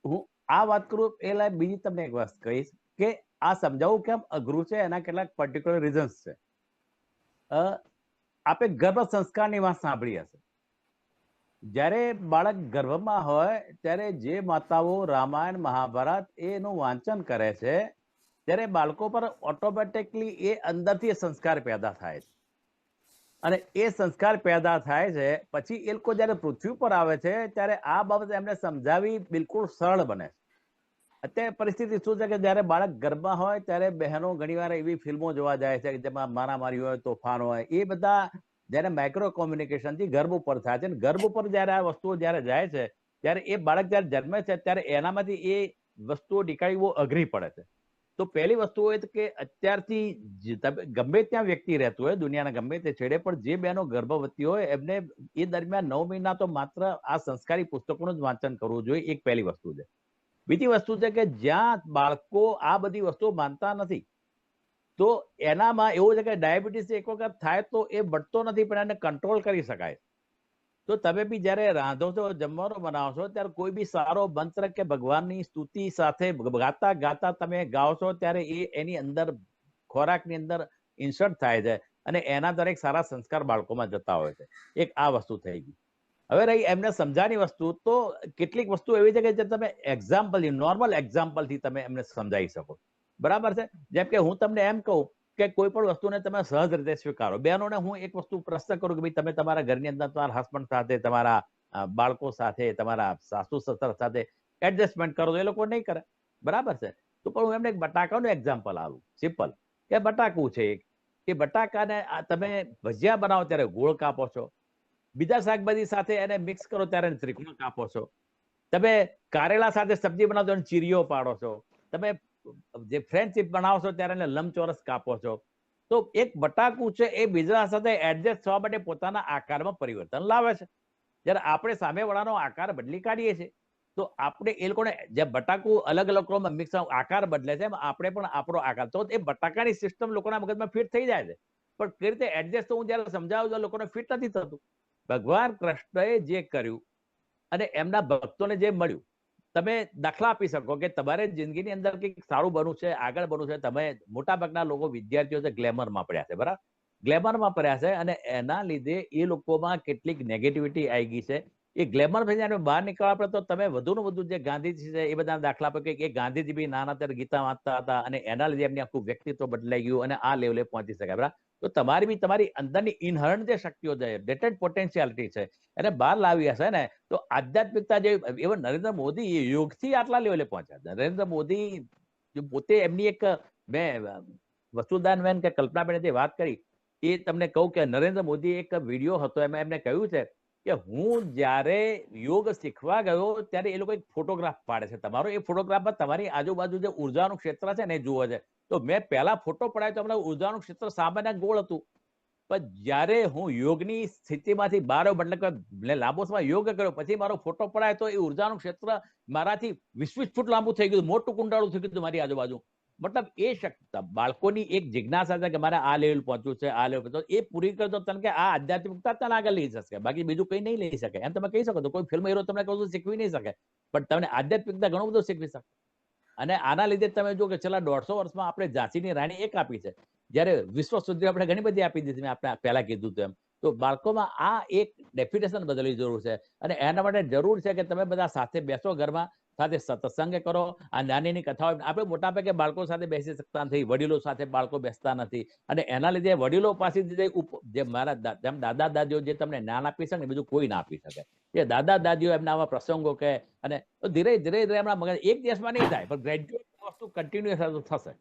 હું આ વાત કરું એ બીજી તમને એક વાત કહીશ કે આ સમજાવવું કેમ અઘરું છે, એના કેટલાક પર્ટિક્યુલર રીઝન્સ છે. આપણે ગર્ભ સંસ્કારની વાત સાંભળી હશે. જ્યારે બાળક ગર્ભમાં હોય ત્યારે જે માતાઓ રામાયણ મહાભારત એનું વાંચન કરે છે ત્યારે બાળકો પર ઓટોમેટિકલી એ અંદરથી સંસ્કાર પેદા થાય છે, અને એ સંસ્કાર પેદા થાય છે પછી એ લોકો જયારે પૃથ્વી પર આવે છે ત્યારે આ બાબત એમને સમજાવી બિલકુલ સરળ બને છે. અત્યારે પરિસ્થિતિ શું છે કે જયારે બાળક ગર્ભમાં હોય ત્યારે બહેનો ઘણીવાર એવી ફિલ્મો જોવા જાય છે જેમાં મારામારી હોય, તોફાન હોય, એ બધા જયારે માઇક્રો કોમ્યુનિકેશન થી ગર્ભ ઉપર થાય છે. ગર્ભ ઉપર જયારે આ વસ્તુઓ જયારે જાય છે ત્યારે એ બાળક જયારે જન્મે છે ત્યારે એનામાંથી એ વસ્તુઓ નીકાળવી બહુ અઘરી પડે છે. તો પહેલી વસ્તુ એ કે અત્યારથી ગમે ત્યાં વ્યક્તિ રહેતું હોય દુનિયાના ગમે તે છેડે, પણ જે બહેનો ગર્ભવતી હોય એમને એ દરમિયાન 9 મહિના તો માત્ર આ સંસ્કારી પુસ્તકોનું જ વાંચન કરવું જોઈએ. એક પહેલી વસ્તુ છે. બીજી વસ્તુ છે કે જ્યાં બાળકો આ બધી વસ્તુઓ માનતા નથી તો એનામાં એવું છે કે ડાયાબિટીસ એક વખત થાય તો એ બઢતો નથી, પણ એને કંટ્રોલ કરી શકાય. તો તમે બી જયારે રાંધો છો, જમવાનું બનાવો છો, ત્યારે કોઈ બી સારો મંત્ર કે ભગવાનની સ્તુતિ સાથે ગાતા ગાતા તમે ગાઓ છો ત્યારે એ એની અંદર ખોરાકની અંદર ઇન્સર્ટ થાય છે અને એના દરેક સારા સંસ્કાર બાળકોમાં જતા હોય છે. એક આ વસ્તુ થઈ ગઈ. હવે રહી એમને સમજાની વસ્તુ, તો કેટલીક વસ્તુ એવી છે કે જે તમે એક્ઝામ્પલ, નોર્મલ એક્ઝામ્પલથી તમે એમને સમજાવી શકો. બરાબર છે? જેમ કે હું તમને એમ કહું કે કોઈ પણ વસ્તુને તમે સહજ રીતે સ્વીકારો. બહેનોને હું એક વસ્તુ પ્રશ્ન કરું કે ભાઈ તમે તમારા ઘરની અંદર તમારા હસબન્ડ સાથે, તમારા બાળકો સાથે, તમારા સાસુ સસરા સાથે એડજસ્ટમેન્ટ કરો તો એ લોકો નહીં કરે. બરાબર છે? તો પણ હું એમને એક બટાકાનું એક્ઝામ્પલ આવું સિમ્પલ કે બટાકું છે, એ બટાકાને તમે ભજીયા બનાવો ત્યારે ગોળ કાપો છો, બીજા શાકભાજી સાથે એને મિક્સ કરો ત્યારે ત્રિકોણ કાપો છો, તમે કારેલા સાથે સબ્જી બનાવો તો ચીરીઓ પાડો છો, તમે જે ફ્રેન્ચ ચીપ બનાવો છો ત્યારે એને લંબચોરસ કાપો છો. તો એક બટાકું છે એ બીજા સાથે એડજસ્ટ થવા માટે પોતાના આકારમાં પરિવર્તન લાવે છે. જ્યારે આપણે સામેવાળાનો આકાર બદલી કાઢીએ છીએ તો આપણે એ લોકોને જે બટાકું અલગ અલગ મિક્સ આકાર બદલે છે એમ આપણે પણ આપણો આકાર, તો એ બટાકાની સિસ્ટમ લોકોના મગજમાં ફિટ થઈ જાય છે. પણ કઈ રીતે એડજસ્ટ થવું જયારે સમજાવું તો લોકોને ફિટ નથી થતું. ભગવાન કૃષ્ણએ જે કર્યું અને એમના ભક્તોને જે મળ્યું, તમે દાખલા આપી શકો કે તમારે જિંદગીની અંદર કંઈક સારું બનવું છે, આગળ બનવું છે, તમે મોટાભાગના લોકો વિદ્યાર્થીઓ છે ગ્લેમરમાં પડ્યા છે, બરાબર? ગ્લેમરમાં પડ્યા છે અને એના લીધે એ લોકોમાં કેટલીક નેગેટિવિટી આવી ગઈ છે. એ ગ્લેમર થઈ બહાર નીકળવા પડે તો તમે વધુ ને વધુ જે ગાંધીજી છે એ બધા દાખલા આપે કે ગાંધીજી બી નાના ત્યારે ગીતા વાંચતા હતા અને એના લીધે એમની આખું વ્યક્તિત્વ બદલાઈ ગયું અને આ લેવલે પહોંચી શકાય, બરાબર? તો તમારી બી તમારી અંદરની ઇનહરન્ટ જે શક્તિઓ છે, લેટેન્ટ પોટેન્શિયાલિટી છે, એને બહાર લાવી હશે ને તો આધ્યાત્મિકતા જે એવા નરેન્દ્ર મોદી યોગથી આટલા લેવલે પહોંચ્યા. નરેન્દ્ર મોદી પોતે એમની એક મેં વસુધાન બેન કે કલ્પનાબેન જે વાત કરી એ તમને કહું કે નરેન્દ્ર મોદી એક વિડીયો હતો એમાં એમને કહ્યું છે કે હું જ્યારે યોગ શીખવા ગયો ત્યારે એ લોકો એક ફોટોગ્રાફ પાડે છે તમારો, એ ફોટોગ્રાફમાં તમારી આજુબાજુ જે ઉર્જાનું ક્ષેત્ર છે ને એ જુઓ છે. તો મેં પહેલા ફોટો પડાયો તો હમણાં ઉર્જાનું ક્ષેત્ર સામાન્ય ગોળ હતું, પણ જ્યારે હું યોગની સ્થિતિમાંથી બહાર આવ્યો, મતલબ કે લાંબો સમય યોગ કર્યો પછી મારો ફોટો પડાય તો એ ઉર્જાનું ક્ષેત્ર મારાથી 20 ફૂટ લાંબુ થઈ ગયું, મોટું કુંડાળું થઈ ગયું મારી આજુબાજુ. મતલબ એ શક્તિ બાળકોની એક જિજ્ઞાસા છે કે મારે આ લેવલ પહોંચવું છે, આ લેવલ તો એ પૂરી કરતો તને કે આ આધ્યાત્મિકતા તને આગળ લઈ જશે, બાકી બીજું કંઈ નહીં લઈ શકે. એમ તમે કહી શકો તો કોઈ ફિલ્મ હીરો તમને કહું શીખવી નહીં શકે, પણ તમને આધ્યાત્મિકતા ઘણું બધું શીખવી શકે. અને આના લીધે તમે જો કે છેલ્લા 150 વર્ષમાં આપણે ઝાંસીની રાણી એક આપી છે, જ્યારે વિશ્વ સુધી આપણે ઘણી બધી આપી દીધી. મેં આપણે પહેલા કીધું હતું એમ. તો બાળકોમાં આ એક ડેફિનેશન બદલવી જરૂર છે, અને એના માટે જરૂર છે કે તમે બધા સાથે બેસો ઘરમાં, સાથે સત્સંગ કરો. આ નાનીની કથાઓ આપણે મોટા ભાગે બાળકો સાથે બેસી શકતા નથી, વડીલો સાથે બાળકો બેસતા નથી, અને એના લીધે વડીલો પાસેથી જે મારા દાદા દાદીઓ જે તમને જ્ઞાન આપી શકે ને બીજું કોઈ ના આપી શકે. એ દાદા દાદીઓ એમના આવા પ્રસંગો કહે, અને ધીરે ધીરે એમના મગજ એક દિવસમાં નહીં થાય, પણ ગ્રેજ્યુએટ વસ્તુ કન્ટિન્યુઅસ થશે.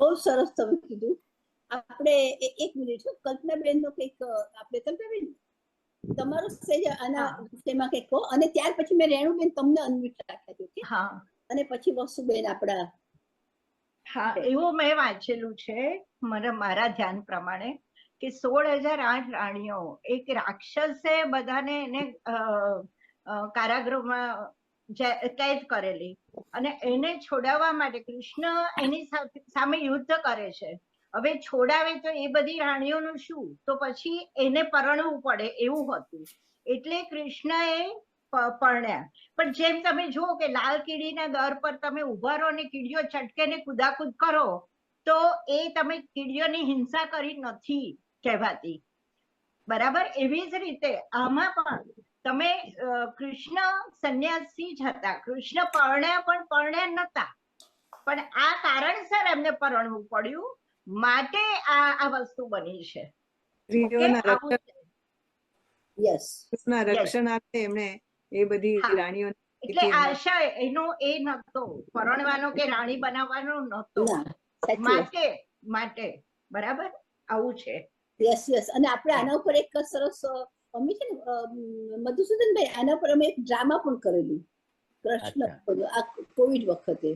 બહુ સરસ તમે કીધું. આપણે એક મિનિટ, કલ્પનાબેન નો કંઈક આપણે કલ્પનાબેન તમારો સહેજ આના વિષયમાં કંઈક કહો, અને ત્યાર પછી મેં રેણુબેન તમને અનમ્યુટ રાખ્યા છે. હા, અને પછી વસુબેન આપણા. હા, એવું મેં વાંચેલું છે મારા ધ્યાન પ્રમાણે કે 16,008 રાણીઓ, એક રાક્ષસે બધાને એને કારાગૃહમાં કેદ કરેલી, અને એને છોડાવવા માટે કૃષ્ણ એની સામે યુદ્ધ કરે છે. હવે છોડાવે તો એ બધી રાણીઓનું શું, તો પછી એને પરણવું પડે એવું હતું, એટલે કૃષ્ણએ પરણ્યા. પણ જેમ તમે જુઓ કે લાલ કીડીના દર પર તમે ઉભા રહો ને કીડીઓ ચટકે ને કુદાકુદ કરો, તો એ તમે કીડીઓની હિંસા કરી નથી કહેવાતી, બરાબર? એવી જ રીતે આમાં પણ તમે કૃષ્ણ સંન્યાસી જ હતા, કૃષ્ણ પરણ્યા નતા, પણ આ કારણસર એમને પરણવું પડ્યું, માટે આ વસ્તુ બની છે. રક્ષણ આપે એમણે એ બધી રાણીઓ, એટલે આશય એનો એ નતો પરણવાનો કે રાણી બનાવવાનો નતો, માટે બરાબર આવું છે. યસ. અને આપણે આના ઉપર એક સરસ અમે છે ને મધુસૂદનભાઈ, આના પર અમે એક ડ્રામા પણ કરેલું કૃષ્ણ આ કોવિડ વખતે.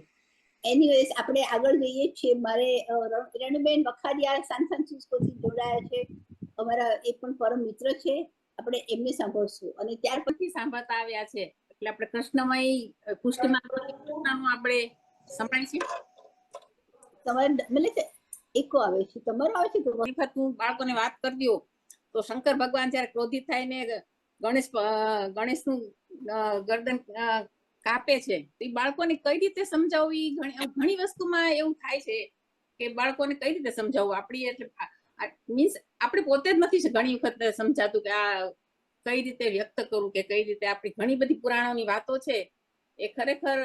એનીવેઝ આપણે આગળ જઈએ છીએ. મારે રેણુબેન વખાડિયા સાન ફ્રાન્સિસ્કોથી જોડાયા છે, અમારા એ પણ પરમ મિત્ર છે, આપણે એમને સાંભળશું અને ત્યાર પછી સાંભળતા આવ્યા છે. એટલે આપણે કૃષ્ણમય પુષ્ટિમાં આપણે સંભળાય છે. તમારે મતલબ એકો આવે છે, તમારો આવે છે. વખત હું બાળકોને વાત કરતી હોઉં તો શંકર ભગવાન જયારે ક્રોધિત થઈને ગણેશનું ગરદન કાપે છે, તો એ બાળકોને કઈ રીતે સમજાવવી, ઘણી વસ્તુમાં એવું થાય છે કે બાળકોને કઈ રીતે સમજાવવું. આપણી એટલે મીન્સ આપણે પોતે જ નથી ઘણી વખત સમજાતું કે આ કઈ રીતે વ્યક્ત કરવું, કે કઈ રીતે આપણી ઘણી બધી પુરાણોની વાતો છે એ ખરેખર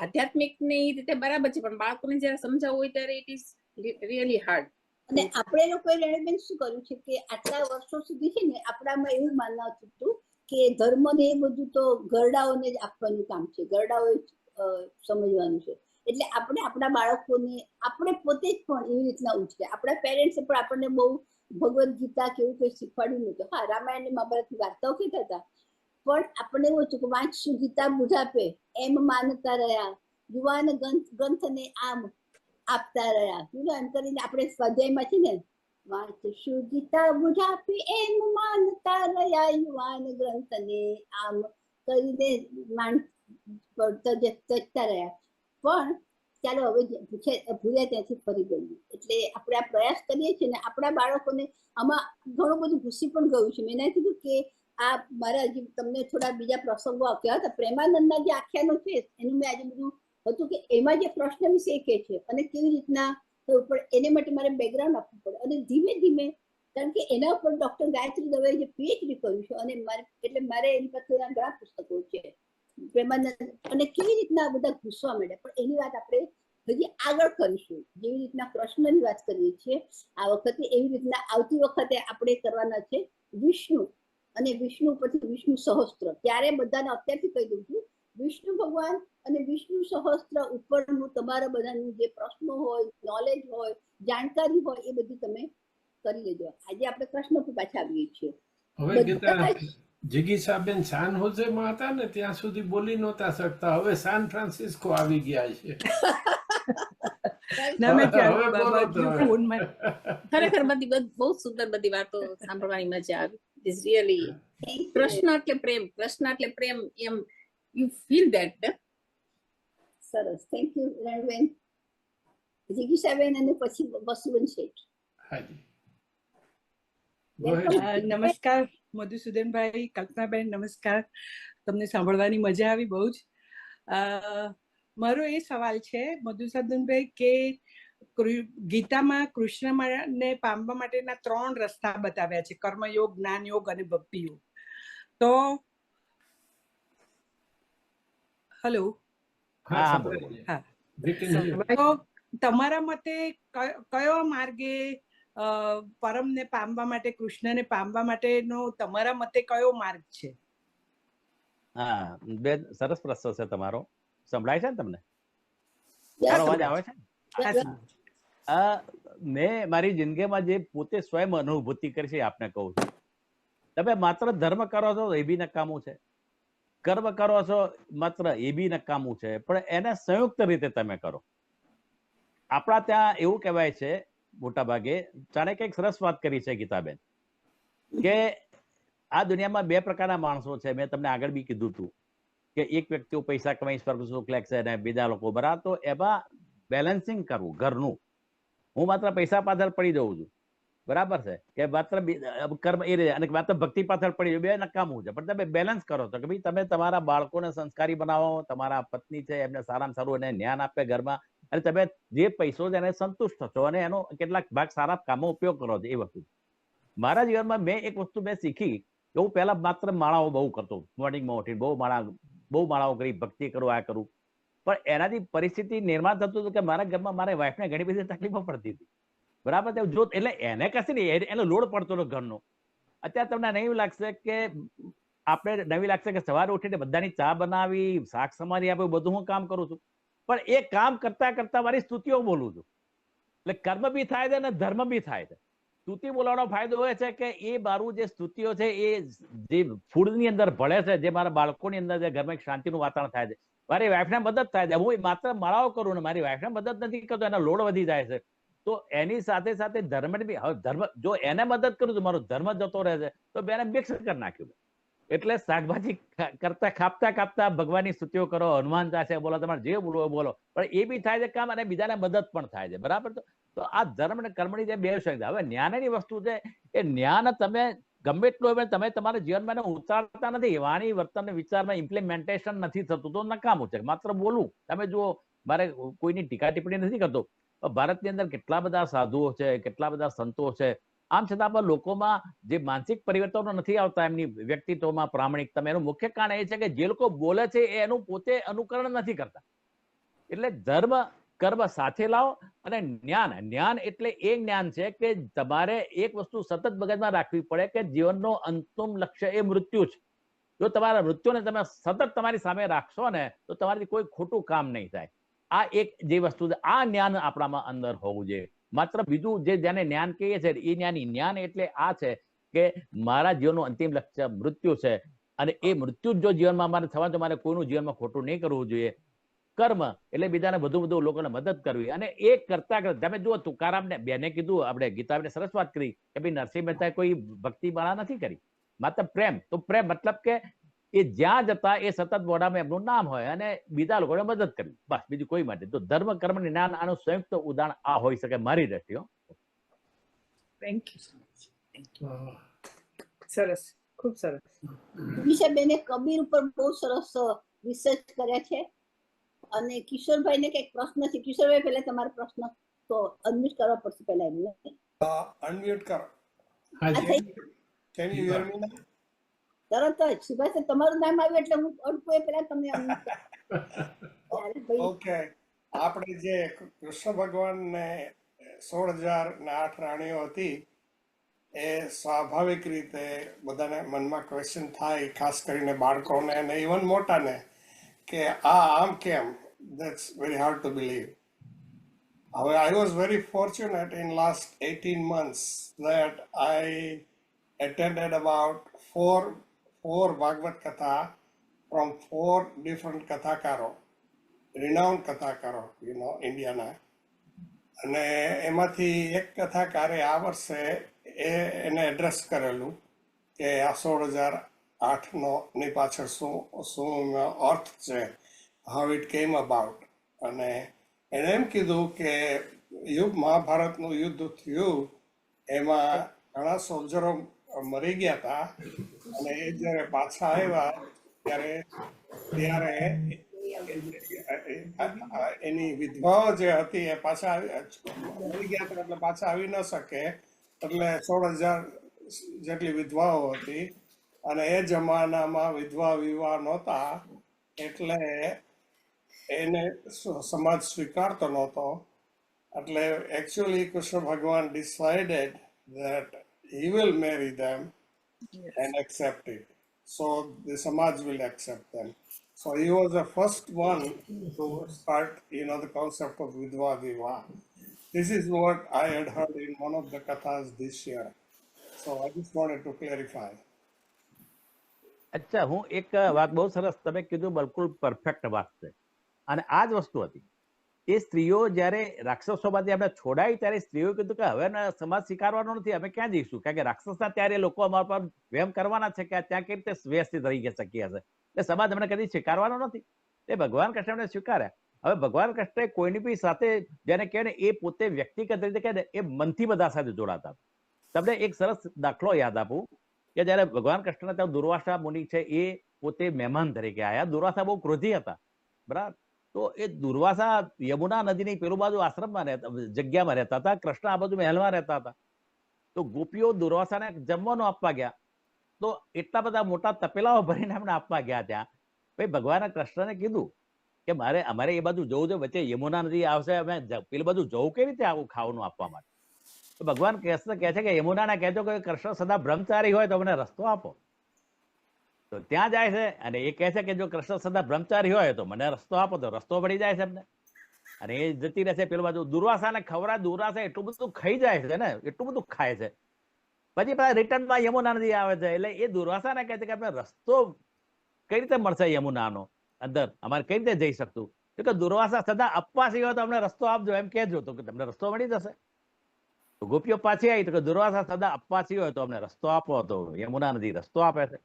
આધ્યાત્મિક ની રીતે બરાબર છે, પણ બાળકોને જયારે સમજાવવું હોય ત્યારે ઇટ ઇઝ રિયલી હાર્ડ. અને આપણે લોકોએ રેણુબેન શું કર્યું છે કે આટલા વર્ષો સુધી છે ને આપણામાં એવું માનવું હતું કે ધર્મ ને એ બધું તો ગરડાઓને જ આપવાનું કામ છે, ગરડાઓએ સમજવાનું છે. એટલે આપણે આપણા બાળકોને આપણે પોતે જ પણ એવી રીતના ઉછર્યા. આપણા પેરેન્ટ્સે પણ આપણને બહુ ભગવદ્ ગીતા કે એવું કંઈ શીખવાડ્યું નતું. હા, રામાયણ ને મહાભારતની વાર્તાઓ કહેતા હતા, પણ આપણને એવું હતું કે વાંચશું ગીતા બુઢાપે એમ માનતા રહ્યા, યુવાન ગ્રંથને આમ આપતા રહ્યા, એમ કરીને આપણે સ્વાધ્યાયમાં છે ને વાંચશું ગીતા બુઢાપે એમ માનતા રહ્યા, યુવાન ગ્રંથને આમ કરીને જતા રહ્યા. પણ ચાલો હવે ભૂલ્યા ત્યાંથી ફરી ગયું. એટલે આપણે આ પ્રયાસ કરીએ છીએ ને આપણા બાળકોને આમાં ઘણું બધું ઘૂસી પણ ગયું છે. મેં ના કીધું કે આ મારા હજી તમને થોડા બીજા પ્રસંગો કહેવા હતા, પ્રેમાનંદના જે આખ્યાનો છે એનું મેં આજે બધું હતું કે એમાં જે પ્રશ્ન વિશે કે છે અને કેવી રીતના થયું, પણ એને માટે મારે બેકગ્રાઉન્ડ આપવું પડે. અને ધીમે ધીમે, કારણ કે એના ઉપર ડોક્ટર ગાયત્રી દવેએ જે પીએચડી કર્યું છે અને મારે એની પાસે ઘણા પુસ્તકો છે પ્રેમાનંદ, અને કેવી રીતના બધા ઘૂસવા માંડ્યા. પણ એની વાત આપણે હજી આગળ કરીશું. જેવી રીતના કૃષ્ણની વાત કરીએ છીએ આ વખતે, એવી રીતના આવતી વખતે આપણે કરવાના છે વિષ્ણુ, અને વિષ્ણુ પછી વિષ્ણુ સહસ્ત્ર. ત્યારે બધાને અત્યારથી કહી દઉં છું, વિષ્ણુ ભગવાન અને વિષ્ણુ સહસ્ત્ર ઉપરનું તમારા બધાનું જે પ્રશ્નો હોય, નોલેજ હોય, જાણકારી હોય, એ બધી તમે કરી લેજો. આજે આપણે કૃષ્ણ પર પાછા આવીએ છીએ. હવે ગીતા જિગીસાબેન સાન હોઝેમાં હતા ને ત્યાં સુધી બોલી નહોતા શકતા, હવે સાન ફ્રાન્સિસ્કો આવી ગયા છે. ખરેખર બહુ સુંદર બધી વાતો સાંભળવાની મજા આવી. ઇઝ રિયલી કૃષ્ણ એટલે પ્રેમ, કૃષ્ણ એટલે પ્રેમ, એમ યુ ફીલ ધેટ. સરસ, થેન્ક યુ રણબેન, જિગીસાબેન અને પછી વસુબેન શેઠ. નમસ્કાર મધુસૂદનભાઈ, કલ્પનાબેન, નમસ્કાર. તમને સાંભળવાની મજા આવી બહુ જ. મારો એ સવાલ છે મધુસૂદનભાઈ કે ગીતામાં કૃષ્ણને પામવા માટેના 3 રસ્તા બતાવ્યા છે, કર્મયોગ, જ્ઞાન યોગ અને ભક્તિ યોગ. તો હેલો, તો તમારા મતે કયો માર્ગે પરમને પામવા માટે, કૃષ્ણને પામવા માટેનો તમારા મતે કયો માર્ગ છે? હા બેન, સરસ પ્રશ્ન છે તમારો. સંભળાય છે ને તમને? મારો અવાજ આવે છે? મેં મારી જિંદગીમાં જે પોતે સ્વયં અનુભૂતિ કરી છે આપને કહું છું. તમે માત્ર ધર્મ કરો છો એ બી નકામું છે, કર્મ કરો છો માત્ર એ બી નકામું છે, પણ એને સંયુક્ત રીતે તમે કરો. આપણા ત્યાં એવું કહેવાય છે મોટા ભાગે, જાણે કંઈક સરસ વાત કરી છે ગીતાબેન, કે આ દુનિયામાં 2 પ્રકારના માણસો છે. મેં તમને આગળ બી કીધું હતું કે એક વ્યક્તિઓ પૈસા કમાઈ સ્વર્ગ સુખ લે છે અને બીજા લોકો બરાબર. તો એમાં બેલેન્સિંગ કરવું ઘરનું. હું માત્ર પૈસા પાછળ પડી જઉં છું, બરાબર છે, કે માત્ર કર્મ એ રહે અને માત્ર ભક્તિ પાછળ પડી જવું, 2 નકામું છે. પણ તમે બેલેન્સ કરો છો કે ભાઈ તમે તમારા બાળકોને સંસ્કારી બનાવો, તમારા પત્ની છે એમને સારામાં સારું એને જ્ઞાન આપે ઘરમાં, અને તમે જે પૈસો છે એને સંતુષ્ટ થશો અને એનો કેટલાક ભાગ સારા કામો ઉપયોગ કરો છો. એ વસ્તુ મારા જીવનમાં મેં એક વસ્તુ મેં શીખી કે હું પહેલા માત્ર માળાઓ બહુ કરતો, મોર્નિંગમાં ઉઠીને બહુ માળાઓ કરી, ભક્તિ કરું, આ કરું. પણ એનાથી પરિસ્થિતિ નિર્માણ થતું હતું કે મારા ઘરમાં મારા વાઈફને ઘણી બધી તકલીફો પડતી હતી, બરાબર. જો એટલે એને કશી નહીં, એનો લોડ પડતો હતો ઘરનો. અત્યારે તમને નહીં લાગશે કે આપણે નવી લાગશે કે સવારે ઉઠીને બધાની ચા બનાવી, શાક સમારી આપ્યું, બધું હું કામ કરું છું, પણ એ કામ કરતા કરતા મારી સ્તુતિઓ બોલું છું. એટલે કર્મ બી થાય છે અને ધર્મ બી થાય છે. સ્તુતિ બોલવાનો ફાયદો એ છે કે એ મારું જે સ્તુતિઓ છે એ જે ફૂડની અંદર ભળે છે, જે મારા બાળકોની અંદર જે ઘરમાં એક શાંતિનું વાતાવરણ થાય છે, મારી વાઈફને મદદ થાય છે. હું માત્ર માળાઓ કરું ને મારી વાઈફને મદદ નથી કરતો, એનો લોડ વધી જાય છે. તો એની સાથે સાથે ધર્મ બી, હવે ધર્મ જો એને મદદ કરું તો મારો ધર્મ જતો રહે છે, તો બેને મિક્સ કરી નાખ્યું. એટલે શાકભાજી કરતા કાપતા કાપતા ભગવાનની સ્તુતિઓ કરો, હનુમાન ચાલીસા બોલો, તમારે જે બોલવો બોલો, પણ એ બી થાય છે કામ અને બીજાને મદદ પણ થાય છે, બરાબર. તો આ ધર્મ અને કર્મની જે 2 શક્તિ. હવે જ્ઞાનની વસ્તુ છે, એ જ્ઞાન તમે ગમે એટલું હોય તમે તમારા જીવનમાં એને ઉતારતા નથી, વાણી વર્તન વિચારમાં ઇમ્પ્લિમેન્ટેશન નથી થતું, તો નકામું છે. માત્ર બોલું. તમે જુઓ, મારે કોઈની ટીકા ટિપ્પણી નથી કરતો, ભારતની અંદર કેટલા બધા સાધુઓ છે, કેટલા બધા સંતો છે, આમ છતાં પણ લોકોમાં જે માનસિક પરિવર્તનો નથી આવતા એમની વ્યક્તિત્વમાં, પ્રામાણિકતા. એનું મુખ્ય કારણ એ છે કે જે લોકો બોલે છે એનું પોતે અનુકરણ નથી કરતા. એટલે ધર્મ કર્મ સાથે લાવો અને જ્ઞાન એટલે એ જ્ઞાન છે કે તમારે એક વસ્તુ સતત મગજમાં રાખવી પડે કે જીવનનો અંતિમ લક્ષ્ય એ મૃત્યુ છે. જો તમારા મૃત્યુને તમે સતત તમારી સામે રાખશો ને તો તમારાથી કોઈ ખોટું કામ નહીં થાય. આ એક જે વસ્તુ છે, આ જ્ઞાન આપણામાં અંદર હોવું જોઈએ. માત્ર બીજું જે જેને જ્ઞાન કહીએ છીએ એ જ્ઞાન એટલે આ છે કે મારા જીવનનું અંતિમ લક્ષ્ય મૃત્યુ છે અને એ મૃત્યુ જો જીવનમાં મારે થવા, તો મારે કોઈનું જીવનમાં ખોટું નહીં કરવું જોઈએ. કર્મ એટલે બીજાને બધું લોકોને મદદ કરવી, અને એ કરતા કરતા તમે જુઓ તુકારામને બેને કીધું, આપણે ગીતાને સરસ વાત કરી કે ભાઈ નરસિંહ મહેતાએ કોઈ ભક્તિ માળા નથી કરી, માત્ર પ્રેમ. તો પ્રેમ મતલબ કે એ જ્યાં જતા એ સતત મોઢામાં એમનું નામ હોય અને બીજા લોકોને મદદ કરવી, બસ, બીજું કોઈ માટે. તો ધર્મ કર્મ જ્ઞાન આનું સંયુક્ત ઉદાહરણ આ હોઈ શકે મારી દ્રષ્ટિએ. Thank you. સરસ, ખૂબ સરસ. વિશાબેને કબીર ઉપર બહુ સરસ રિસર્ચ કર્યા છે. અને કિશોરભાઈને કઈક પ્રશ્ન છે. કિશોરભાઈ, પહેલા તમારો પ્રશ્ન તો અનમ્યુટ કરવા પડશે પહેલા એમને. અનમ્યુટ કરો. કેન યુ હિયર મી નાઉ? તરત જ સુભાષ તમારું નામ આવ્યું એટલે હું અડકું એ પહેલા તમને ઓકે. આપણે જે કૃષ્ણ ભગવાનને 16,008 રાણીઓ હતી, એ સ્વાભાવિક રીતે બધાને મનમાં ક્વેશ્ચન થાય, ખાસ કરીને બાળકોને અને ઇવન મોટાને, કે આમ કેમ, that's very hard to believe. However, I was very fortunate in last 18 months that I attended about four Bhagavad Katha from 4 different Kathakaro, renowned Kathakaro, Indiana. અને એમાંથી એક કથાકારે આ વર્ષે એને એડ્રેસ કરેલું કે આ 16,008 ની પાછળ શું અર્થ છે, how it came about. અને એણે એમ કીધું કે મહાભારતનું યુદ્ધ થયું એમાં ઘણા સોલ્જરો મરી ગયા હતા અને એ જ્યારે પાછા આવ્યા ત્યારે એની વિધવાઓ જે હતી એ પાછા મરી ગયા હતા એટલે પાછા આવી ન શકે, એટલે 16,000 જેટલી વિધવાઓ હતી અને એ જમાનામાં વિધવા વિવાહ નહોતા એટલે એને સમાજ સ્વીકારતો નહોતો. એટલે એકચ્યુઅલી કૃષ્ણ ભગવાન decided that he will marry them and accept it. So the Samaj will accept them. So he was the first one to start, the concept of Vidva Vivaha. This is what I had heard in one of the kathas this year. So I just wanted to clarify. અચ્છા, હું એક વાત બહુ સરસ તમે કીધું, બિલકુલ perfect વાત છે. અને આ જ વસ્તુ હતી, એ સ્ત્રીઓ જ્યારે રાક્ષસોમાંથી આપણે છોડાય ત્યારે સ્ત્રીઓ કીધું કે હવે સમાજ સ્વીકારવાનો નથી, અમે ક્યાં જઈશું, કારણ કે રાક્ષસના ત્યારે લોકો અમારા પર વહેમ કરવાના છે કે ત્યાં કેવી રીતે વ્યસ્ત રહી શકીએ છે, એટલે સમાજ અમને કદી સ્વીકારવાનો નથી. એ ભગવાન કૃષ્ણ એમને સ્વીકાર્યા. હવે ભગવાન કૃષ્ણ કોઈની બી સાથે જેને કહે ને એ પોતે વ્યક્તિગત રીતે કહે ને એ મનથી બધા સાથે જોડાતા. તમને એક સરસ દાખલો યાદ આપું કે જયારે ભગવાન કૃષ્ણ ત્યાં દુર્વાસા મુનિ છે એ પોતે મહેમાન તરીકે આવ્યા. દુર્વાસા બહુ ક્રોધી હતા, બરાબર. તો એ દુર્વાસા યમુના નદીની પેલું બાજુ આશ્રમમાં જગ્યામાં રહેતા હતા, કૃષ્ણ આ બાજુ મહેલમાં રહેતા હતા. તો ગોપીઓ દુર્વાસાને જમવાનું આપવા ગયા, તો એટલા બધા મોટા તપેલાઓ ભરીને એમને આપવા ગયા ત્યાં. ભાઈ ભગવાને કૃષ્ણને કીધું કે અમારે એ બાજુ જવું છે, વચ્ચે યમુના નદી આવશે, અમે પેલી બાજુ જવું કેવી રીતે આવું ખાવાનું આપવા માટે? તો ભગવાન કૃષ્ણ કહે છે કે યમુનાને કહેજો કે કૃષ્ણ સદા બ્રહ્મચારી હોય તો અમને રસ્તો આપો. તો ત્યાં જાય છે અને એ કહે છે કે જો કૃષ્ણ સદા બ્રહ્મચારી હોય તો મને રસ્તો આપો, તો રસ્તો પડી જાય છે એમને અને એ જતી રહે છે પેલું બાજુ. દુર્વાસાને ખવડાવે, દુર્વાસા એટલું બધું ખાઈ જાય છે ને, એટલું બધું ખાય છે, પછી પાછા રિટર્નમાં યમુના નદી આવે છે. એટલે એ દુર્વાસાને કહે છે કે આપણે રસ્તો કઈ રીતે મળશે યમુનાનો અંદર, અમારે કઈ રીતે જઈ શકતું? તો કે દુર્વાસા સદા અપવાસી હોય તો અમને રસ્તો આપજો, એમ કહેજો તો કે તમને રસ્તો મળી જશે. તો ગોપીઓ પાછી આવી તો કે દુર્વાસા સદા અપવાસી હોય તો અમને રસ્તો આપો, તો યમુના નદી રસ્તો આપે છે.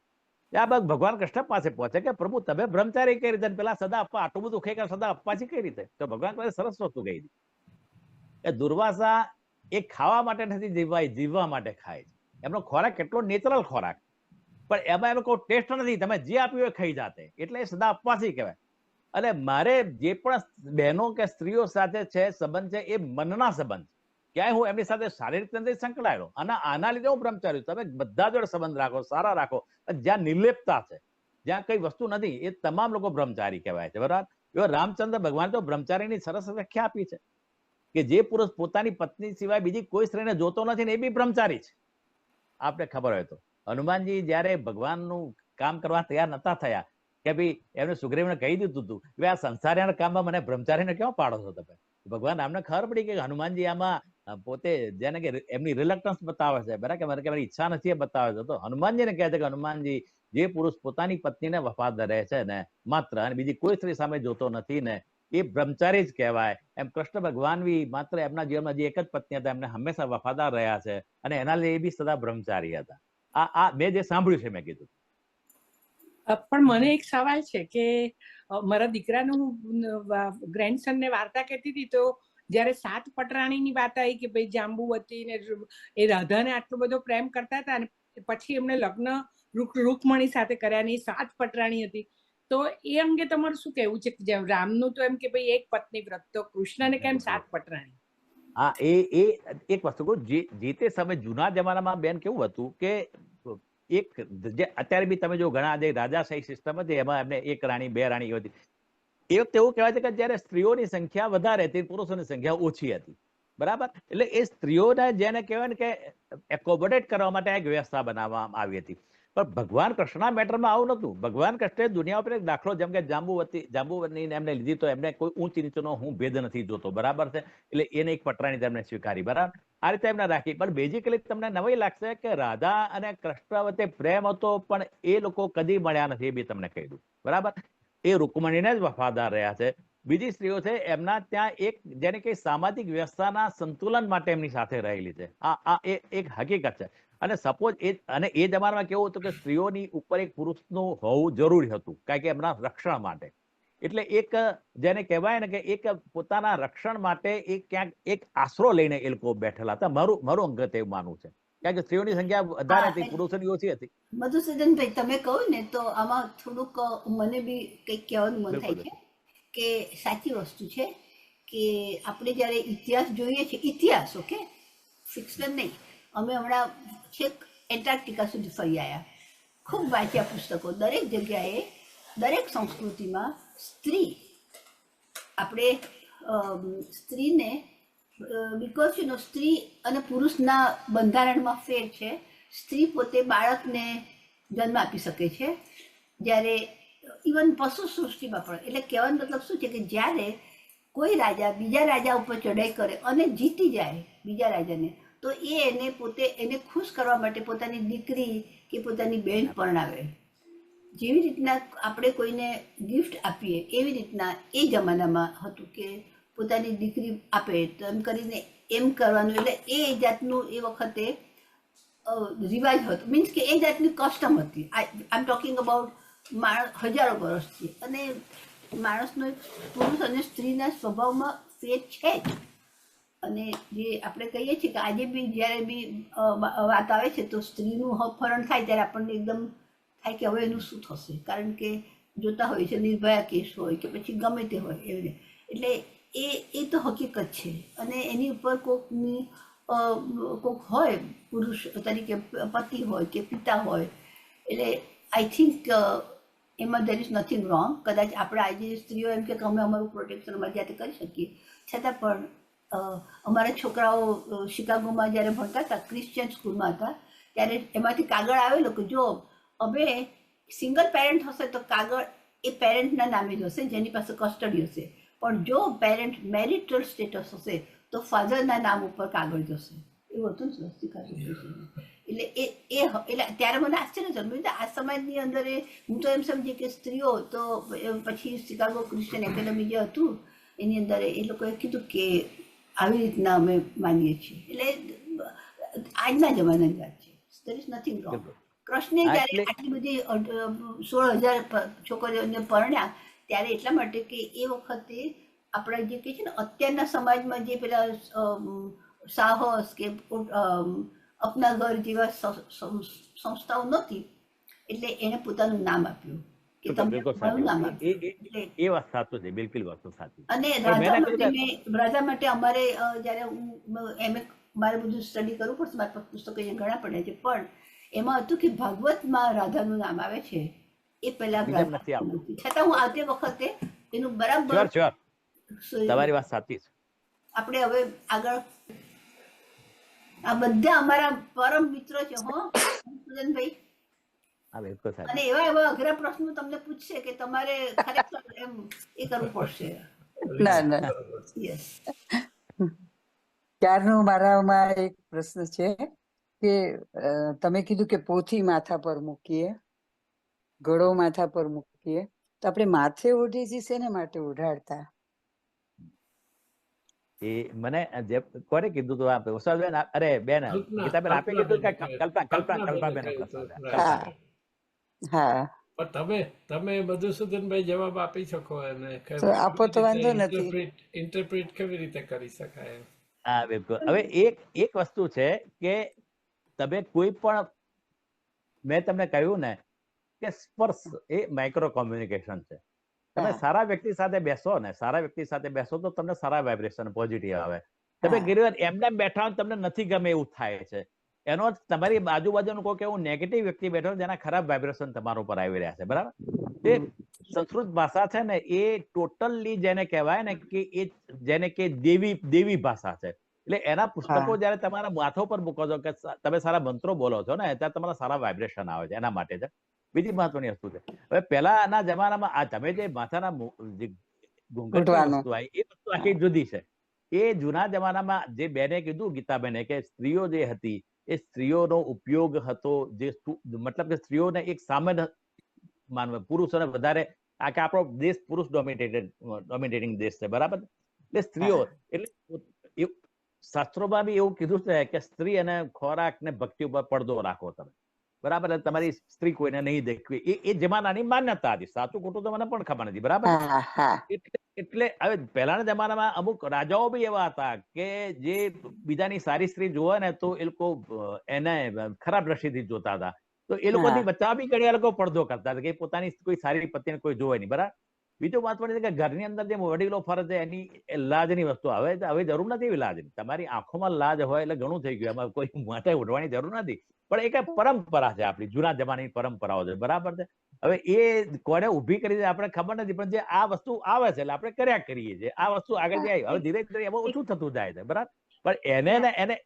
આ ભગવાન કૃષ્ણ પાસે પહોંચે કે પ્રભુ તમે બ્રહ્મચારી કઈ રીતે, પેલા સદા અપવા આટલું બધું ખાઈ કે સદા અપવાસી કઈ રીતે? તો ભગવાન પાસે સરસ વસ્તુ કહી દીધી કે દુર્વાસા એ ખાવા માટે નથી જીવવા માટે ખાય છે. એમનો ખોરાક કેટલો નેચરલ ખોરાક, પણ એમાં એનો કોઈ ટેસ્ટ નથી, તમે જે આપ્યું એ ખાઈ જાતે, એટલે એ સદા અપવાસી કહેવાય. અને મારે જે પણ બહેનો કે સ્ત્રીઓ સાથે છે સંબંધ છે એ મનના સંબંધ, ક્યાંય હું એમની સાથે શારીરિક રીતે સંકળાયેલો અને આના લીધે હું બ્રહ્મચારી. તમે બધા જોડે સંબંધ રાખો, સારા રાખો, જ્યાં નિર્લેપતા છે, જ્યાં કઈ વસ્તુ નથી, એ તમામ લોકો બ્રહ્મચારી કહેવાય છે, બરાબર. એવો રામચંદ્ર ભગવાન તો બ્રહ્મચારીની સરસ વ્યાખ્યા આપી છે કે જે પુરુષ પોતાની પત્ની સિવાય બીજી કોઈ સ્ત્રીને જોતો નથી ને એ બી બ્રહ્મચારી છે. આપણે ખબર હોય તો હનુમાનજી જયારે ભગવાનનું કામ કરવા તૈયાર નતા થયા કે ભાઈ એમને સુગ્રીવને કહી દીધું હતું કે આ સંસારના કામમાં મને બ્રહ્મચારીને કેમ પાડો છો તમે? ભગવાન આમને ખબર પડી કે હનુમાનજી આમાં પોતે જેને કે એમની રિલક્ટન્સ બતાવે છે, બરાબર, કે મારી ઈચ્છા નથી એ બતાવે છે. તો હનુમાનજીને કહે છે કે હનુમાનજી, જે પુરુષ પોતાની પત્નીને વફાદાર રહે છે ને માત્ર, અને બીજી કોઈ સ્ત્રી સામે જોતો નથી ને, એ બ્રહ્મચારી જ કહેવાય. એમ કૃષ્ણ ભગવાન બી માત્ર એમના જીવનમાં જે એક જ પત્ની હતા એમને હંમેશા વફાદાર રહ્યા છે અને એના લીધે એ બી સદા બ્રહ્મચારી હતા. આ મેં જે સાંભળ્યું છે મેં કીધું. પણ મને એક સવાલ છે કે મારા દીકરાનું ગ્રેન્ડસન ને વાર્તા કહેતી હતી, તો જયારે 7 પટરાણીની વાત આવી કે ભાઈ જાંબુવતી ને એ રાધાને આટલો બધો પ્રેમ કરતા હતા અને પછી એમને લગ્ન રૂકમણી સાથે કર્યા ને 7 પટરાણી હતી, તો એ અંગે તમારું શું કહેવું છે? જેમ રામનું તો એમ કે ભાઈ એક પત્ની વ્રત, તો કૃષ્ણને કેમ 7 પટરાણી? હા, એ એક વસ્તુ કહું, જે તે સમય જૂના જમાનામાં બેન કેવું હતું કે એક અત્યારે બી તમે જો ઘણા જે રાજાશાહી સિસ્ટમ હતી એમાં એમને 1 રાણી 2 રાણી હતી. એ વખતે એવું કહેવાય છે કે જયારે સ્ત્રીઓની સંખ્યા વધારે હતી, પુરુષોની સંખ્યા ઓછી હતી, બરાબર. એટલે એ સ્ત્રીઓને જેને કહેવાય ને કે એકોમોડેટ કરવા માટે એક વ્યવસ્થા બનાવવામાં આવી હતી. પણ ભગવાન કૃષ્ણના મેટરમાં આવું નતું. ભગવાન કૃષ્ણે દુનિયા ઉપર એક દાખલો, જેમ કે જાંબુવતી એમને લીધી તો એમને કોઈ ઊંચ નીચેનો હું ભેદ નથી જોતો, બરાબર છે, એટલે એને એક પટરાણી તેમને સ્વીકારી, બરાબર, આ રીતે એમને રાખી. પણ બેઝિકલી તમને નવાઈ લાગશે કે રાધા અને કૃષ્ણ વચ્ચે પ્રેમ હતો, પણ એ લોકો કદી મળ્યા નથી, એ બી તમને કહી દઉં, બરાબર. એ રૂકમણીને જ વફાદાર રહ્યા છે. બીજી સ્ત્રીઓ છે એમના ત્યાં એક જેને કે સામાજિક વ્યવસ્થાના સંતુલન માટે એમની સાથે રહેલી છે. આ એક હકીકત છે. અને સપોઝ એ જમાનામાં કેવું હતું કે સ્ત્રીઓની ઉપર એક પુરુષનું હોવું જરૂરી હતું, કારણ કે એમના રક્ષણ માટે. એટલે એક જેને કહેવાય ને કે એક પોતાના રક્ષણ માટે એક ક્યાંક એક આશરો લઈને એ લોકો બેઠેલા હતા. મારું અંગત એવું માનવું છે, કારણ કે સ્ત્રીઓની સંખ્યા વધારે હતી, પુરુષોની ઓછી હતી. મધુસૂદનભાઈ, તમે કહો ને તો આમાં થોડુંક મને બી કંઈક કહેવાનું મન થાય છે કે સાચી વસ્તુ છે કે આપણે જ્યારે ઇતિહાસ જોઈએ છે, ઇતિહાસ, ઓકે, ફિક્શન નહીં. અમે હમણાં છેક એન્ટાર્કટિકા સુધી ફરી આવ્યા, ખૂબ વાંચ્યા પુસ્તકો. દરેક જગ્યાએ, દરેક સંસ્કૃતિમાં સ્ત્રી, આપણે સ્ત્રીને બીકોઝ યુ નો સ્ત્રી અને પુરુષના બંધારણમાં ફેર છે. સ્ત્રી પોતે બાળકને જન્મ આપી શકે છે, જ્યારે ઇવન પશુ સૃષ્ટિમાં પણ. એટલે કહેવાનો મતલબ શું છે કે જ્યારે કોઈ રાજા બીજા રાજા ઉપર ચડાઈ કરે અને જીતી જાય બીજા રાજાને, તો એને પોતે એને ખુશ કરવા માટે પોતાની દીકરી કે પોતાની બહેન પરણાવે. જેવી રીતના આપણે કોઈને ગિફ્ટ આપીએ, એવી રીતના એ જમાનામાં હતું કે પોતાની દીકરી આપે તો એમ કરીને એમ કરવાનું. એટલે એ જાતનું એ વખતે રિવાજ હતો, મીન્સ કે એ જાતની કસ્ટમ હતી. આઈ એમ ટોકિંગ અબાઉટ હજારો વર્ષથી. અને માણસનો પુરુષ અને સ્ત્રીના સ્વભાવમાં ફેર છે જ. અને જે આપણે કહીએ છીએ કે આજે બી જ્યારે બી વાત આવે છે તો સ્ત્રીનું અપહરણ થાય ત્યારે આપણને એકદમ થાય કે હવે એનું શું થશે, કારણ કે જોતા હોય છે નિર્ભયા કેસ હોય કે પછી ગમે તે હોય એવી. એટલે એ તો હકીકત છે. અને એની ઉપર કોઈક હોય પુરુષ તરીકે, પતિ હોય કે પિતા હોય, એટલે આઈ થિંક એમાં દેર ઇઝ નથિંગ રોંગ. કદાચ આપણે આજે સ્ત્રીઓ એમ કે અમે અમારું પ્રોટેક્શન અમારી જાતે કરી શકીએ, છતાં પણ અમારા છોકરાઓ શિકાગોમાં જ્યારે ભણતા હતા, ક્રિશ્ચિયન સ્કૂલમાં હતા, ત્યારે એમાંથી કાગળ આવેલો કે જો હવે સિંગલ પેરેન્ટ હશે તો કાગળ એ પેરેન્ટના નામે જ હશે જેની પાસે કસ્ટડી હશે, પણ જો પેરેન્ટ મેરિટલ સ્ટેટસ હશે તો ફાધરના નામ ઉપર કાગળ જશે. એવું હતું ને સ્વસ્તિકા. એટલે ત્યારે મને આશ્ચર્ય થયું. આ સમાજની અંદર હું તો એમ સમજી કે સ્ત્રીઓ તો પછી શિકાગો ક્રિશ્ચિયન એકેડમી જે હતું એની અંદર એ લોકોએ કીધું કે આવી રીતના અમે માનીએ છીએ. એટલે આજના જમાનાની વાત છે. There is nothing wrong. કૃષ્ણે જ્યારે આટલી બધી 16,000 છોકરીઓને પરણ્યા ત્યારે એટલા માટે કે એ વખતે આપણા જે કહે છે ને અત્યારના સમાજમાં જે પેલા સાહસ કે અપના ઘર જેવા સંસ્થાઓ નહોતી, એટલે એને પોતાનું નામ આપ્યું કે તમને મારું નામ આપ્યું. એ વાત સાચું છે, બિલકુલ વાત સાચી. અને રાધા માટે અમારે જ્યારે હું મારે બધું સ્ટડી કરવું પડશે, મારા પુસ્તકો ઘણા પડ્યા છે, પણ એમાં હતું કે ભાગવતમાં રાધાનું નામ આવે છે, એ પહેલા છતાં હું આવતી વખતે એનું બરાબર. તમારી વાત સાચી છે. આપણે હવે આગળ આ બધા અમારા પરમ મિત્રો છે હો સુદનભાઈ. અને એવા અઘરા પ્રશ્નો તમને પૂછશે કે તમારે ખરેખર એમ એ કરવું પડશે. ત્યારનો મારામાં એક પ્રશ્ન છે કે તમે કીધું કે પોથી માથા પર મૂકીએ, ઘડો માથા પર મૂકીએ, તો આપણે માથે ઓઢીએ છીએ શેને માટે ઓઢાડતા? એ મને જે કોને કીધું તું આપ ઉષાબેન? અરે બેન ગીતાબેન આપે કીધું કે કલ્પનાબેન. હા, તમે મધુસૂદનભાઈ જવાબ આપી શકો અને આપો તો વાંધો નથી. ઇન્ટરપ્રિટ કેવી રીતે કરી શકાય? હા બિલકુલ. હવે એક વસ્તુ છે કે તમે કોઈ પણ, મેં તમને કહ્યું ને કે સ્પર્શ એ માઇક્રો કોમ્યુનિકેશન છે. તમે સારા વ્યક્તિ સાથે બેસો ને, સારા વ્યક્તિ સાથે બેસો તો તમને સારા વાઇબ્રેશન પોઝિટિવ આવે. તમે ગીરવાર એમને બેઠા હો તમને નથી ગમે એવું થાય છે, એનો તમારી આજુબાજુનું કોઈ એવું નેગેટિવ વ્યક્તિ બેઠો જેના ખરાબ વાઇબ્રેશન તમારા ઉપર આવી રહ્યા છે, બરાબર? એ સંસ્કૃત ભાષા છે ને એ ટોટલી જેને કહેવાય ને કે એ જેને કે દેવી ભાષા છે. એટલે એના પુસ્તકો જયારે તમારા માથા પર મૂકો છો કે તમે સારા મંત્રો બોલો છો ને ત્યારે તમારા સારા વાઇબ્રેશન આવે છે, એના માટે છે. બીજી મહત્વની વસ્તુ છે, હવે પહેલાના જમાનામાં આ તમે જે માથાના ઘૂંઘટની વસ્તુ આવી એ વસ્તુ આખી જુદી છે. એ જૂના જમાનામાં જે બેને કીધું ગીતાબેને કે સ્ત્રીઓ જે હતી એ સ્ત્રીઓનો ઉપયોગ હતો, જે મતલબ કે સ્ત્રીઓને એક સામાન્ય માનવ, પુરુષોને વધારે, આ કે આપણો દેશ પુરુષ ડોમિનેટિંગ દેશ છે, બરાબર. એટલે સ્ત્રીઓ એટલે શાસ્ત્રોમાં બી એવું કીધું છે કે સ્ત્રી અને ખોરાક ને ભક્તિ ઉપર પડદો રાખો તમે, બરાબર. તમારી સ્ત્રી કોઈને નહીં દેખવી, એ જમાનાની માન્યતા હતી. સાચું ખોટું તો મને પણ ખબર નથી, બરાબર. એટલે હવે પહેલાના જમાનામાં અમુક રાજાઓ બી એવા હતા કે જે બીજાની સારી સ્ત્રી જોવે ને તો એ લોકો એને ખરાબ દ્રષ્ટિથી જોતા હતા. તો એ લોકોથી બચાવ બી કરી, એ લોકો પડદો કરતા હતા કે પોતાની કોઈ સારી પત્નીને કોઈ જોવે નહીં, બરાબર. બીજું મહત્વનું છે કે ઘરની અંદર જે વડીલો ફરે છે એની લાજની વસ્તુ હવે જરૂર નથી એવી લાજની. તમારી આંખોમાં લાજ હોય એટલે ઘણું થઈ ગયું, એમાં કોઈ માથે ઉઠવાની જરૂર નથી. પણ એ કઈ પરંપરા છે, આપણી જૂના જમાનાની પરંપરાઓ છે, બરાબર છે. હવે એ કોને ઉભી કરી છે આપણે ખબર નથી, પણ જે આ વસ્તુ આવે છે એટલે આપણે કર્યા કરીએ છીએ. આ વસ્તુ આગળ જાય, હવે ધીરે ધીરે એમાં ઓછું થતું જાય છે, બરાબર. પણ એને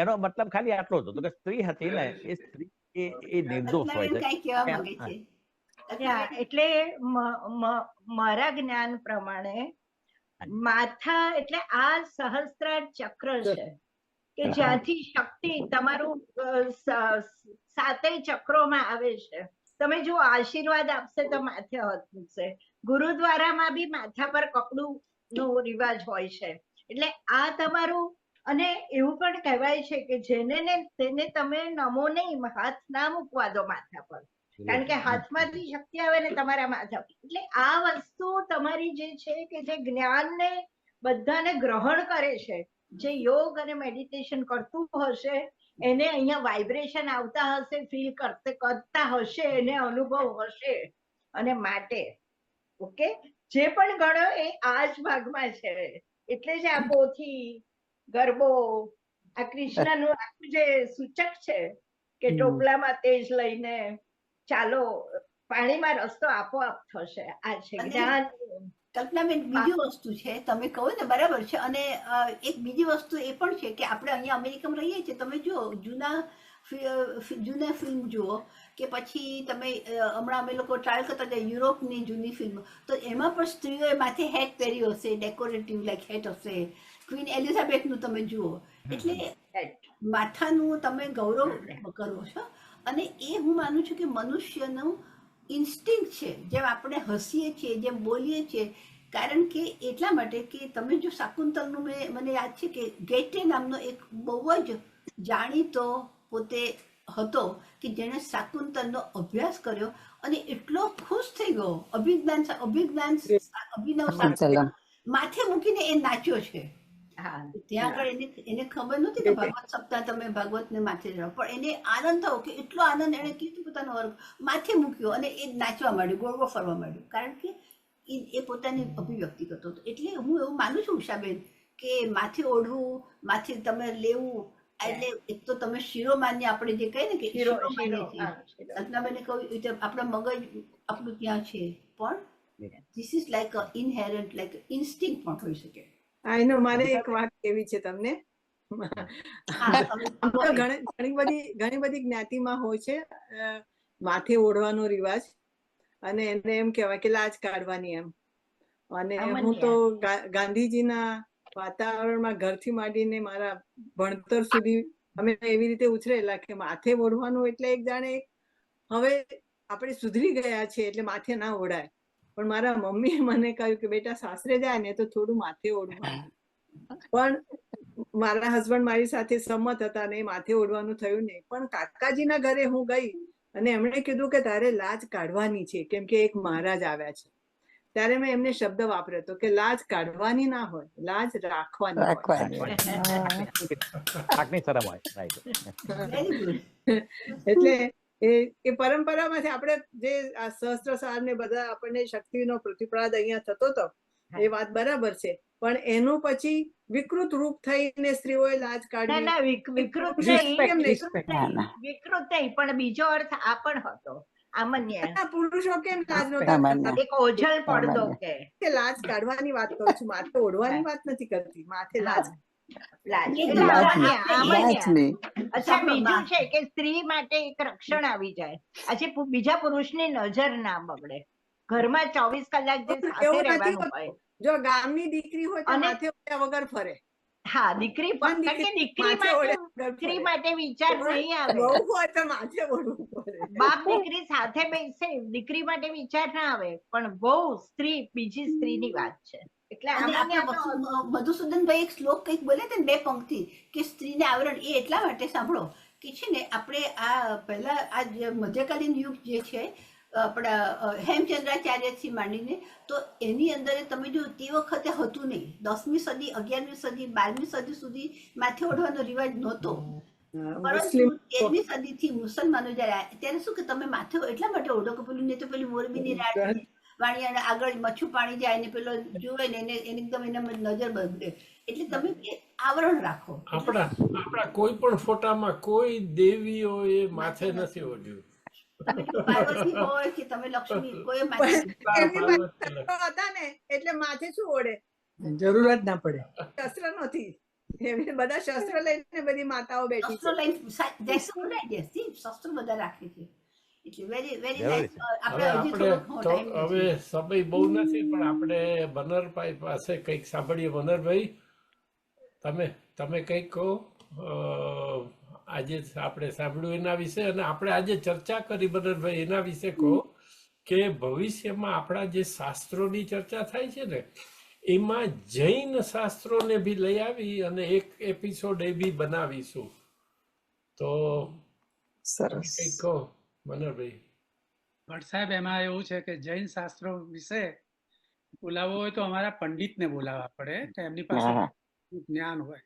એનો મતલબ ખાલી આટલો જ હતો કે સ્ત્રી હતી ને એ સ્ત્રી એ નિર્દોષ હોય છે. એટલે મારા જ્ઞાન પ્રમાણે માથા એટલે આ સહસ્ત્રાર ચક્ર છે કે જ્યાંથી શક્તિ તમારું સાતેય ચક્રોમાં આવે છે. તમે જો આશીર્વાદ આપશે તો માથે હાથ મૂકશે. ગુરુદ્વારામાં બી માથા પર કપડું નો રિવાજ હોય છે. એટલે આ તમારું, અને એવું પણ કહેવાય છે કે જેને ને તેને તમે નમો નહીં, હાથ ના મૂકવા દો માથા પર, કારણ કે હાથમાંથી શક્તિ આવે ને તમારા માથા. એટલે આ વસ્તુ તમારી જે છે કે જે જ્ઞાનને બધાને ગ્રહણ કરે છે, જે યોગ અને મેડિટેશન કરતું હશે એને અહીંયા વાઇબ્રેશન આવતા હશે, ફીલ કરતા હશે, એને અનુભવ હશે. અને માટે ઓકે જે પણ ગણો એ આ જ ભાગમાં છે. એટલે જ આ પોથી, ગરબો, આ કૃષ્ણનું આખું જે સૂચક છે કે ટોપલામાં તેજ લઈને ચાલો, પાણીમાં રસ્તો આપોઆપ થશે. આ છે જ્ઞાન. કલ્પનાબેન, બીજી વસ્તુ છે, તમે કહો ને બરાબર છે. અને એક બીજી વસ્તુ એ પણ છે કે આપણે અહીંયા અમેરિકામાં રહીએ છીએ, તમે જો જૂના ફિલ્મ જુઓ કે પછી તમે હમણાં અમે લોકો ટ્રાય કરતા હતા યુરોપની જૂની ફિલ્મ, તો એમાં પણ સ્ત્રીઓએ માથે હેટ પહેર્યું હશે, ડેકોરેટિવ લાઈક હેટ હશે. ક્વીન એલિઝાબેથનું તમે જુઓ, એટલે માથાનું તમે ગૌરવ કરો છો. અને એ હું માનું છું કે મનુષ્યનું ઇન્સ્ટિંક્ટ છે, જેમ આપણે હસીએ છીએ, જેમ બોલીએ છીએ, કારણ કે એટલા માટે કે તમે જો શાકુંતલનું મને યાદ છે કે ગેટે નામનો એક બહુ જ જાણીતો પોતે હતો કે જેણે શાકુંતલનો અભ્યાસ કર્યો અને એટલો ખુશ થઈ ગયો, અભિનવ માથે મૂકીને એ નાચ્યો છે. ત્યાં આગળ એને ખબર નહોતી કે ભાગવત સપ્તાહ તમે ભાગવતને માથે જાઓ, પણ એને આનંદ થયો કે એટલો આનંદ એને કીધું પોતાનો વર્ગ માથે મૂક્યો અને એ નાચવા માંડ્યો, ગોળગો ફરવા માંડ્યો, કારણ કે એ પોતાની અભિવ્યક્તિ કરતો હતો. એટલે હું એવું માનું છું ઉષાબેન કે માથે ઓઢવું, માથે તમે લેવું, એટલે એક તો તમે શિરોમાન્ય આપણે જે કહીએ ને કે શિરોમાન્ય છીએ, કલ્પનાબેને કહ્યું આપણા મગજ આપણું ત્યાં છે, પણ this is like a inherent, like instinct પણ હોઈ શકે. એનો મારે એક વાત કેવી છે તમને. ઘણી બધી જ્ઞાતિમાં હોય છે માથે ઓઢવાનો રિવાજ, અને એને એમ કહેવાય કે લાજ કાઢવાની એમ. અને હું તો ગાંધીજીના વાતાવરણમાં ઘરથી માંડીને મારા ભણતર સુધી અમે એવી રીતે ઉછરેલા કે માથે ઓઢવાનું એટલે એક જાણે હવે આપણે સુધરી ગયા છે એટલે માથે ના ઓઢાય. પણ મારા મમ્મીએ મને કહ્યું કે બેટા સાસરે જાય ને તો થોડું માથે ઓઢવાનું. પણ મારા હસબન્ડ મારી સાથે સંમત હતા ને માથે ઓઢવાનું થયું નહીં. પણ કાકાજીના ઘરે હું ગઈ અને એમણે કીધું કે તારે લાજ કાઢવાની છે, કેમ કે એક મહારાજ આવ્યા છે. ત્યારે મેં એમને શબ્દ વાપર્યો હતો કે લાજ કાઢવાની ના હોય, લાજ રાખવાની. એટલે એ પરંપરામાંથી આપણે જે આ સહસ્ત્રસાર ને બધા આપણને શક્તિનો પ્રતિપ્રાદ અહીંયા થતો હતો એ વાત બરાબર છે, પણ એનું પછી વિકૃત રૂપ થઈને સ્ત્રીઓએ લાજ કાઢવી. વિકૃત નહીં, પણ બીજો અર્થ આ પણ હતો. પુરુષો કેમ લાજ એક ઓઝલ પડદો કે લાજ કાઢવાની વાત કરું છું, માથે ઓઢવાની વાત નથી કરતી. માથે લાજ લાજ એકદમ એટલે લાજ આમાં નહીં, આમાં લાજ નહીં. અચ્છા સાંભળો, બીજું છે કે સ્ત્રી માટે એક રક્ષણ આવી જાય. આજે બીજા પુરુષની નજર ના બગડે. ઘરમાં 24 કલાક જે સાથે એવું નથી રહેવાનું હોતું. હોય. જો ગામની દીકરી હોય તો અને- માથે ઓઢ્યા વગર ફરે. હા દીકરી પણ કારણ કે દીકરી માથે માટે ઓઢ્યા વગર સ્ત્રી ફરે. માટે વિચાર નહીં આવે. બહુ હોય તો માથે ઓઢવું પડે. બાપ દીકરી સાથે બેસે દીકરી માટે વિચાર ના આવે, પણ બહુ સ્ત્રી બીજી સ્ત્રીની વાત છે. એટલે અને આમાં આપણા મધુસૂદનભાઈ એક શ્લોક કંઈક બોલે છે ને 2 પંક્તિ કે સ્ત્રીને આવરણ, એ એટલા માટે સાંભળો કે છે ને આપણે આ પહેલા આ જે મધ્યકાલીન યુગ જે છે આપણા હેમચંદ્રાચાર્યથી માંડીને, તો એની અંદર તમે જો તે વખતે હતું નહીં. 10મી સદી, 11મી સદી, 12મી સદી સુધી માથે ઓઢવાનો રિવાજ નહોતો. પરંતુ 13મી સદીથી મુસલમાનો જયારે આવ્યા ત્યારે શું કે તમે માથે એટલા માટે ઓઢો કે પેલું, નહીં તો પેલી મોરબીની રાણી વાણિયાને આગળ મચ્છું પાણી જાય ને પેલો જોવે ને એને એકદમ એના નજર બગડે. એટલે તમે આવરણ રાખો. આપણા કોઈ પણ ફોટામાં કોઈ દેવીઓ એ માથે નથી ઓઢ્યું. તમે પાર્વતી હોય કે તમે લક્ષ્મી, કોઈ માથે એમની પાસે શસ્ત્રો હતા ને એટલે માથે શું ઓઢે? જરૂરત ના પડે. શસ્ત્ર નથી. એમને બધા શસ્ત્ર લઈને બધી માતાઓ બેઠી શસ્ત્રો લઈને શસ્ત્રો બધા રાખે છે. એટલે વેરી વેરી જરૂરી નાઇસ. હવે હવે સમય બહુ નથી, પણ આપણે બનરભાઈ પાસે કંઈક સાંભળીએ. બનરભાઈ, તમે કંઈક કહો. આજે આપણે સાંભળ્યું એના વિશે, અને આપણે આજે ચર્ચા કરી બનરભાઈ એના વિશે કહો કે ભવિષ્યમાં આપણા જે શાસ્ત્રોની ચર્ચા થાય છે ને, એમાં જૈન શાસ્ત્રોને બી લઈ આવી અને એક એપિસોડ એ બી બનાવીશું. તો સરસ. કંઈક કહો મનોહરભાઈ. ભટ્ટ સાહેબ, એમાં એવું છે કે જૈન શાસ્ત્રો વિશે બોલાવવો હોય તો અમારા પંડિતને બોલાવવા પડે, કે એમની પાસે જ્ઞાન હોય.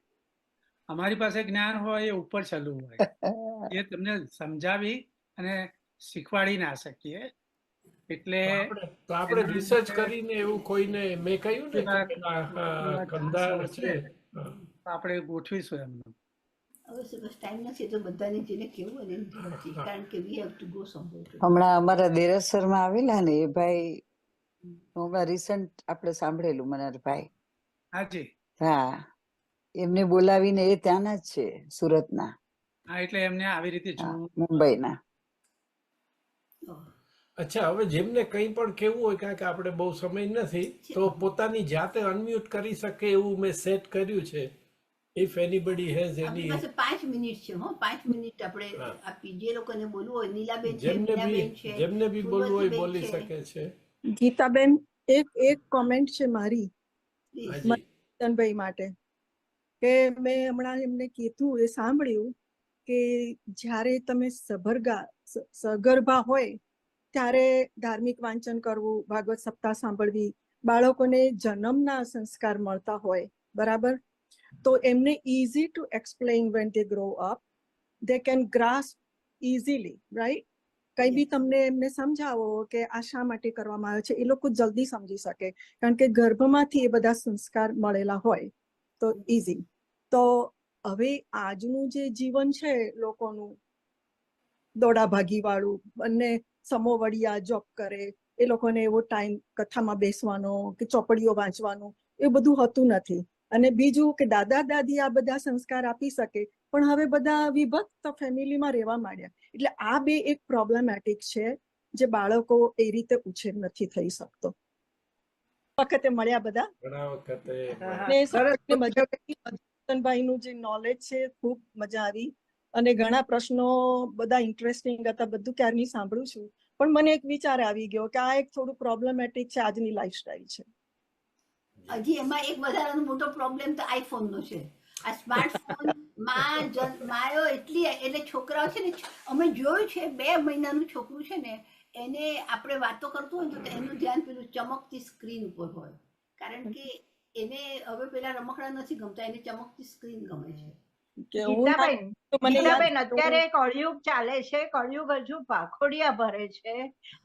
અમારી પાસે જ્ઞાન હોય એ ઉપર છલું હોય, એ તમને સમજાવી અને શીખવાડી ના શકીએ. એટલે તો આપણે રિસર્ચ કરીને એવું કોઈને, મેં કહ્યું ને કંદાર છે, આપણે ગોઠવીશું એમનું. હવે ટાઈમ નથી તો બધાને જેને કેવું હોય એને ઝડપથી, કારણ કે વી હેવ ટુ ગો સમવેર. હમણાં અમારા દેરાસરમાં આવેલા ને એ ભાઈ, હમણાં રિસન્ટ આપણે સાંભળેલું મનહરભાઈ. હાજી. હા, એમને બોલાવીને, એ ત્યાંના જ છે, સુરતના. હા, એટલે એમને આવી રીતે મુંબઈના. અચ્છા, હવે જેમને કંઈ પણ કેવું હોય, કારણ કે આપણે બહુ સમય નથી, તો પોતાની જાતે અનમ્યુટ કરી શકે એવું મેં સેટ કર્યું છે. If anybody has any, 5 minute છે. 5 મિનિટ આપણે આપી, જે લોકોને બોલવું હોય. નીલાબેન છે, જેમને બી બોલવું હોય બોલી શકે છે. ગીતાબેન, એક કોમેન્ટ છે મારી મનોહરભાઈ માટે, કે મેં હમણાં એમને કીધું, એ સાંભળ્યું કે જ્યારે તમે સગર્ભા હોય ત્યારે ધાર્મિક વાંચન કરવું, ભાગવત સપ્તાહ સાંભળવી, બાળકોને જન્મના સંસ્કાર મળતા હોય, બરાબર? તો એમને easy to explain when they grow up, they can grasp easily, right? કઈ બી તમને એમને સમજાવો કે આ શા માટે કરવામાં આવે છે, એ લોકો જલ્દી સમજી શકે, કારણ કે ગર્ભમાંથી એ બધા સંસ્કાર મળેલા હોય, તો ઈઝી. તો હવે આજનું જે જીવન છે લોકોનું, દોડાભાગી વાળું, બંને સમોવડિયા જોબ કરે, એ લોકોને એવો ટાઈમ કથામાં બેસવાનો કે ચોપડીઓ વાંચવાનું એ બધું હોતું નથી. અને બીજું કે દાદા દાદી આ બધા સંસ્કાર આપી શકે, પણ હવે બધા વિભક્ત ફેમિલીમાં રહેવા માંડ્યા. એટલે આ બે એક પ્રોબ્લેમેટિક છે, જે બાળકો એ રીતે ઉછેર નથી થઈ શકતો. વખતે મળ્યા બધા, મધુસૂદનભાઈ નું જે નોલેજ છે ખૂબ મજા આવી, અને ઘણા પ્રશ્નો બધા ઇન્ટરેસ્ટિંગ હતા, બધું ક્યારની સાંભળું છું. પણ મને એક વિચાર આવી ગયો કે આ એક થોડું પ્રોબ્લેમેટિક છે આજની લાઈફસ્ટાઈલ છે. હજી એમાં એક વધારાનો મોટો પ્રોબ્લેમ તો આઈફોન નો છે. આ સ્માર્ટફોન માયો એટલી, એટલે છોકરાઓ છે ને, અમે જોયું છે 2 મહિનાનું છોકરું છે ને, એને આપણે વાતો કરતું હોય તો એનું ધ્યાન પેલું ચમકતી સ્ક્રીન ઉપર હોય, કારણ કે એને હવે પેલા રમકડા નથી ગમતા, એને ચમકતી સ્ક્રીન ગમે છે. ગીતાબેન, અત્યારે કળિયુગ ચાલે છે, કળિયુગ હજુ ભાખોડિયા ભરે છે,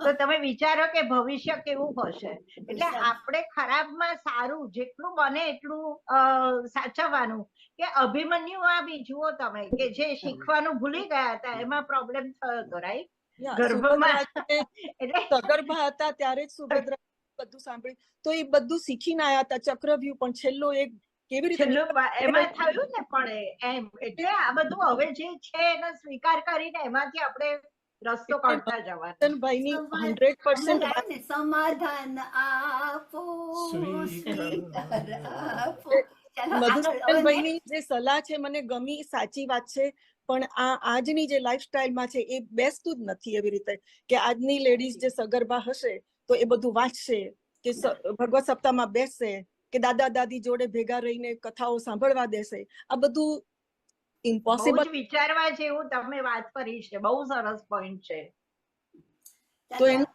તો તમે વિચારો કે ભવિષ્ય કેવું હશે. એટલે આપણે ખરાબમાં સારું જેટલું બને એટલું સાચવવાનું. કે અભિમન્યુમાં બી જુઓ તમે, કે જે શીખવાનું ભૂલી ગયા હતા એમાં પ્રોબ્લેમ થયો હતો, રાઈટ? ગર્ભમાં સગર્ભા હતા ત્યારે જ સુભદ્રા બધું સાંભળ્યું, તો એ બધું શીખીને આવ્યા હતા. ચક્રવ્યૂહ પણ છેલ્લો એક કેવી રીતે એમાં થયું ને પણ એમ એટલે આ બધું હવે જે છે એનો સ્વીકાર કરીને એમાંથી આપણે રસ્તો કાઢતા જવાનો. ભાઈની 100% સમાધાન આપો, સ્વીકાર આપો. મધુસૂદનભાઈની જે સલાહ છે મને ગમી, સાચી વાત છે, પણ આજની જે લાઈફસ્ટાઈલમાં છે એ બેસતું જ નથી એવી રીતે કે આજની લેડીઝ જે સગર્ભા હશે તો એ બધું વાંચશે કે ભગવત સપ્તાહમાં બેસશે કે દાદા દાદી જોડે ભેગા રહીને કથાઓ સાંભળવા દેશે. આ બધું ઇમ્પોસિબલ. વિચારવા જેવું તમે વાત કરી છે, બહુ સરસ પોઈન્ટ છે. તો એનું